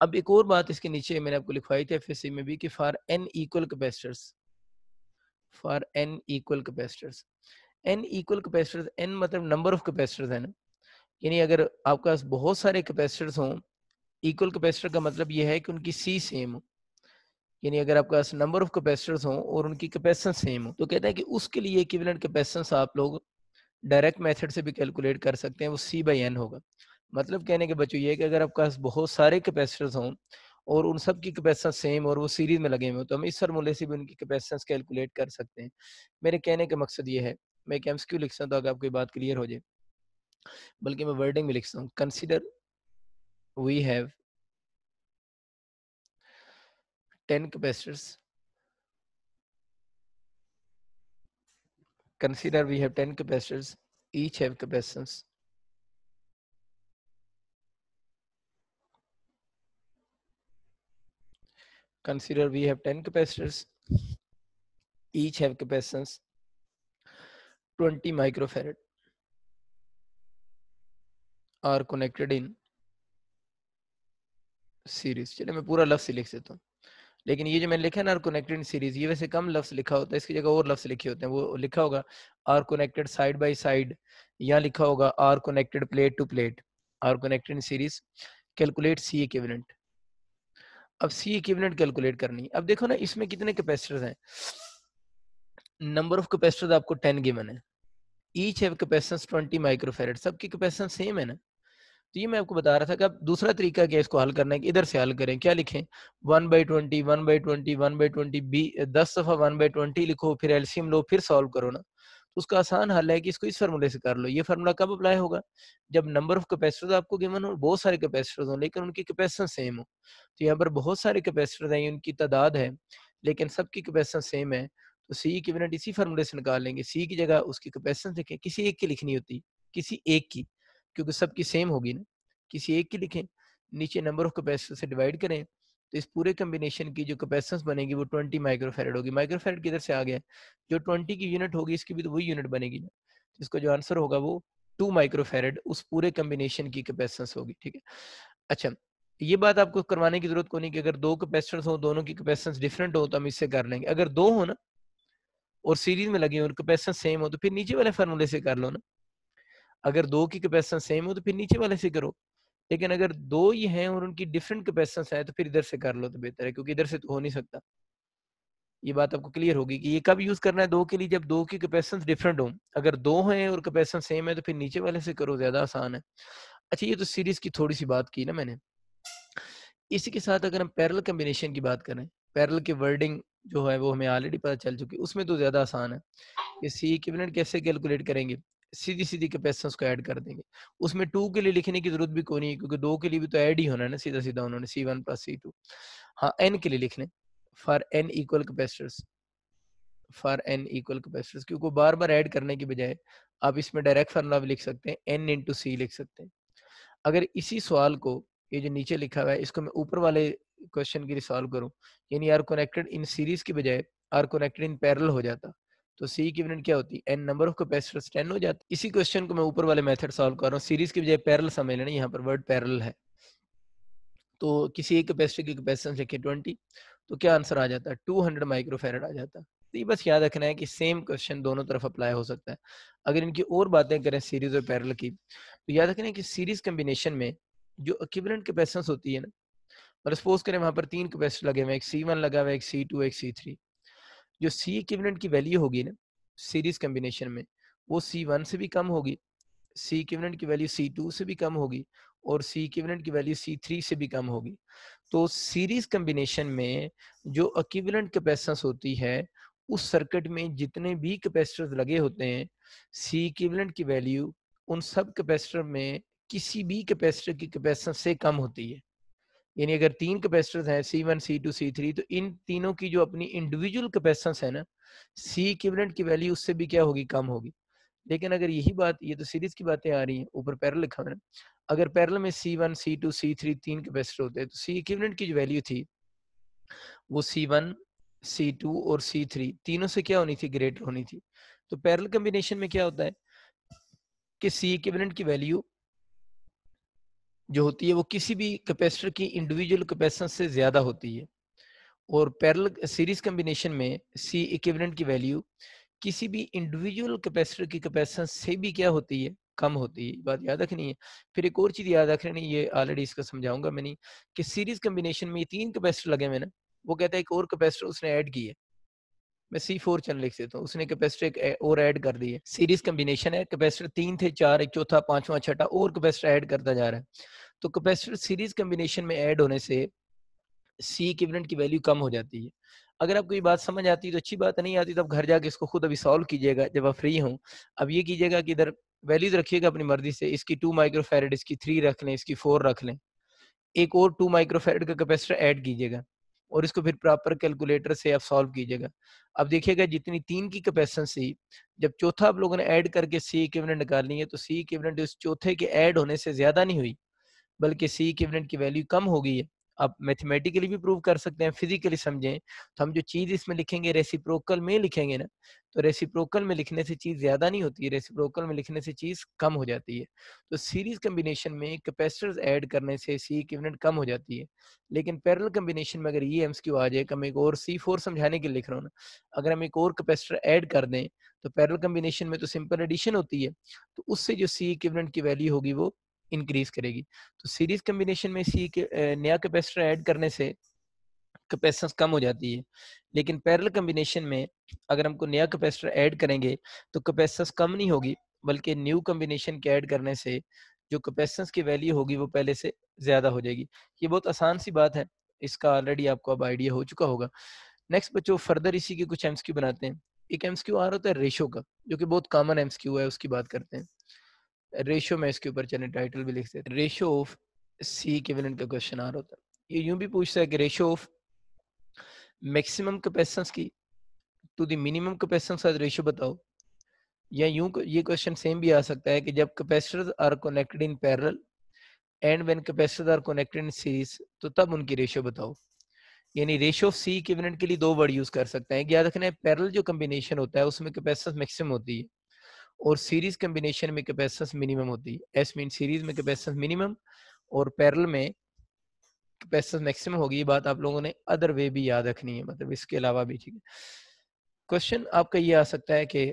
अब एक और बात इसके नीचे मैंने आपको लिखवाई थी एफएससी में भी कि for n equal capacitors, for n equal capacitors, n equal capacitors, n मतलब नंबर ऑफ कैपेसिटर्स है ना। यानी अगर आपके पास बहुत सारे कैपेसिटर्स हों, इक्वल कैपेसिटर का मतलब ये है कि उनकी सी सेम हो। यानी अगर आपके पास नंबर ऑफ कैपेसिटर्स हों और उनकी कैपेसिटेंस सेम हो तो कहते हैं कि उसके लिए इक्विवेलेंट कैपेसिटेंस आप लोग डायरेक्ट मेथड से भी कैलकुलेट कर सकते हैं, वो सी बाई एन होगा। मतलब कहने के बच्चों ये है कि अगर आपके पास बहुत सारे कैपेसिटर्स हों और उन सब की कैपेसिटेंस सेम और वो सीरीज में लगे हुए हो तो हम इस फार्मूले से भी उनकी कैपेसिटेंस कैलकुलेट कर सकते हैं। मेरे कहने का मकसद ये है, मैं एक एमसीक्यू लिख सकता हूँ तो आपको ये बात क्लियर हो जाए, बल्कि मैं वर्डिंग में लिखता हूँ। Consider we have 10 capacitors, consider we have 10 capacitors, each have capacitance, consider we have 10 capacitors, each have capacitance 20 microfarad, are connected in series। चलिए मैं पूरा लफ्ज लिख देता हूँ, लेकिन ये जो मैंने लिखा है ना, आर कनेक्टेड इन सीरीज, ये वैसे कम लफ्ज लिखा होता है, इसकी जगह और लफ्ज लिखे होते हैं। वो लिखा होगा are connected side by side, या लिखा होगा are connected plate to plate, are connected in series, calculate C equivalent. अब सी इक्विवेलेंट कैलकुलेट करनी, अब देखो ना इसमें कितने कैपेसिटर्स हैं। नंबर ऑफ कैपेसिटर्स आपको 10 गिवन है, ईच हैव कैपेसिटेंस 20 माइक्रोफैराड, सबकी कैपेसिटेंस सेम है ना। तो ये मैं आपको बता रहा था कि अब दूसरा तरीका क्या है इसको हल करने का, इधर से हल करें। क्या लिखें? 1/20 1/20 1/20 बी 10 दफा 1/20 लिखो, फिर एलसीएम लो, फिर सॉल्व करो ना। तो उसका आसान हल है कि इसको इस फार्मूले से कर लो। ये फार्मूला कब अप्लाई होगा? जब नंबर ऑफ कैपेसिटर्स आपको गिवन हो, बहुत सारे कैपेसिटर्स हो लेकिन उनकी कैपेसिटेंस सेम हो। तो यहाँ पर बहुत सारे कैपेसिटर्स हैं, उनकी तादाद है लेकिन सबकी कैपेसिटेंस सेम है, तो सी इक्विवेलेंट इसी फार्मूले से निकाल लेंगे। सी की जगह उसकी कैपेसिटेंस लिखें, किसी एक की लिखनी होती, किसी एक की, क्योंकि सबकी सेम होगी ना। किसी एक की लिखें, नीचे नंबर ऑफ कैपेसिटर से डिवाइड करें, तो इस पूरे कॉम्बिनेशन की जो कैपेसिटेंस बनेगी वो 20 माइक्रोफैराड होगी। माइक्रोफैराड किधर से आ गया? जो 20 की यूनिट होगी इसकी भी तो वही यूनिट बनेगी ना। तो इसका जो आंसर होगा वो 2 माइक्रोफैराड उस पूरे कॉम्बिनेशन की कैपेसिटेंस होगी, ठीक है। अच्छा, ये बात आपको करवाने की जरूरत को नहीं कि अगर दो कैपेसिटर्स हो, दोनों की कैपेसिटेंस डिफरेंट हो तो हम इससे कर लेंगे। अगर दो हो ना और सीरीज में लगे हो और कैपेसिटेंस सेम हो तो फिर नीचे वाले फार्मूले से कर लो ना। अगर दो की कैपेसिटेंस सेम हो तो फिर नीचे वाले से करो, लेकिन अगर दो ही हैं और उनकी डिफरेंट कैपेसिटेंस है तो फिर इधर से कर लो तो बेहतर है, क्योंकि इधर से तो हो नहीं सकता। ये बात आपको क्लियर होगी कि ये कब यूज करना है दो के लिए, जब दो की कैपेसिटेंस डिफरेंट हो। अगर दो हैं और कैपेसिटेंस सेम है तो फिर नीचे वाले से करो, ज्यादा आसान है। अच्छा, ये तो सीरीज की थोड़ी सी बात की ना मैंने। इसी के साथ अगर हम पैरेलल कॉम्बिनेशन की बात करें, पैरेलल की वर्डिंग जो है वो हमें ऑलरेडी पता चल चुकी है, उसमें तो ज़्यादा आसान है कि सी इक्विवेलेंट कैसे कैलकुलेट करेंगे। सीधी-सीधी कैपेसिटेंस को ऐड कर देंगे। उसमें 2 के लिए लिखने की ज़रूरत भी कोई नहीं है, क्योंकि 2 के लिए भी तो ऐड ही होना है ना सीधा-सीधा उन्होंने C1 प्लस C2। हाँ, n के लिए लिख लें, for n equal capacitors, for n equal capacitors, क्योंकि बार-बार ऐड करने की बजाय आप इसमें डायरेक्ट फार्मूला भी लिख सकते हैं, n इंटू सी लिख सकते हैं। अगर इसी सवाल को, ये जो नीचे लिखा हुआ है, इसको मैं ऊपर वाले क्वेश्चन के लिए सॉल्व करूं, यानी आर कनेक्टेड इन सीरीज की बजाय आर कनेक्टेड इन पैरेलल हो जाता, तो सी इक्विवेलेंट क्या होती है, एन नंबर ऑफ कैपेसिटर्स 10 हो जाती। इसी क्वेश्चन को मैं ऊपर वाले मेथड सॉल्व कर रहा हूँ, सीरीज की बजाय पैरेलल समझ लेना, यहाँ पर वर्ड पैरेलल है। तो किसी एक कैपेसिटर की कैपेसिटेंस लिखे 20, तो क्या आंसर आ जाता है, 200 माइक्रोफेरेड आ जाता है। तो ये बस याद रखना है कि सेम क्वेश्चन दोनों तरफ अप्लाई हो सकता है। अगर इनकी और बातें करें सीरीज और पैरेलल की, तो याद रखना है कि सीरीज कॉम्बिनेशन में जो इक्विवेलेंट कैपेसिटेंस होती है ना, मतलब सपोज करें वहां पर 3 कैपेसिटर लगे हुए हैं, एक C1 लगा हुआ है, एक C2, एक C3। जो सी इक्विवेलेंट की वैल्यू होगी ना सीरीज कॉम्बिनेशन में, वो C1 से भी कम होगी, सी इक्विवेलेंट की वैल्यू C2 से भी कम होगी, और सी इक्विवेलेंट की वैल्यू C3 से भी कम होगी। तो सीरीज कॉम्बिनेशन में जो इक्विवेलेंट कैपेसिटेंस होती है, उस सर्किट में जितने भी कैपेसिटर्स लगे होते हैं, सी इक्विवेलेंट की वैल्यू उन सब कैपेसिटर में किसी भी कैपेसिटर की कैपेसिटेंस से कम होती है। यानी अगर 3 कैपेसिटर्स हैं C1, C2, C3, तो इन तीनों की जो अपनी इंडिविजुअल कैपेसिटेंस है ना, सी इक्विवेलेंट की वैल्यू उससे भी क्या होगी, कम होगी। लेकिन अगर यही बात, ये तो सीरीज की बातें आ रही हैं, ऊपर पैरेलल लिखा हुआ है ना, अगर पैरेलल में C1, C2, C3 3 कैपेसिटर होते हैं, तो सी इक्विवेलेंट की जो वैल्यू थी, वो C1, C2 और C3 तीनों से क्या होनी थी, ग्रेटर होनी थी। तो पैरेलल कॉम्बिनेशन में क्या होता है कि सी इक्विवेलेंट की वैल्यू जो होती है वो किसी भी कैपेसिटर की इंडिविजुअल कैपेसिटेंस से ज्यादा होती है, और पैरेलल सीरीज कॉम्बिनेशन में सी इक्विवेलेंट की वैल्यू किसी भी इंडिविजुअल कैपेसिटर की कैपेसिटेंस से भी क्या होती है, कम होती है। बात याद रखनी है। फिर एक और चीज याद रखनी है, ये ऑलरेडी इसका समझाऊंगा मैंने, कि सीरीज कॉम्बिनेशन में 3 कैपेसिटर लगे हुए ना, वो कहता है एक और कैपेसिटर उसने ऐड की है, मैं C4 चैनल लिख देता हूँ, उसने कैपेसिटर एक और ऐड कर दी है। सीरीज कॉम्बिनेशन है, कैपेसिटर 3 थे, 4, एक चौथा, पांचवा, छठा और कैपेसिटर ऐड करता जा रहा है। तो कैपेसिटर सीरीज कॉम्बिनेशन में ऐड होने से सी इक्विवेलेंट की वैल्यू कम हो जाती है। अगर आपको ये बात समझ आती है तो अच्छी बात है, नहीं आती तो आप घर जाके इसको खुद अभी सॉल्व कीजिएगा जब आप फ्री हों। अब ये कीजिएगा कि इधर वैल्यूज रखिएगा अपनी मर्जी से, इसकी 2 माइक्रोफैरेड, इसकी 3 रख लें, इसकी 4 रख लें, एक और 2 माइक्रोफैरेड का कैपेसिटर ऐड कीजिएगा, और इसको फिर प्रॉपर कैलकुलेटर से आप सॉल्व कीजिएगा। अब देखिएगा जितनी 3 की कैपेसिटेंस थी, जब चौथा आप लोगों ने ऐड करके सी इक्विवेलेंट निकालनी है, तो सी इक्विवेलेंट उस चौथे के ऐड होने से ज्यादा नहीं हुई, बल्कि सी इक्विवेलेंट की वैल्यू कम हो गई है। आप मैथमेटिकली भी प्रूव कर सकते हैं, फिजिकली समझें तो हम जो चीज इसमें लिखेंगे रेसिप्रोकल में लिखेंगे ना, तो रेसिप्रोकल में लिखने से चीज ज्यादा नहीं होती है, रेसिप्रोकल में लिखने से चीज कम हो जाती है। तो सीरीज कॉम्बिनेशन में कैपेसिटर्स ऐड करने से सी इक्विवेलेंट कम हो जाती है। लेकिन पैरेलल कॉम्बिनेशन में अगर ये एमसीक्यू आ जाए, हम एक और C4 समझाने के लिए लिख रहा हूँ ना, अगर हम एक और कैपेसिटर ऐड कर दें, तो पैरेलल कॉम्बिनेशन में तो सिंपल एडिशन होती है, तो उससे जो सी इक्विवेलेंट की वैल्यू होगी वो इंक्रीज करेगी। तो सीरीज कॉम्बिनेशन में नया कैपेसिटर ऐड करने से कैपेसिटेंस कम हो जाती है। लेकिन पैरेलल कॉम्बिनेशन में अगर हमको नया कैपेसिटर ऐड करेंगे, तो कैपेसिटेंस कम नहीं होगी, बल्कि न्यू कॉम्बिनेशन के ऐड करने से जो कैपेसिटेंस की वैल्यू होगी वो पहले से ज्यादा हो जाएगी। ये बहुत आसान सी बात है, इसका ऑलरेडी आपको अब आइडिया हो चुका होगा। नेक्स्ट बच्चों, फर्दर इसी के कुछ एमसीक्यू बनाते हैं। एक एमसीक्यू आ रहा होता है रेशो का, जो कि बहुत कॉमन एमसीक्यू है, उसकी बात करते हैं। रेशियो में इसके ऊपर चले टाइटल भी लिख देते हैं, रेशियो ऑफ सी इक्विवेलेंट का क्वेश्चन आ रहा होता है। ये यूं भी पूछता है कि रेशियो ऑफ मैक्सिमम कैपेसिटेंस की टू द मिनिमम कैपेसिटेंस का रेशियो बताओ। या ये क्वेश्चन सेम भी आ सकता है कि जब capacitors are connected in parallel and when capacitors are connected in series, तो तब उनकी रेशियो बताओ। यानी रेशियो ऑफ सी इक्विवेलेंट के लिए दो वर्ड यूज कर सकते हैं। याद रखना है, पैरेलल जो कॉम्बिनेशन होता है उसमें कैपेसिटेंस मैक्सिमम होती है, और सीरीज कॉम्बिनेशन में कैपेसिटेंस मिनिमम होती है। एस मीन सीरीज में कैपेसिटेंस मिनिमम और पैरेलल में कैपेसिटेंस मैक्सिमम होगी। ये बात आप लोगों ने अदर वे भी याद रखनी है, मतलब इसके अलावा भी, ठीक है। क्वेश्चन आपका ये आ सकता है कि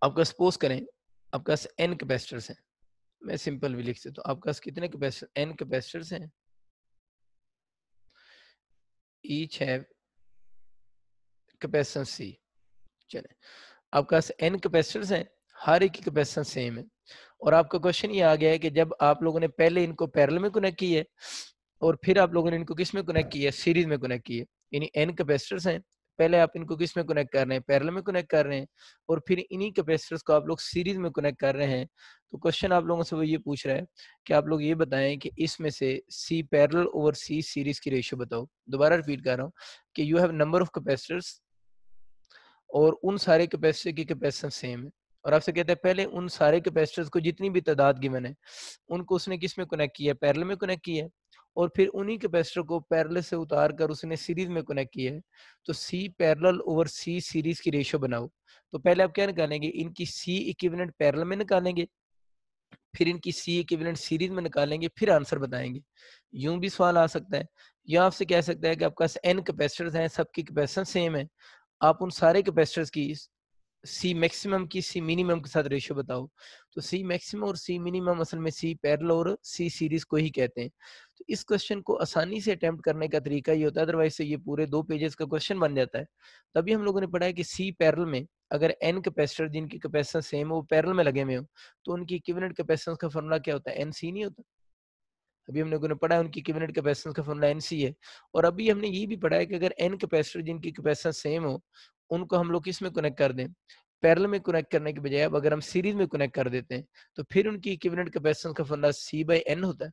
आपका सपोज करें आपके पास एन कैपेसिटर्स हैं, मैं सिंपल भी लिख सकता हूँ, आपके पास कितने कैपेसिटर, एन कैपेसिटर्स हैं, ईच हैव कैपेसिटेंस सी। चले, आपके पास n कैपेसिटर्स हैं, हर एक की कैपेसिटेंस सेम है, और आपका क्वेश्चन ये आ गया है कि जब आप लोगों ने पहले इनको पैरेलल में कनेक्ट की है और फिर आप लोगों ने इनको किस में कनेक्ट किया है, सीरीज में कनेक्ट की है। यानी n कैपेसिटर्स हैं, पहले आप इनको किस में कनेक्ट कर रहे हैं, पैरेलल में कनेक्ट कर रहे हैं, और फिर इन्हीं कैपेसिटर्स को आप लोग सीरीज में कनेक्ट कर रहे हैं। तो क्वेश्चन आप लोगों से वो ये पूछ रहा है कि आप लोग ये बताएं कि इसमें से सी पैरेलल ओवर सी सीरीज की रेशियो बताओ। दोबारा रिपीट कर रहा हूँ कि you have number of capacitors और उन सारे कैपेसिटर की कैपेसिटेंस सेम है, और आपसे कहते हैं पहले उन सारे कैपेसिटर्स को जितनी भी तादाद गिवन है उनको उसने किस में कनेक्ट किया है, पैरेलल में कनेक्ट किया है, और फिर उन्हीं कैपेसिटर को पैरेलल से उतार कर उसने सीरीज में कनेक्ट किया है। तो सी पैरेलल ओवर सी सीरीज की रेशियो बनाओ। तो पहले आप क्या निकालेंगे, इनकी सी इक्विवेलेंट पैरेलल में निकालेंगे, फिर इनकी सी इक्विवेलेंट सीरीज में निकालेंगे, फिर आंसर बताएंगे। यूं भी सवाल आ सकता है, या आपसे कह सकता है कि आपके पास एन कैपेसिटर्स हैं, सबकी कैपेसिटेंस सेम है, आप उन सारे कैपेसिटर्स की सी मैक्सिमम की सी मिनिमम के साथ रेशियो बताओ। तो सी मैक्सिमम और सी मिनिमम असल में सी पैरेलल और सी सीरीज को ही कहते हैं। तो इस क्वेश्चन को आसानी से अटेम्प्ट करने का तरीका ये होता है, अदरवाइज से ये पूरे 2 पेजेस का क्वेश्चन बन जाता है। तभी हम लोगों ने पढ़ा है कि सी पैरेलल में अगर एन कैपेसिटर जिनकी कैपेसिटेंस सेम हो वो पैरेलल में लगे हुए हो, तो उनकी इक्विवेलेंट कैपेसिटेंस का फॉर्मूला क्या होता है, एन सी नहीं होता। अभी हम लोगों ने पढ़ा है उनकी इक्विवेलेंट कैपेसिटेंस का फॉर्मूला एनसी है। और अभी हमने ये भी पढ़ा है कि अगर एन कैपेसिटर जिनकी कैपेसिटेंस सेम हो उनको हम लोग किस में कनेक्ट कर दें, पैरेलल में कनेक्ट करने के बजाय अब अगर हम सीरीज में कनेक्ट कर देते हैं तो फिर उनकी इक्विवेलेंट कैपेसिटेंस का फॉर्मूला सी बाई एन होता है।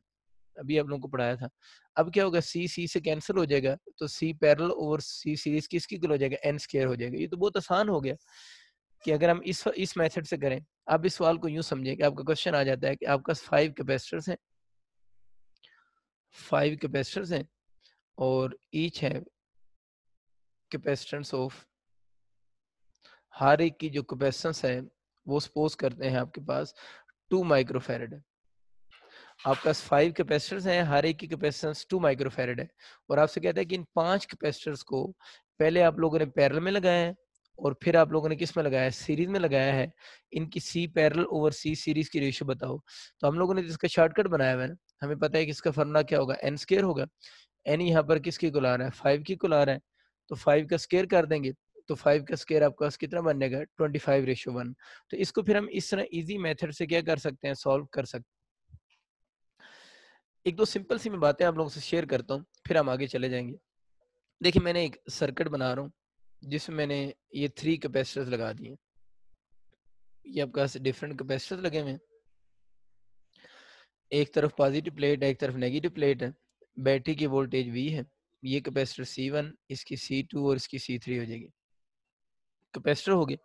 अभी आप लोगों को पढ़ाया था। अब क्या होगा, सी सी से कैंसिल हो जाएगा, तो सी पैरेलल ओवर सी सीरीज किसकी इक्वल हो जाएगा, एन स्क्वायर हो जाएगा। ये तो बहुत आसान हो गया कि अगर हम इस मेथड से करें। आप इस सवाल को यूं समझिए कि आपका क्वेश्चन आ जाता है कि आपका 5 कैपेसिटर्स हैं, 5 कैपेसिटर्स हैं, और ईच है कैपेसिटेंस ऑफ, हर एक की जो कैपेसिटेंस है वो सपोज करते हैं आपके पास 2 माइक्रोफैरड है। आपके पास 5 कैपेसिटर्स हैं, हर एक की कैपेसिटेंस 2 माइक्रोफैरड है, और आपसे कहता है कि इन 5 कैपेसिटर्स को पहले आप लोगों ने पैरेलल में लगाया है और फिर आप लोगों ने किस में लगाया है, सीरीज में लगाया है। इनकी सी पैरेलल ओवर सी सीरीज की रेशियो बताओ। तो हम लोगों ने इसका शॉर्टकट बनाया हुआ है ना, हमें पता है कि इसका फॉर्मूला क्या होगा, एन स्क्वायर होगा। एन यहाँ पर किसकी इक्वल आ रहा है, 5 की इक्वल आ रहा है, तो 5 का स्क्वायर कर देंगे, तो 5 का स्क्वायर आपके पास कितना बन जाएगा, 25:1। तो इसको फिर हम इस तरह इजी मेथड से क्या कर सकते हैं, सॉल्व कर सकते हैं। एक दो सिंपल सी मैं बातें आप लोगों से शेयर करता हूँ, फिर हम आगे चले जाएंगे। देखिए मैंने एक सर्किट बना रहा हूँ जिसमें मैंने ये 3 कैपेसिटर्स लगा दिए। ये आपके पास डिफरेंट कैपेसिटर्स लगे हुए हैं, एक तरफ पॉजिटिव प्लेट है, एक तरफ नेगेटिव प्लेट है। बैटरी की वोल्टेज V है। ये कैपेसिटर C1, इसकी C2 और इसकी C3 हो जाएगी। कैपेसिटर हो गए,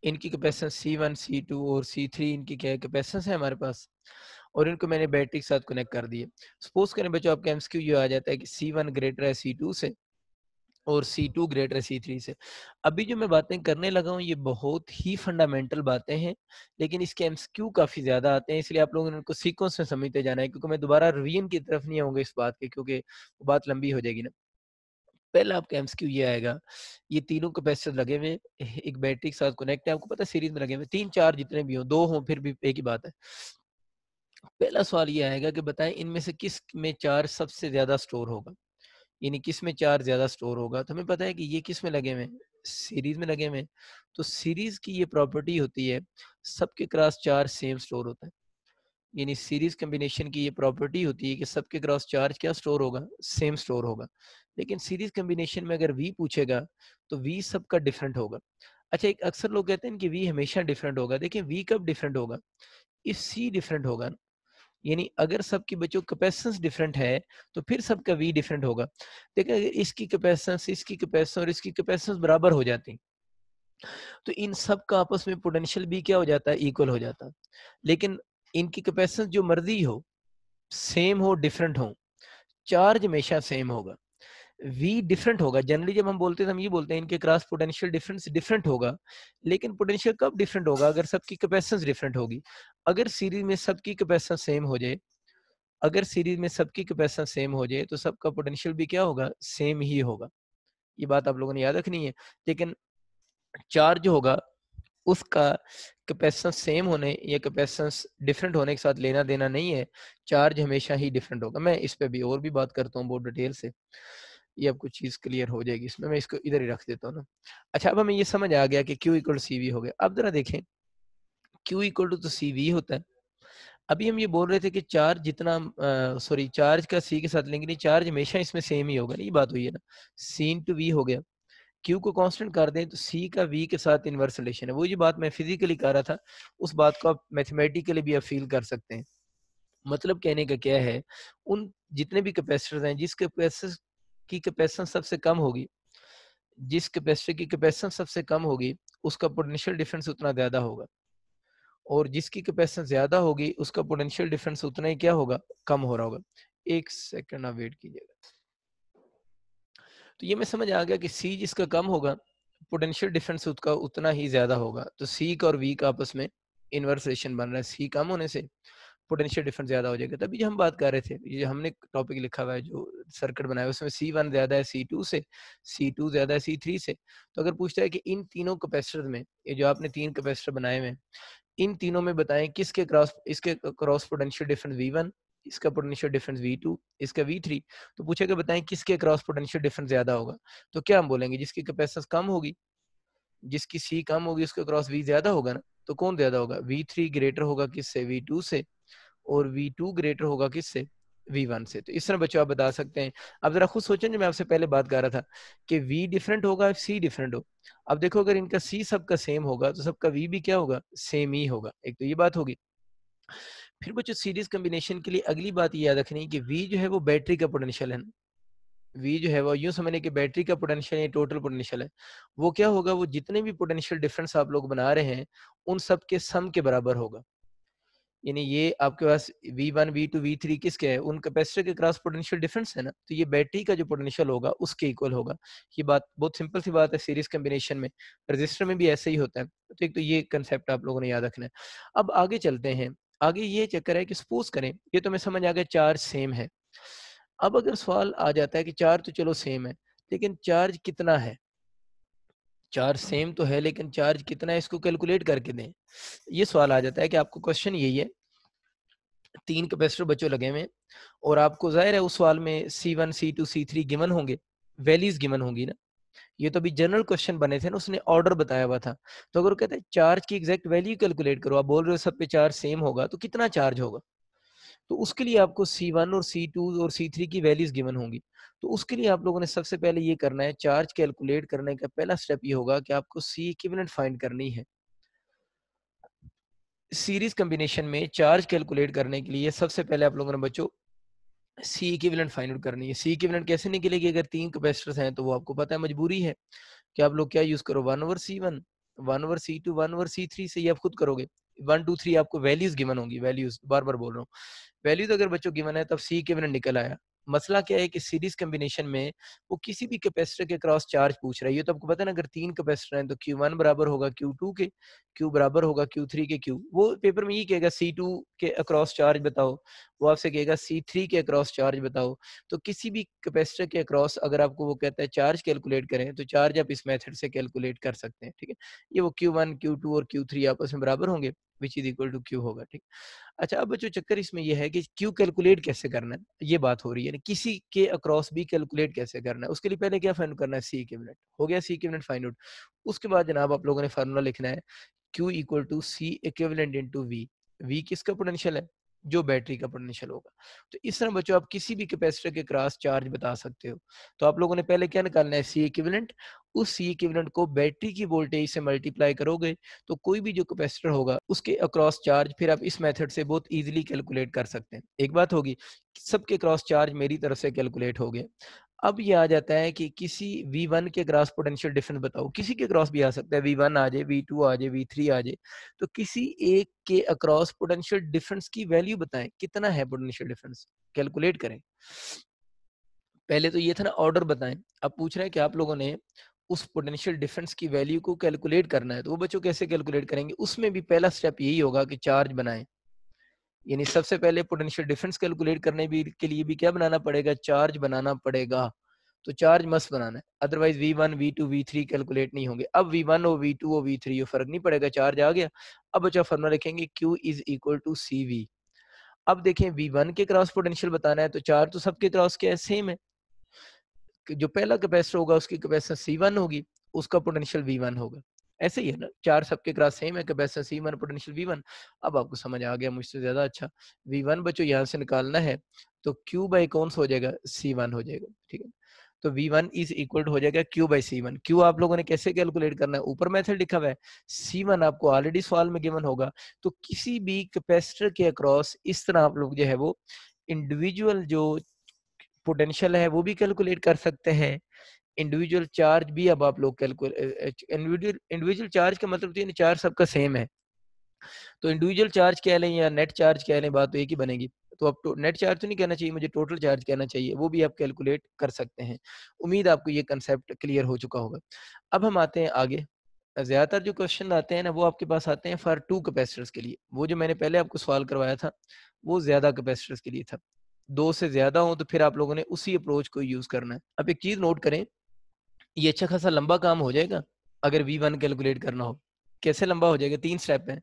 इनकी कैपेसिटेंस C1, C2 और C3 इनकी क्या है, कैपेसिटेंस है हमारे पास, और इनको मैंने बैटरी के साथ कनेक्ट कर दिए। सपोज करें बच्चों आपका एमसीक्यू ये आ जाता है कि C1 ग्रेटर है C2 से और C2 ग्रेटर है C3 से। अभी जो मैं बातें करने लगा हूँ ये बहुत ही फंडामेंटल बातें हैं, लेकिन इसके एमसीक्यू काफ़ी ज़्यादा आते हैं, इसलिए आप लोगों ने उनको सीक्वेंस में समझते जाना है, क्योंकि मैं दोबारा रिवीजन की तरफ नहीं आऊँगा इस बात के, क्योंकि वो बात लंबी हो जाएगी ना। पहला आपका एमसीक्यू ये आएगा, ये तीनों कैपेसिटर लगे हुए हैं, एक बैटरी के साथ कनेक्ट है, आपको पता है सीरीज में लगे हुए, 3-4 जितने भी हो, 2 हो फिर भी एक ही बात है। पहला सवाल ये आएगा कि बताएं इनमें से किस में चार्ज सबसे ज्यादा स्टोर होगा, यानी किस में चार्ज ज्यादा स्टोर होगा। तो हमें पता है कि ये किस में लगे हुए हैं, सीरीज में लगे हुए हैं। तो सीरीज की ये प्रॉपर्टी होती है, सबके क्रॉस चार्ज सेम स्टोर होता है, यानी सीरीज कम्बिनेशन की ये प्रॉपर्टी होती है कि सबके क्रॉस चार्ज क्या स्टोर होगा, सेम स्टोर होगा। लेकिन सीरीज कम्बिनेशन में अगर वी पूछेगा तो वी सबका डिफरेंट होगा। अच्छा, एक अक्सर लोग कहते हैं कि वी हमेशा डिफरेंट होगा। देखिए वी कब डिफरेंट होगा, इस सी डिफरेंट होगा, यानी अगर सबकी बच्चों कैपेसिटेंस डिफरेंट है तो फिर सबका वी डिफरेंट होगा। देखिए अगर इसकी कैपेसिटेंस, इसकी कैपेसिटेंस और इसकी कैपेसिटेंस बराबर हो जाती तो इन सब का आपस में पोटेंशियल भी क्या हो जाता है, इक्वल हो जाता। लेकिन इनकी कैपेसिटेंस जो मर्जी हो, सेम हो डिफरेंट हो, चार्ज हमेशा सेम होगा। वी डिफरेंट होगा, जनरली जब हम बोलते हैं तो हम ये बोलते हैं इनके क्रॉस पोटेंशियल डिफरेंस डिफरेंट होगा। लेकिन पोटेंशियल कब डिफरेंट होगा, अगर सबकी कैपेसिटेंस डिफरेंट होगी। अगर सीरीज में सबकी कैपेसिटेंस सेम हो जाए, अगर सीरीज में सबकी कैपेसिटेंस सेम हो जाए तो सबका पोटेंशियल भी क्या होगा, सेम ही होगा। ये बात आप लोगों ने याद रखनी है। लेकिन चार्ज होगा उसका कैपेसिटेंस सेम होने या कैपेसिटेंस डिफरेंट होने के साथ लेना देना नहीं है, चार्ज हमेशा ही डिफरेंट होगा। मैं इस पे भी और भी बात करता हूँ बहुत डिटेल से। ये आपको चीज़ क्लियर हो जाएगी इसमें, मैं इसको इधर ही रख देता हूँ ना। अच्छा, अब हमें ये समझ आ गया कि Q इक्वल टू CV हो गया। अब ज़रा देखें, Q इक्वल टू तो CV होता है। अभी हम ये बोल रहे थे कि चार्ज जितना सॉरी, चार्ज का C के साथ लिंक नहीं, चार्ज हमेशा इसमें सेम ही होगा ना, ये बात हुई है ना। C इंटू V हो गया। Q को कांस्टेंट कर दें तो C का V के साथ इनवर्स रिलेशन है। वो जो बात मैं फिजिकली कर रहा था, उस बात को आप मैथमेटिकली भी आप फील कर सकते हैं। मतलब कहने का क्या है, उन जितने भी कैपेसिटर्स हैं, जिस कैपेसिटर की कैपेसिटेंस सबसे कम होगी, जिस कैपेसिटर की कैपेसिटेंस सबसे कम होगी, उसका पोटेंशियल डिफरेंस उतना ज़्यादा होगा, और जिसकी कैपेसिटेंस ज़्यादा होगी, उसका पोटेंशियल डिफरेंस उतना ही क्या होगा, कम हो रहा होगा। 1 सेकंड आप वेट कीजिएगा। तो ये मैं समझ आ गया कि C जिसका कम होगा, पोटेंशियल डिफरेंस उसका उतना ही ज़्यादा होगा। तो C का और V का आपस में इनवर्स रिलेशन बन रहा है। C कम होने से पोटेंशियल डिफरेंस ज़्यादा हो जाएगा। तभी जो हम बात कर रहे थे, ये हमने टॉपिक लिखा हुआ है, जो सर्किट बनाया है, उसमें C1 ज़्यादा है C2 से, C2 ज़्यादा है C3 से। तो अगर पूछता है कि इन तीनों कैपेसिटर में, ये जो आपने 3 कैपेसिटर बनाए हुए हैं, इन तीनों में बताएं किसके क्रॉस, इसके क्रॉस पोटेंशियल डिफरेंस V1, इसका पोटेंशियल डिफरेंस V2, इसका V3। तो पूछेगा बताएं किसके क्रॉस पोटेंशियल डिफरेंस ज्यादा होगा। तो क्या हम बोलेंगे, जिसकी कैपेसिटेंस कम होगी, जिसकी C कम होगी, उसका क्रॉस V ज्यादा होगा ना। तो कौन ज्यादा होगा, V3 ग्रेटर होगा किससे, V2 से, और V2 ग्रेटर होगा किससे, V1 से। तो इस तरह बच्चों आप बता सकते हैं। अब जरा खुद सोचें, जो मैं आपसे पहले बात कर रहा था कि V डिफरेंट होगा, C डिफरेंट हो। अब देखो, अगर इनका C सबका सेम होगा, तो सबका V भी क्या होगा, सेम ही होगा। एक तो ये बात होगी। फिर बच्चों, सीरीज कॉम्बिनेशन के लिए अगली बात ये याद रखनी है कि V जो है वो बैटरी का पोटेंशियल है ना। V जो है वो यूं समझने कि बैटरी का पोटेंशियल, ये टोटल पोटेंशियल है। वो क्या होगा, वो जितने भी पोटेंशियल डिफरेंस आप लोग बना रहे हैं, उन सब के सम के बराबर होगा। यानी ये आपके पास V1 V2 V3 किसके है, उन कैपेसिटर के क्रॉस पोटेंशियल डिफरेंस है ना। तो ये बैटरी का जो पोटेंशियल होगा उसके इक्वल होगा। ये बात बहुत सिंपल सी बात है। सीरीज कॉम्बिनेशन में, रजिस्टर में भी ऐसे ही होता है। तो एक तो ये कंसेप्ट आप लोगों ने याद रखना है। अब आगे चलते हैं। आगे ये चक्कर है कि सपोज करें, ये तो मैं समझ आ गया चार्ज सेम है। अब अगर सवाल आ जाता है कि चार्ज तो चलो सेम है, लेकिन चार्ज कितना है। चार्ज सेम तो है, लेकिन चार्ज कितना है, इसको कैलकुलेट करके दें। ये सवाल आ जाता है कि आपको क्वेश्चन यही है, 3 कैपेसिटर बच्चों लगे हुए हैं, और आपको ज़ाहिर है उस सवाल में C1 C2 C3 गिवन होंगे, वैल्यूज गिवन होंगी ना। ये तो अभी जनरल क्वेश्चन बने थे ना, उसने ऑर्डर बताया हुआ था। तो अगर वो कहते हैं चार्ज की एग्जैक्ट वैल्यू कैलकुलेट करो, आप बोल रहे हो सब पे चार्ज सेम होगा, तो कितना चार्ज होगा। तो उसके लिए आपको C1 और C2 और C3 की वैल्यूज गिवन होंगी। तो उसके लिए आप लोगों ने सबसे पहले ये करना है, चार्ज कैलकुलेट करने का पहला स्टेप ये होगा कि आपको C इक्विवेलेंट फाइंड करनी है। सीरीज कॉम्बिनेशन में चार्ज कैलकुलेट करने के लिए सबसे पहले आप लोगों ने बच्चों सी इक्विवेलेंट फाइंड आउट करनी है। सी इक्विवेलेंट कैसे निकलेगी, अगर 3 कैपेसिटर्स हैं तो वो आपको पता है मजबूरी है कि आप लोग क्या यूज करो, 1/C1, 1/C2, 1/C3 से, ये आप खुद करोगे। 1 2 3 आपको वैल्यूज गिवन होंगी, वैल्यूज बार बार बोल रहा हूँ। वैल्यूज अगर बच्चों गिवन है, तब सी इक्विवेलेंट निकल आया। मसला क्या है कि सीरीज कॉम्बिनेशन में वो किसी भी कैपेसिटर के क्रॉस चार्ज पूछ रहा है। ये तो आपको पता है ना, अगर 3 कैपेसिटर हैं तो Q1 बराबर होगा Q2 के, Q बराबर होगा Q3 के। Q वो पेपर में ये कहेगा C2 के अक्रॉस चार्ज बताओ, वो आपसे कहेगा C3 के अक्रॉस चार्ज बताओ। तो किसी भी कैपेसिटर के अक्रॉस अगर आपको वो कहता है चार्ज कैलकुलेट करें, तो चार्ज आप इस मेथड से कैलकुलेट कर सकते हैं। ठीक है, ये वो Q1 Q2 और Q3 आपस में बराबर होंगे, which is equal to Q होगा। ठीक। अच्छा, अब जो चक्कर इसमें ये है कि क्यू कैलकुलेट कैसे करना है, ये बात हो रही है ना, किसी के अक्रॉस भी कैलकुलेट कैसे करना है। उसके लिए पहले क्या फाइंड करना है, सी इक्विवेलेंट हो गया, सी इक्विवेलेंट फाइंड आउट। उसके बाद जनाब आप लोगों ने फार्मूला लिखना है, Q equal to C equivalent into V. V किसका पोटेंशियल है, जो बैटरी का पोटेंशियल होगा। तो इस तरह बच्चों आप किसी भी कैपेसिटर के क्रॉस चार्ज बता सकते हो। तो आप लोगों ने पहले क्या निकालना है, सी इक्विवेलेंट। उस सी इक्विवेलेंट को बैटरी की वोल्टेज से मल्टीप्लाई करोगे, तो कोई भी जो कैपेसिटर होगा उसके अक्रॉस चार्ज फिर आप इस मेथड से बहुत इजीली कैलकुलेट कर सकते हैं। एक बात होगी, सबके क्रॉस चार्ज मेरी तरफ से कैलकुलेट हो गए। अब ये आ जाता है कि किसी V1 के क्रॉस पोटेंशियल डिफरेंस बताओ। किसी के क्रॉस भी आ सकता है, V1 आ जाए, V2 आ जाए, V3 आ जाए। तो किसी एक के अक्रॉस पोटेंशियल डिफरेंस की वैल्यू बताएं, कितना है पोटेंशियल डिफरेंस, कैलकुलेट करें। पहले तो ये था ना ऑर्डर बताएं। अब पूछ रहे हैं कि आप लोगों ने उस पोटेंशियल डिफरेंस की वैल्यू को कैलकुलेट करना है। तो वो बच्चों कैसे कैलकुलेट करेंगे, उसमें भी पहला स्टेप यही होगा कि चार्ज बनाएं। यानी सबसे पहले पोटेंशियल डिफरेंस कैलकुलेट करने भी के लिए भी क्या बनाना पड़ेगा, चार्ज बनाना पड़ेगा। तो चार्ज मस्त बनाना है, otherwise V1 V2 V3 calculate नहीं होंगे। अब V1 हो, V2 हो, V3 हो, फर्क नहीं पड़ेगा, चार्ज आ गया। अब बच्चा फॉर्मूला लिखेंगे, Q is equal to CV। अब देखें, V1 के क्रॉस पोटेंशियल बताना है, तो चार्ज तो सबके क्रॉस क्या है, सेम है। जो पहला कैपेसिटर होगा उसकी कैपेसिटेंस C1 होगी, उसका पोटेंशियल V1 होगा। ऐसे ही है ना, 4 सबके क्रॉस सेम है, कैपेसिटेंस C1 पोटेंशियल V1। अब आपको समझ आ गया मुझसे ज़्यादा अच्छा। V1 बच्चों यहाँ से निकालना है तो Q बाई कौन सा हो जाएगा? C1 हो जाएगा, ठीक है। तो V1 इज इक्वल टू हो जाएगा Q बाई C1। Q आप लोगों ने कैसे कैलकुलेट करना है? ऊपर मेथड लिखा हुआ है। C1 आपको ऑलरेडी सवाल में गिवन होगा। तो किसी भी कैपेसिटर के अक्रॉस इस तरह आप लोग जो है वो इंडिविजुअल जो पोटेंशियल है वो भी कैलकुलेट कर सकते हैं। इंडिविजुअल चार्ज भी अब आप लोग इंडिविजुअल चार्ज का मतलब तो ये चार्ज सबका सेम है। तो इंडिविजुअल चार्ज कह लें या नेट चार्ज कह लें, बात तो एक ही बनेगी। तो अब तो नेट चार्ज तो नहीं कहना चाहिए, मुझे टोटल चार्ज कहना चाहिए, वो भी आप कैलकुलेट कर सकते हैं। उम्मीद आपको ये कंसेप्ट क्लियर हो चुका होगा। अब हम आते हैं आगे। ज़्यादातर जो क्वेश्चन आते हैं ना वो आपके पास आते हैं फॉर 2 कैपेसिटर्स के लिए। वो जो मैंने पहले आपको सवाल करवाया था, वो ज़्यादा कैपेसिटर्स के लिए था। 2 से ज़्यादा हो तो फिर आप लोगों ने उसी अप्रोच को यूज़ करना है। अब एक चीज़ नोट करें, ये अच्छा खासा लंबा काम हो जाएगा अगर V1 कैलकुलेट करना हो। कैसे लंबा हो जाएगा? 3 स्टेप हैं।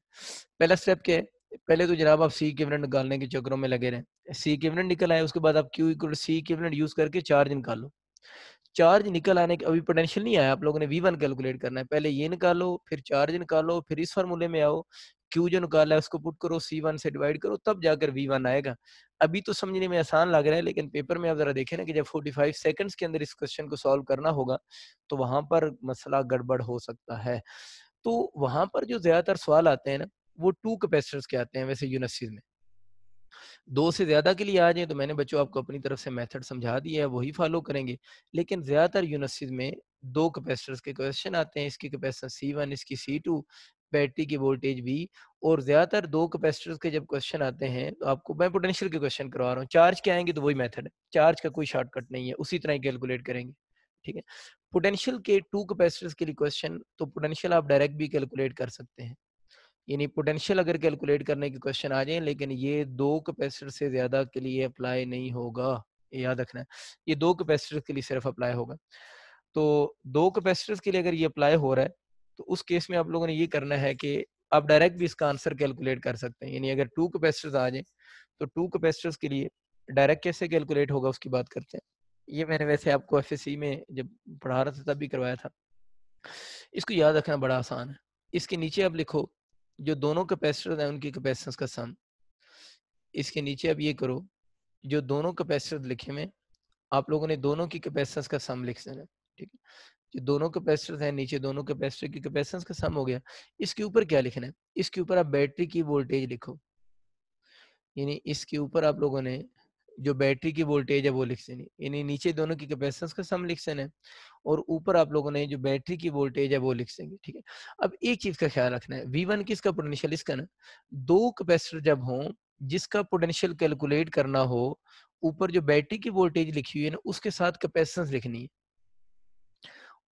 पहला स्टेप क्या है? पहले तो जनाब आप C इक्विवेलेंट निकालने के चक्करों में लगे रहें। C इक्विवेलेंट निकल आए, उसके बाद आप Q equal to C equivalent use करके चार्ज निकालो। चार्ज निकल आने के अभी पोटेंशियल नहीं आया, आप लोगों ने V1 कैलकुलेट करना है। पहले ये निकालो, फिर चार्ज निकालो, फिर इस फार्मूले में आओ, Q जो निकाला है उसको पुट करो, C1 से डिवाइड करो, तब जाकर V1 आएगा। अभी तो समझने में आसान लग रहा है, लेकिन पेपर में आप ज़रा देखें ना कि जब 45 सेकंड्स के अंदर इस क्वेश्चन को सॉल्व करना होगा, तो वहाँ पर मसला गड़बड़ हो सकता है। तो वहाँ पर जो ज़्यादातर सवाल आते हैं ना, वो 2 कैपेसिटर्स के आते हैं वैसे यूनिवर्सिटीज़ में। 2 से ज़्यादा के लिए आ जाएँ तो मैंने बच्चों आपको अपनी तरफ से मेथड समझा दिया है, वही फॉलो करेंगे। लेकिन ज़्यादातर यूनिवर्सिटीज़ में 2 कैपेसिटर्स के क्वेश्चन आते हैं, इसकी कैपेसिटेंस C1, इसकी C2, बैटरी की वोल्टेज V। और ज़्यादातर 2 कैपेसिटर्स के जब क्वेश्चन आते हैं, तो आपको मैं पोटेंशियल के क्वेश्चन करवा रहा हूँ। चार्ज के आएँगे तो वही मेथड है, चार्ज का कोई शॉर्टकट नहीं है, उसी तरह ही कैलकुलेट करेंगे, ठीक है। पोटेंशियल के 2 कैपेसिटर्स के लिए क्वेश्चन, तो पोटेंशियल आप डायरेक्ट भी कैलकुलेट कर सकते हैं। यानी पोटेंशियल अगर कैलकुलेट करने के क्वेश्चन आ जाएँ, लेकिन ये 2 कैपेसिटर से ज़्यादा के लिए अप्लाई नहीं होगा, ये याद रखना है। ये 2 कैपेसिटर के लिए सिर्फ अप्लाई होगा। तो 2 कैपेसिटर्स के लिए अगर ये अप्लाई हो रहा है, तो उस केस में आप लोगों ने ये करना है कि आप डायरेक्ट भी इसका आंसर कैलकुलेट कर सकते हैं। यानी अगर 2 कैपेसिटर्स आ जाएँ, तो 2 कैपेसिटर्स के लिए डायरेक्ट कैसे कैलकुलेट होगा उसकी बात करते हैं। ये मैंने वैसे आपको एफएससी में जब पढ़ा रहा था तब भी करवाया था। इसको याद रखना बड़ा आसान है। इसके नीचे आप लिखो, जो दोनों कैपेसिटर हैं उनकी कैपेसिटेंस का सम। इसके नीचे आप ये करो, जो दोनों कैपेसिटर लिखे हुए हैं, आप लोगों ने दोनों की कैपेसिटेंस का सम लिख देना है, ठीक है। जो दोनों कैपेसिटर हैं, नीचे दोनों कैपेसिटर की कैपेसिटेंस का सम हो गया। इसके ऊपर क्या लिखना है? इसके ऊपर आप बैटरी की वोल्टेज लिखो। यानी इसके ऊपर आप लोगों ने जो बैटरी की वोल्टेज है वो लिख देनी। यानी नीचे दोनों की कैपेसिटेंस का सम लिख देना है और ऊपर आप लोगों ने जो बैटरी की वोल्टेज है वो लिख देंगे, ठीक है। अब एक चीज का ख्याल रखना है, V1 किसका पोटेंशियल, इसका ना। 2 कैपेसिटर जब हों, जिसका पोटेंशियल कैलकुलेट करना हो, ऊपर जो बैटरी की वोल्टेज लिखी हुई है ना उसके साथ कैपेसिटेंस लिखनी है।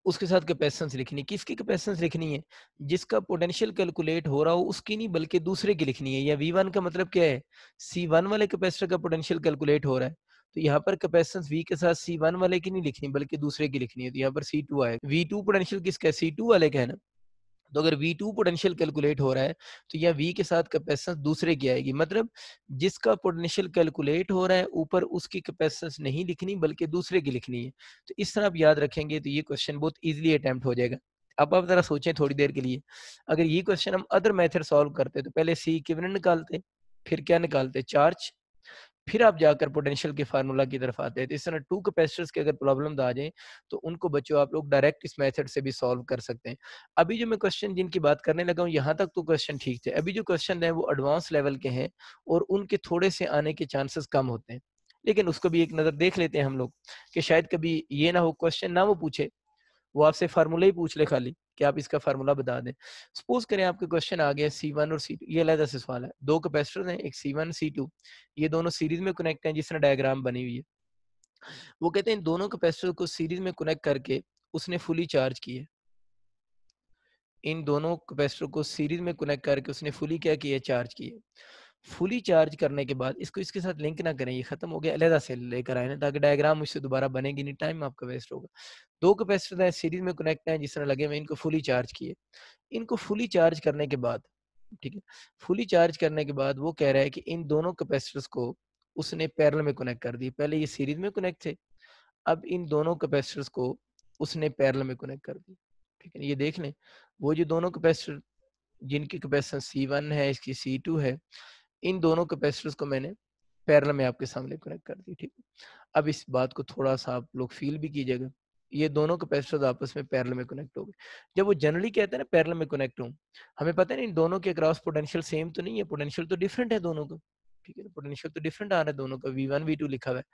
उसके साथ कैपेसिटेंस लिखनी है। किसकी कैपेसिटेंस लिखनी है? जिसका पोटेंशियल कैलकुलेट हो रहा हो उसकी नहीं, बल्कि दूसरे की लिखनी है। या V1 का मतलब क्या है? C1 वाले कैपेसिटर का पोटेंशियल कैलकुलेट हो रहा है, तो यहाँ पर कैपेसिटेंस V के साथ C1 वाले की नहीं लिखनी, बल्कि दूसरे की लिखनी है। तो यहाँ पर C2 आएगा। V2 पोटेंशियल किसका है? C2 वाले का है ना। तो अगर V2 पोटेंशियल कैलकुलेट हो रहा है, तो यह V के साथ कैपेसिटेंस दूसरे की आएगी। मतलब जिसका पोटेंशियल कैलकुलेट हो रहा है, ऊपर उसकी कैपेसिटेंस नहीं लिखनी, बल्कि दूसरे की लिखनी है। तो इस तरह आप याद रखेंगे तो ये क्वेश्चन बहुत ईज़िली अटेम्प्ट हो जाएगा। अब आप ज़रा सोचें थोड़ी देर के लिए, अगर ये क्वेश्चन हम अदर मेथड सॉल्व करते तो पहले C इक्विवेलेंट निकालते, फिर क्या निकालते? चार्ज, फिर आप जाकर पोटेंशियल के फार्मूला की तरफ आते हैं। तो इस तरह 2 कैपेसिटर्स के अगर प्रॉब्लम आ जाए, तो उनको बच्चों आप लोग डायरेक्ट इस मेथड से भी सॉल्व कर सकते हैं। अभी जो मैं क्वेश्चन जिनकी बात करने लगा हूँ, यहाँ तक तो क्वेश्चन ठीक थे। अभी जो क्वेश्चन है वो एडवांस लेवल के हैं और उनके थोड़े से आने के चांसेस कम होते हैं। लेकिन उसको भी एक नज़र देख लेते हैं हम लोग, कि शायद कभी ये ना हो क्वेश्चन ना वो पूछे, वो आपसे फार्मूला ही पूछ ले खाली कि आप इसका फार्मूला बता दें। सपोज करें आपके क्वेश्चन आ गया C1 और C2, ये अलग से सवाल है। 2 कैपेसिटर हैं, एक C1 C2, ये दोनों सीरीज में कनेक्ट हैं, जिस तरह डायग्राम बनी हुई है। वो कहते हैं इन दोनों कैपेसिटर को सीरीज में कनेक्ट करके उसने फुली चार्ज किए। इन दोनों कैपेसिटर को सीरीज में कनेक्ट करके उसने फुली क्या किया? चार्ज किए। फुली चार्ज करने के बाद इसको इसके साथ लिंक ना करें, ये खत्म हो गया, अलहदा से लेकर आए ना, ताकि डायग्राम मुझसे दोबारा बनेगी नहीं, टाइम आपका वेस्ट होगा। 2 कैपेसिटर हैं, सीरीज में कनेक्ट हैं, जिस तरह लगे हुए, इनको फुली चार्ज किए। इनको फुली चार्ज करने के बाद, ठीक है, फुली चार्ज करने के बाद वो कह रहा है कि इन दोनों कैपेसिटर्स को उसने पैरेलल में कनेक्ट कर दिए। पहले ये सीरीज में कनेक्ट थे, अब इन दोनों कैपेसिटर्स को उसने पैरेलल में कनेक्ट कर दी। ठीक है, ये देख लें, वो जो दोनों कैपेसिटर जिनकी कैपेसिटेंस C1 है, इसकी C2 है, इन दोनों कैपेसिटर्स को मैंने पैरेलल में आपके सामने कनेक्ट कर दी। ठीक है, अब इस बात को थोड़ा सा आप लोग फील भी कीजिएगा, ये दोनों कैपेसिटर्स आपस में पैरेलल में कनेक्ट हो गए। जब वो जनरली कहते हैं ना पैरेलल में कनेक्ट हो, हमें पता है ना इन दोनों के अक्रॉस पोटेंशियल सेम तो नहीं है, पोटेंशियल तो डिफरेंट है दोनों का। ठीक है, पोटेंशियल तो डिफरेंट आ रहा है दोनों का, V1 V2 लिखा हुआ है।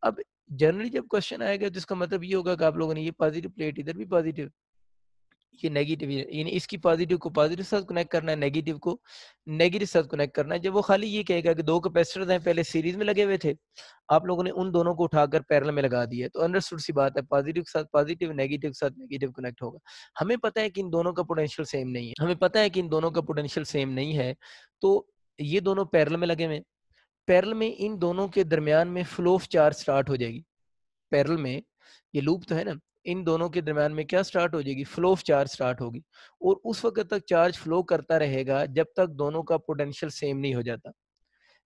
अब जनरली जब क्वेश्चन आएगा तो इसका मतलब ये होगा कि आप लोगों ने ये पॉजिटिव प्लेट, इधर भी पॉजिटिव, ये नेगेटिव है, यानी इसकी पॉजिटिव को पॉजिटिव साथ कनेक्ट करना है, नेगेटिव को नेगेटिव साथ कनेक्ट करना है। जब वो खाली ये कहेगा कि दो कैपेसिटर्स हैं, पहले सीरीज में लगे हुए थे, आप लोगों ने उन दोनों को उठाकर पैरेलल में लगा दिया, तो अंडरस्टूड सी बात है, पॉजिटिव के साथ पॉजिटिव, नेगेटिव के साथ नेगेटिव कनेक्ट होगा। हमें पता है कि इन दोनों का पोटेंशियल सेम नहीं है, हमें पता है कि इन दोनों का पोटेंशियल सेम नहीं है, तो ये दोनों पैरेलल में लगे हुए हैं। पैरेलल में इन दोनों के दरमियान में फ्लो ऑफ चार्ज स्टार्ट हो जाएगी। पैरेलल में ये लूप तो है ना, इन दोनों के दरमियान में क्या स्टार्ट हो जाएगी, फ्लो ऑफ चार्ज स्टार्ट होगी, और उस वक्त तक चार्ज फ्लो करता रहेगा जब तक दोनों का पोटेंशियल सेम नहीं हो जाता।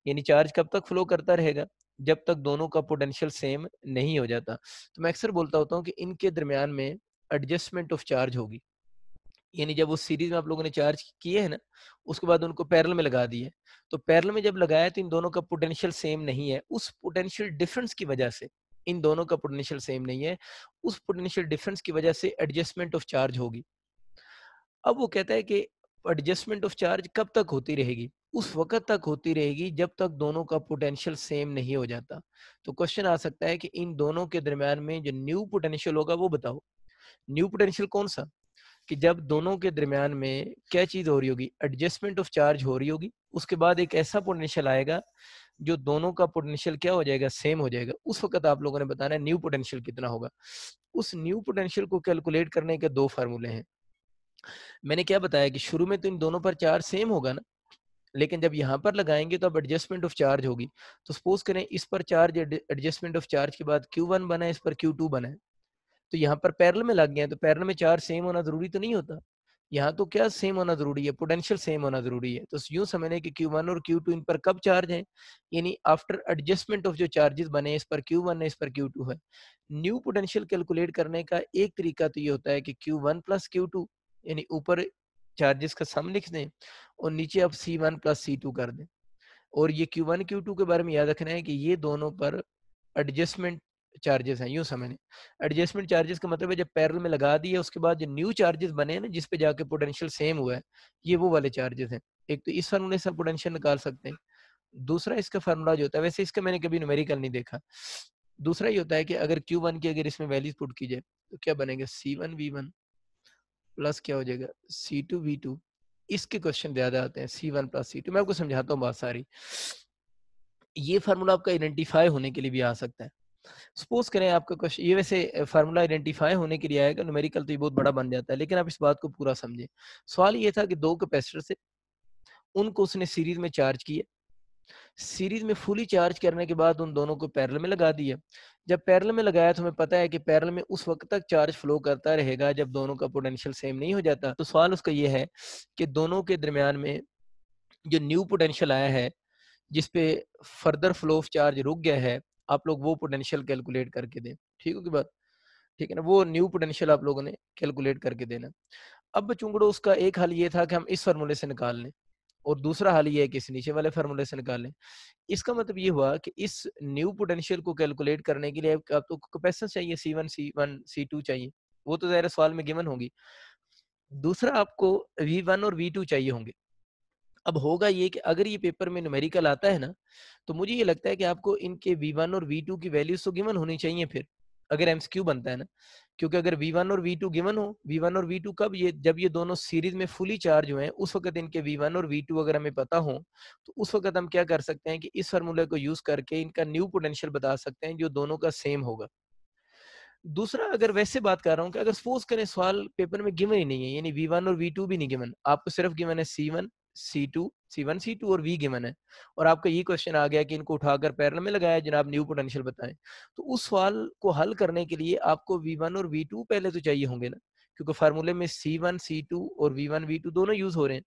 यानी चार्ज कब तक फ्लो करता रहेगा, जब तक दोनों का पोटेंशियल सेम नहीं हो जाता। तो मैं अक्सर बोलता होता हूँ कि इनके दरमियान में एडजस्टमेंट ऑफ चार्ज होगी, यानी जब उस सीरीज में आप लोगों ने चार्ज किए है ना, उसके बाद उनको पैरेलल में लगा दिए, तो पैरेलल में जब लगाया तो इन दोनों का पोटेंशियल सेम नहीं है, उस पोटेंशियल डिफरेंस की वजह से, इन दोनों का पोटेंशियल सेम नहीं है, उस पोटेंशियल डिफरेंस की वजह से एडजस्टमेंट ऑफ चार्ज होगी। अब वो कहता है कि एडजस्टमेंट ऑफ चार्ज कब तक होती रहेगी, उस वक्त तक होती रहेगी जब तक दोनों का पोटेंशियल सेम नहीं हो जाता। तो क्वेश्चन आ सकता है कि इन दोनों के दरमियान में जो न्यू पोटेंशियल होगा वो बताओ। न्यू पोटेंशियल कौन सा, कि जब दोनों के दरमियान में क्या चीज हो रही होगी, एडजस्टमेंट ऑफ चार्ज हो रही होगी, उसके बाद एक ऐसा पोटेंशियल आएगा जो दोनों का पोटेंशियल क्या हो जाएगा, सेम हो जाएगा। उस वक्त आप लोगों ने बताना है न्यू पोटेंशियल कितना होगा। उस न्यू पोटेंशियल को कैलकुलेट करने के दो फार्मूले हैं। मैंने क्या बताया कि शुरू में तो इन दोनों पर चार्ज सेम होगा ना, लेकिन जब यहाँ पर लगाएंगे तो अब एडजस्टमेंट ऑफ चार्ज होगी। तो सपोज करें इस पर चार्ज, एडजस्टमेंट ऑफ चार्ज के बाद Q1 बना है, इस पर Q2 बना है, तो यहाँ पर पैरेलल में लग गए हैं, तो पैरेलल में चार्ज सेम होना जरूरी तो नहीं होता। यहाँ तो क्या सेम होना जरूरी है, पोटेंशियल सेम होना जरूरी है। तो यूं समझने कि Q1 और Q2 इन पर कब चार्ज है, यानी आफ्टर एडजस्टमेंट ऑफ जो चार्जेस बने, इस पर Q1 है, इस पर Q2 है। न्यू पोटेंशियल कैलकुलेट करने का एक तरीका तो ये होता है कि Q1 प्लस Q2, यानी ऊपर चार्जेस का सम लिख दें और नीचे आप C1 प्लस C2 कर दें। और ये Q1 Q2 के बारे में याद रखना है कि ये दोनों पर एडजस्टमेंट चार्जेस हैं, यूं समझें। एडजस्टमेंट चार्जेस का मतलब है जब पैरेलल में लगा दिया उसके बाद जो न्यू चार्जेस बने हैं ना, जिस पे जाके पोटेंशियल सेम हुआ है, ये वो वाले चार्जेस हैं। एक तो इस फार्मूले से पोटेंशियल निकाल सकते हैं, दूसरा इसका फार्मूला जो होता है, वैसे इसका मैंने कभी न्यूमेरिकल नहीं देखा, दूसरा ये होता है कि अगर Q1 की अगर इसमें वैल्यूज पुट की जाए तो क्या बनेगा, C1 V1 प्लस क्या हो जाएगा, C2 V2। इसके क्वेश्चन ज्यादा आते हैं, C1 प्लस C2। मैं आपको समझाता हूँ बात सारी। ये फार्मूला आपका आइडेंटिफाई होने के लिए भी आ सकता है। सपोज करें आपका क्वेश्चन, ये वैसे फार्मूला आइडेंटिफाई होने के लिए आएगा, न्यूमेरिकल तो ये बहुत बड़ा बन जाता है, लेकिन आप इस बात को पूरा समझें। सवाल ये था कि दो कैपेसिटर से, उनको उसने सीरीज में चार्ज किया, सीरीज में फुली चार्ज करने के बाद उन दोनों को पैरेलल में लगा दिया। जब पैरेलल में लगाया तो हमें पता है कि पैरेलल में उस वक्त तक चार्ज फ्लो करता रहेगा जब दोनों का पोटेंशियल सेम नहीं हो जाता। तो सवाल उसका ये है कि दोनों के दरमियान में जो न्यू पोटेंशियल आया है, जिसपे फर्दर फ्लो ऑफ चार्ज रुक गया है, आप लोग वो पोटेंशियल कैलकुलेट करके दें। ठीक होगी बात, ठीक है ना, वो न्यू पोटेंशियल आप लोगों ने कैलकुलेट करके देना। अब चुंगड़ो उसका एक हल ये था कि हम इस फार्मूले से निकाल लें, और दूसरा हल ये है कि इस नीचे वाले फार्मूले से निकाल लें। इसका मतलब ये हुआ कि इस न्यू पोटेंशियल को कैलकुलेट करने के लिए आपको कैपेसिटेंस चाहिए, C1 C1 C2 चाहिए, वो तो ज़ाहिर सवाल में गिवन होगी। दूसरा आपको V1 और V2 चाहिए होंगे। अब होगा ये कि अगर ये पेपर में न्यूमेरिकल आता है ना, तो मुझे ये लगता है कि आपको इनके V1 और V2 की वैल्यूज तो गिवन होनी चाहिए फिर, अगर एमसीक्यू बनता है ना। क्योंकि अगर V1 और V2 गिवन हो, V1 और V2 कब, ये जब ये दोनों सीरीज में फुली चार्ज हुए हैं, उस वक्त इनके V1 और V2 अगर हमें पता हो, तो उस वक्त हम क्या कर सकते हैं कि इस फार्मूले को यूज करके इनका न्यू पोटेंशियल बता सकते हैं जो दोनों का सेम होगा। दूसरा, अगर वैसे बात कर रहा हूँ कि अगर सपोज करें सवाल पेपर में गिवन ही नहीं है, यानी V1 और V2 भी नहीं गिवन, आपको सिर्फ गिवन है C1 C2 और V गिवन है, और आपका ये क्वेश्चन आ गया कि इनको उठाकर पैरेलल में लगाया जनाब, न्यू पोटेंशियल बताएं। तो उस सवाल को हल करने के लिए आपको V1 और V2 पहले तो चाहिए होंगे ना, क्योंकि फार्मूले में C1 C2 और V1 V2 दोनों यूज हो रहे हैं।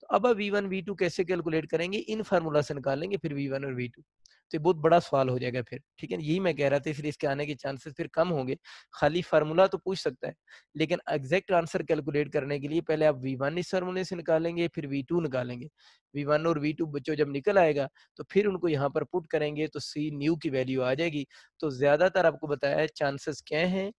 तो अब आप V1 V2 कैसे कैलकुलेट करेंगे, इन फार्मूला से निकालेंगे फिर V1 और V2। तो ये बहुत बड़ा सवाल हो जाएगा फिर, ठीक है, यही मैं कह रहा था, इसलिए इसके आने के चांसेस फिर कम होंगे। खाली फार्मूला तो पूछ सकता है, लेकिन एग्जैक्ट आंसर कैलकुलेट करने के लिए पहले आप V1 इस फार्मूले से निकालेंगे, फिर V2 निकालेंगे। V1 और V2 बच्चों जब निकल आएगा तो फिर उनको यहाँ पर पुट करेंगे तो C न्यू की वैल्यू आ जाएगी। तो ज्यादातर आपको बताया है चांसेस क्या हैं,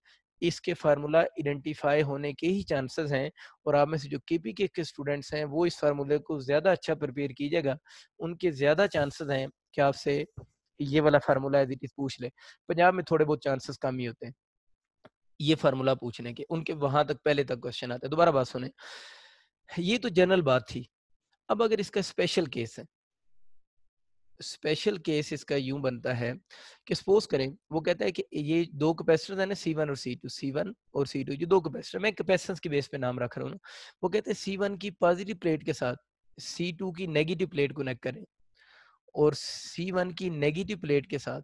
इसके फार्मूला आइडेंटिफाई होने के ही चांसेस हैं। और आप में से जो केपीके के स्टूडेंट्स हैं वो इस फार्मूले को ज्यादा अच्छा प्रिपेयर कीजिएगा, उनके ज्यादा चांसेस हैं कि आपसे ये वाला फार्मूला एज इट इज पूछ ले। पंजाब में थोड़े बहुत चांसेस कम ही होते हैं ये फार्मूला पूछने के, उनके वहां तक पहले तक क्वेश्चन आता है। दोबारा बात सुने, ये तो जनरल बात थी। अब अगर इसका स्पेशल केस है, स्पेशल केस इसका यूं बनता है कि सपोज करें वो कहता है कि ये दो कैपेसिटर है ना C1 और C2, C1 और C2 ये दो कैपेसिटर, मैं कैपेसिटेंस की बेस पे नाम रख रहा हूँ ना। वो कहते हैं C1 की पॉजिटिव प्लेट के साथ C2 की नेगेटिव प्लेट कनेक्ट करें, और C1 की नेगेटिव प्लेट के साथ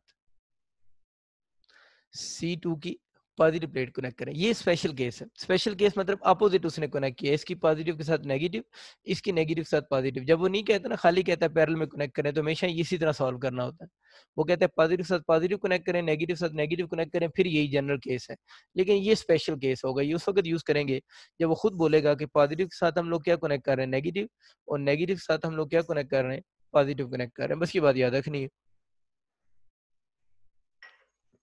C2 की पॉजिटिव प्लेट कनेक्ट करें। ये स्पेशल केस है। स्पेशल केस मतलब अपोजिट उसने कनेक्ट किया, इसकी पॉजिटिव के साथ नेगेटिव, इसकी नेगेटिव के साथ पॉजिटिव। जब वो नहीं कहता ना, खाली कहता है पैरेलल में कनेक्ट करें, तो हमेशा इसी तरह सॉल्व करना होता है। वो कहते हैं पॉजिटिव के साथ पॉजिटिव कनेक्ट करें, नेगेटिव के साथ नेगेटिव कनेक्ट करें, फिर यही जनरल केस है। लेकिन ये स्पेशल केस होगा, ये उस वक्त यूज करेंगे जब वो खुद बोलेगा कि पॉजिटिव के साथ हम लोग क्या कनेक्ट कर रहे हैं, नेगेटिव, और नेगेटिव के साथ हम लोग क्या कनेक्ट कर रहे हैं, पॉजिटिव कनेक्ट कर रहे हैं। बस ये बात याद रखनी है।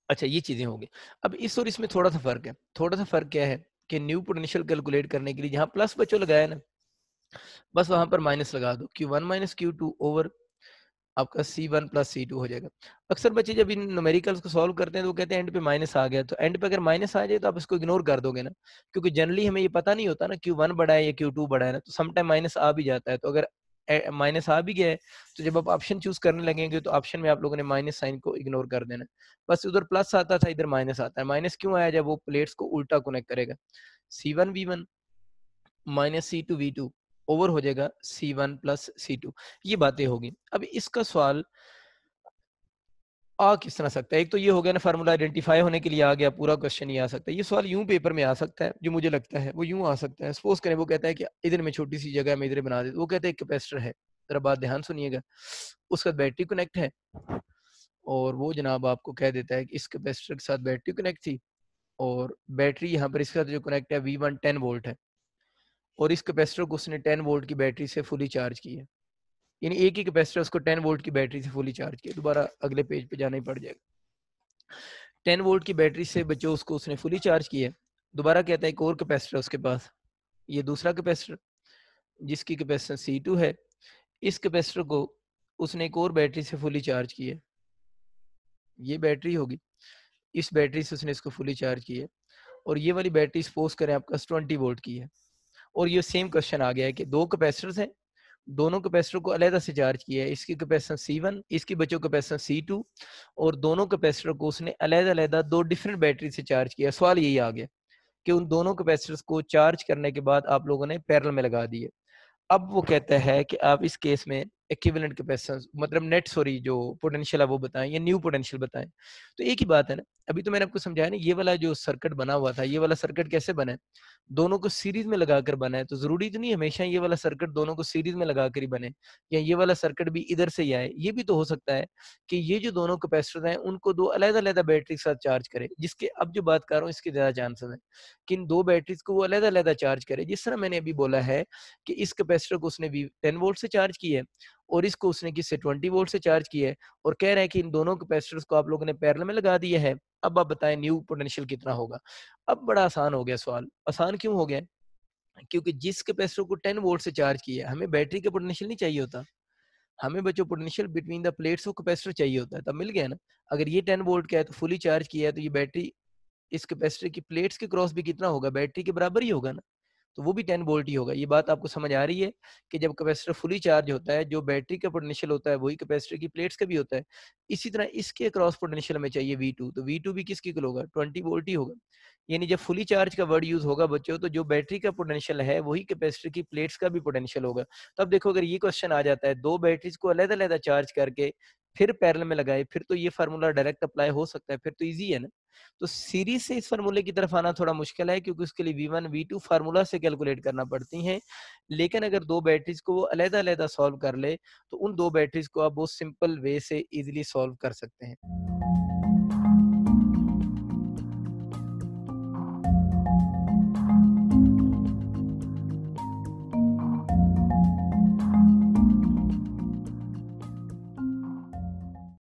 अच्छा, ये चीजें होंगी। अब इस और इसमें थोड़ा सा फर्क है। थोड़ा सा फर्क क्या है कि न्यू पोटेंशियल कैलकुलेट करने के लिए जहां प्लस बच्चों लगाया ना, बस वहां पर माइनस लगा दो, Q1 माइनस Q2 ओवर आपका C1 प्लस C2 हो जाएगा। अक्सर बच्चे जब इन न्यूमेरिकल्स को सॉल्व करते हैं तो वो कहते हैं एंड पे माइनस आ गया, तो एंड पे अगर माइनस आ जाए तो आप इसको इग्नोर कर दोगे ना, क्योंकि जनरली हमें ये पता नहीं होता ना Q1 बड़ा है या Q2 बड़ा है ना, तो समटाइम माइनस आ भी जाता है। तो अगर माइनस आ भी गया है तो जब आप ऑप्शन चूज करने लगेंगे तो ऑप्शन में आप लोगों ने माइनस साइन को इग्नोर कर देना है। बस उधर प्लस आता था, इधर माइनस आता है। माइनस क्यों आया? जब वो प्लेट्स को उल्टा कनेक्ट करेगा। C1 V1 minus C2 V2 over हो जाएगा C1 प्लस C2। ये बातें होगी। अब इसका सवाल आ किस तरह सकता है? एक तो ये हो गया ना, फार्मूला आइडेंटिफाई होने के लिए आ गया, पूरा क्वेश्चन ये आ सकता है। ये सवाल यूं पेपर में आ सकता है, जो मुझे लगता है वो यूं आ सकता है। सपोज करें वो कहता है कि इधर में छोटी सी जगह में इधर बना दे, वो कहते हैं कैपेसिटर है, जरा बात ध्यान सुनिएगा, उसका बैटरी कनेक्ट है, और वो जनाब आपको कह देता है कि इस कैपेसिटर के साथ बैटरी कनेक्ट थी, और बैटरी यहाँ पर इसके साथ जो कनेक्ट है V1 10 वोल्ट है, और इस कैपेसिटर को उसने 10 वोल्ट की बैटरी से फुली चार्ज किया है। यानी एक ही कैपेसिटर उसको 10 वोल्ट की बैटरी से फुली चार्ज किया। दोबारा अगले पेज पे जाना ही पड़ जाएगा। 10 वोल्ट की बैटरी से बच्चों उसको उसने फुली चार्ज किया। दोबारा कहता है एक और कैपेसिटर उसके पास, ये दूसरा कैपेसिटर जिसकी कैपेसिटेंस C2 है, इस कैपेसिटर को उसने एक और बैटरी से फुली चार्ज किया। ये बैटरी होगी, इस बैटरी से उसने इसको फुली चार्ज किया, और ये वाली बैटरी सपोज करें आपका 20 वोल्ट की है। और ये सेम क्वेश्चन आ गया है कि दो कैपेसिटर्स हैं, दोनों कैपेसिटर को अलग से चार्ज किया है, इसकी कैपेसिटेंस C1, इसकी बच्चों कैपेसिटेंस C2, और दोनों कैपेसिटर को उसने अलग अलग दो डिफरेंट बैटरी से चार्ज किया। सवाल यही आ गया कि उन दोनों कैपेसिटर्स को चार्ज करने के बाद आप लोगों ने पैरेलल में लगा दिए। अब वो कहता है कि आप इस केस में इक्विवेलेंट कैपेसिटेंस मतलब नेट सॉरी जो पोटेंशियल है वो बताएं या न्यू पोटेंशियल बताएं। तो एक ही बात है ना, अभी तो मैंने आपको समझाया ना, ये वाला जो सर्किट बना हुआ था, ये वाला सर्किट कैसे बना है? दोनों को सीरीज में लगाकर बना है। तो जरूरी तो नहीं हमेशा ये वाला सर्किट दोनों को सीरीज में लगाकर ही बने, या ये वाला सर्किट भी इधर से ही आए। ये भी तो हो सकता है कि ये जो दोनों कैपेसिटर हैं उनको दो अलग अलग बैटरी के साथ चार्ज करे, जिसके अब जो बात कर रहा हूँ इसके ज्यादा चांसेस है कि इन दो बैटरीज को वो अलग अलग चार्ज करे। जिस तरह मैंने अभी बोला है कि इस कैपेसिटर को उसने 10 वोल्ट से चार्ज किया है, और इसको उसने किससे 20 वोल्ट से चार्ज किया है, और कह रहे हैं कि इन दोनों कैपेसिटर्स को आप लोगों ने पैरेलल में लगा दिया है। अब आप बताएं न्यू पोटेंशियल कितना होगा? अब बड़ा आसान हो गया सवाल। आसान क्यों हो गया? क्योंकि जिस कैपेसिटर को 10 वोल्ट से चार्ज किया है, हमें बैटरी का पोटेंशियल नहीं चाहिए होता, हमें बच्चों potential between the plates of capacitor चाहिए होता है, तब मिल गया ना। अगर ये 10 वोल्ट का है तो फुली चार्ज किया है, तो ये बैटरी इस कैपेसिटर की प्लेट्स के क्रॉस भी कितना होगा? बैटरी के बराबर ही होगा ना, तो वो भी 10 वोल्ट ही होगा। ये बात आपको समझ आ रही है कि जब कैपेसिटर फुली चार्ज होता है, जो बैटरी का पोटेंशियल होता है वही कैपेसिटर की प्लेट्स का भी होता है। इसी तरह इसके क्रॉस पोटेंशियल में चाहिए V2, तो V2 भी किसकी इक्वल होगा? 20 वोल्ट ही होगा। यानी जब फुली चार्ज का वर्ड यूज होगा बच्चों, तो जो बैटरी का पोटेंशियल है वही कैपेसिटर की प्लेट्स का भी पोटेंशियल होगा। तो अब देखो, अगर ये क्वेश्चन आ जाता है, दो बैटरीज को अलग अलग चार्ज करके फिर पैरेलल में लगाए, फिर तो ये फ़ॉर्मूला डायरेक्ट अप्लाई हो सकता है, फिर तो ईज़ी है ना। तो सीरीज़ से इस फ़ॉर्मूले की तरफ आना थोड़ा मुश्किल है क्योंकि उसके लिए V1, V2 फ़ॉर्मूला से कैलकुलेट करना पड़ती हैं। लेकिन अगर 2 बैटरीज़ को वो अलग-अलग सॉल्व कर ले, तो उन 2 बैटरीज़ को आप बहुत सिंपल वे से ईज़िली सॉल्व कर सकते हैं।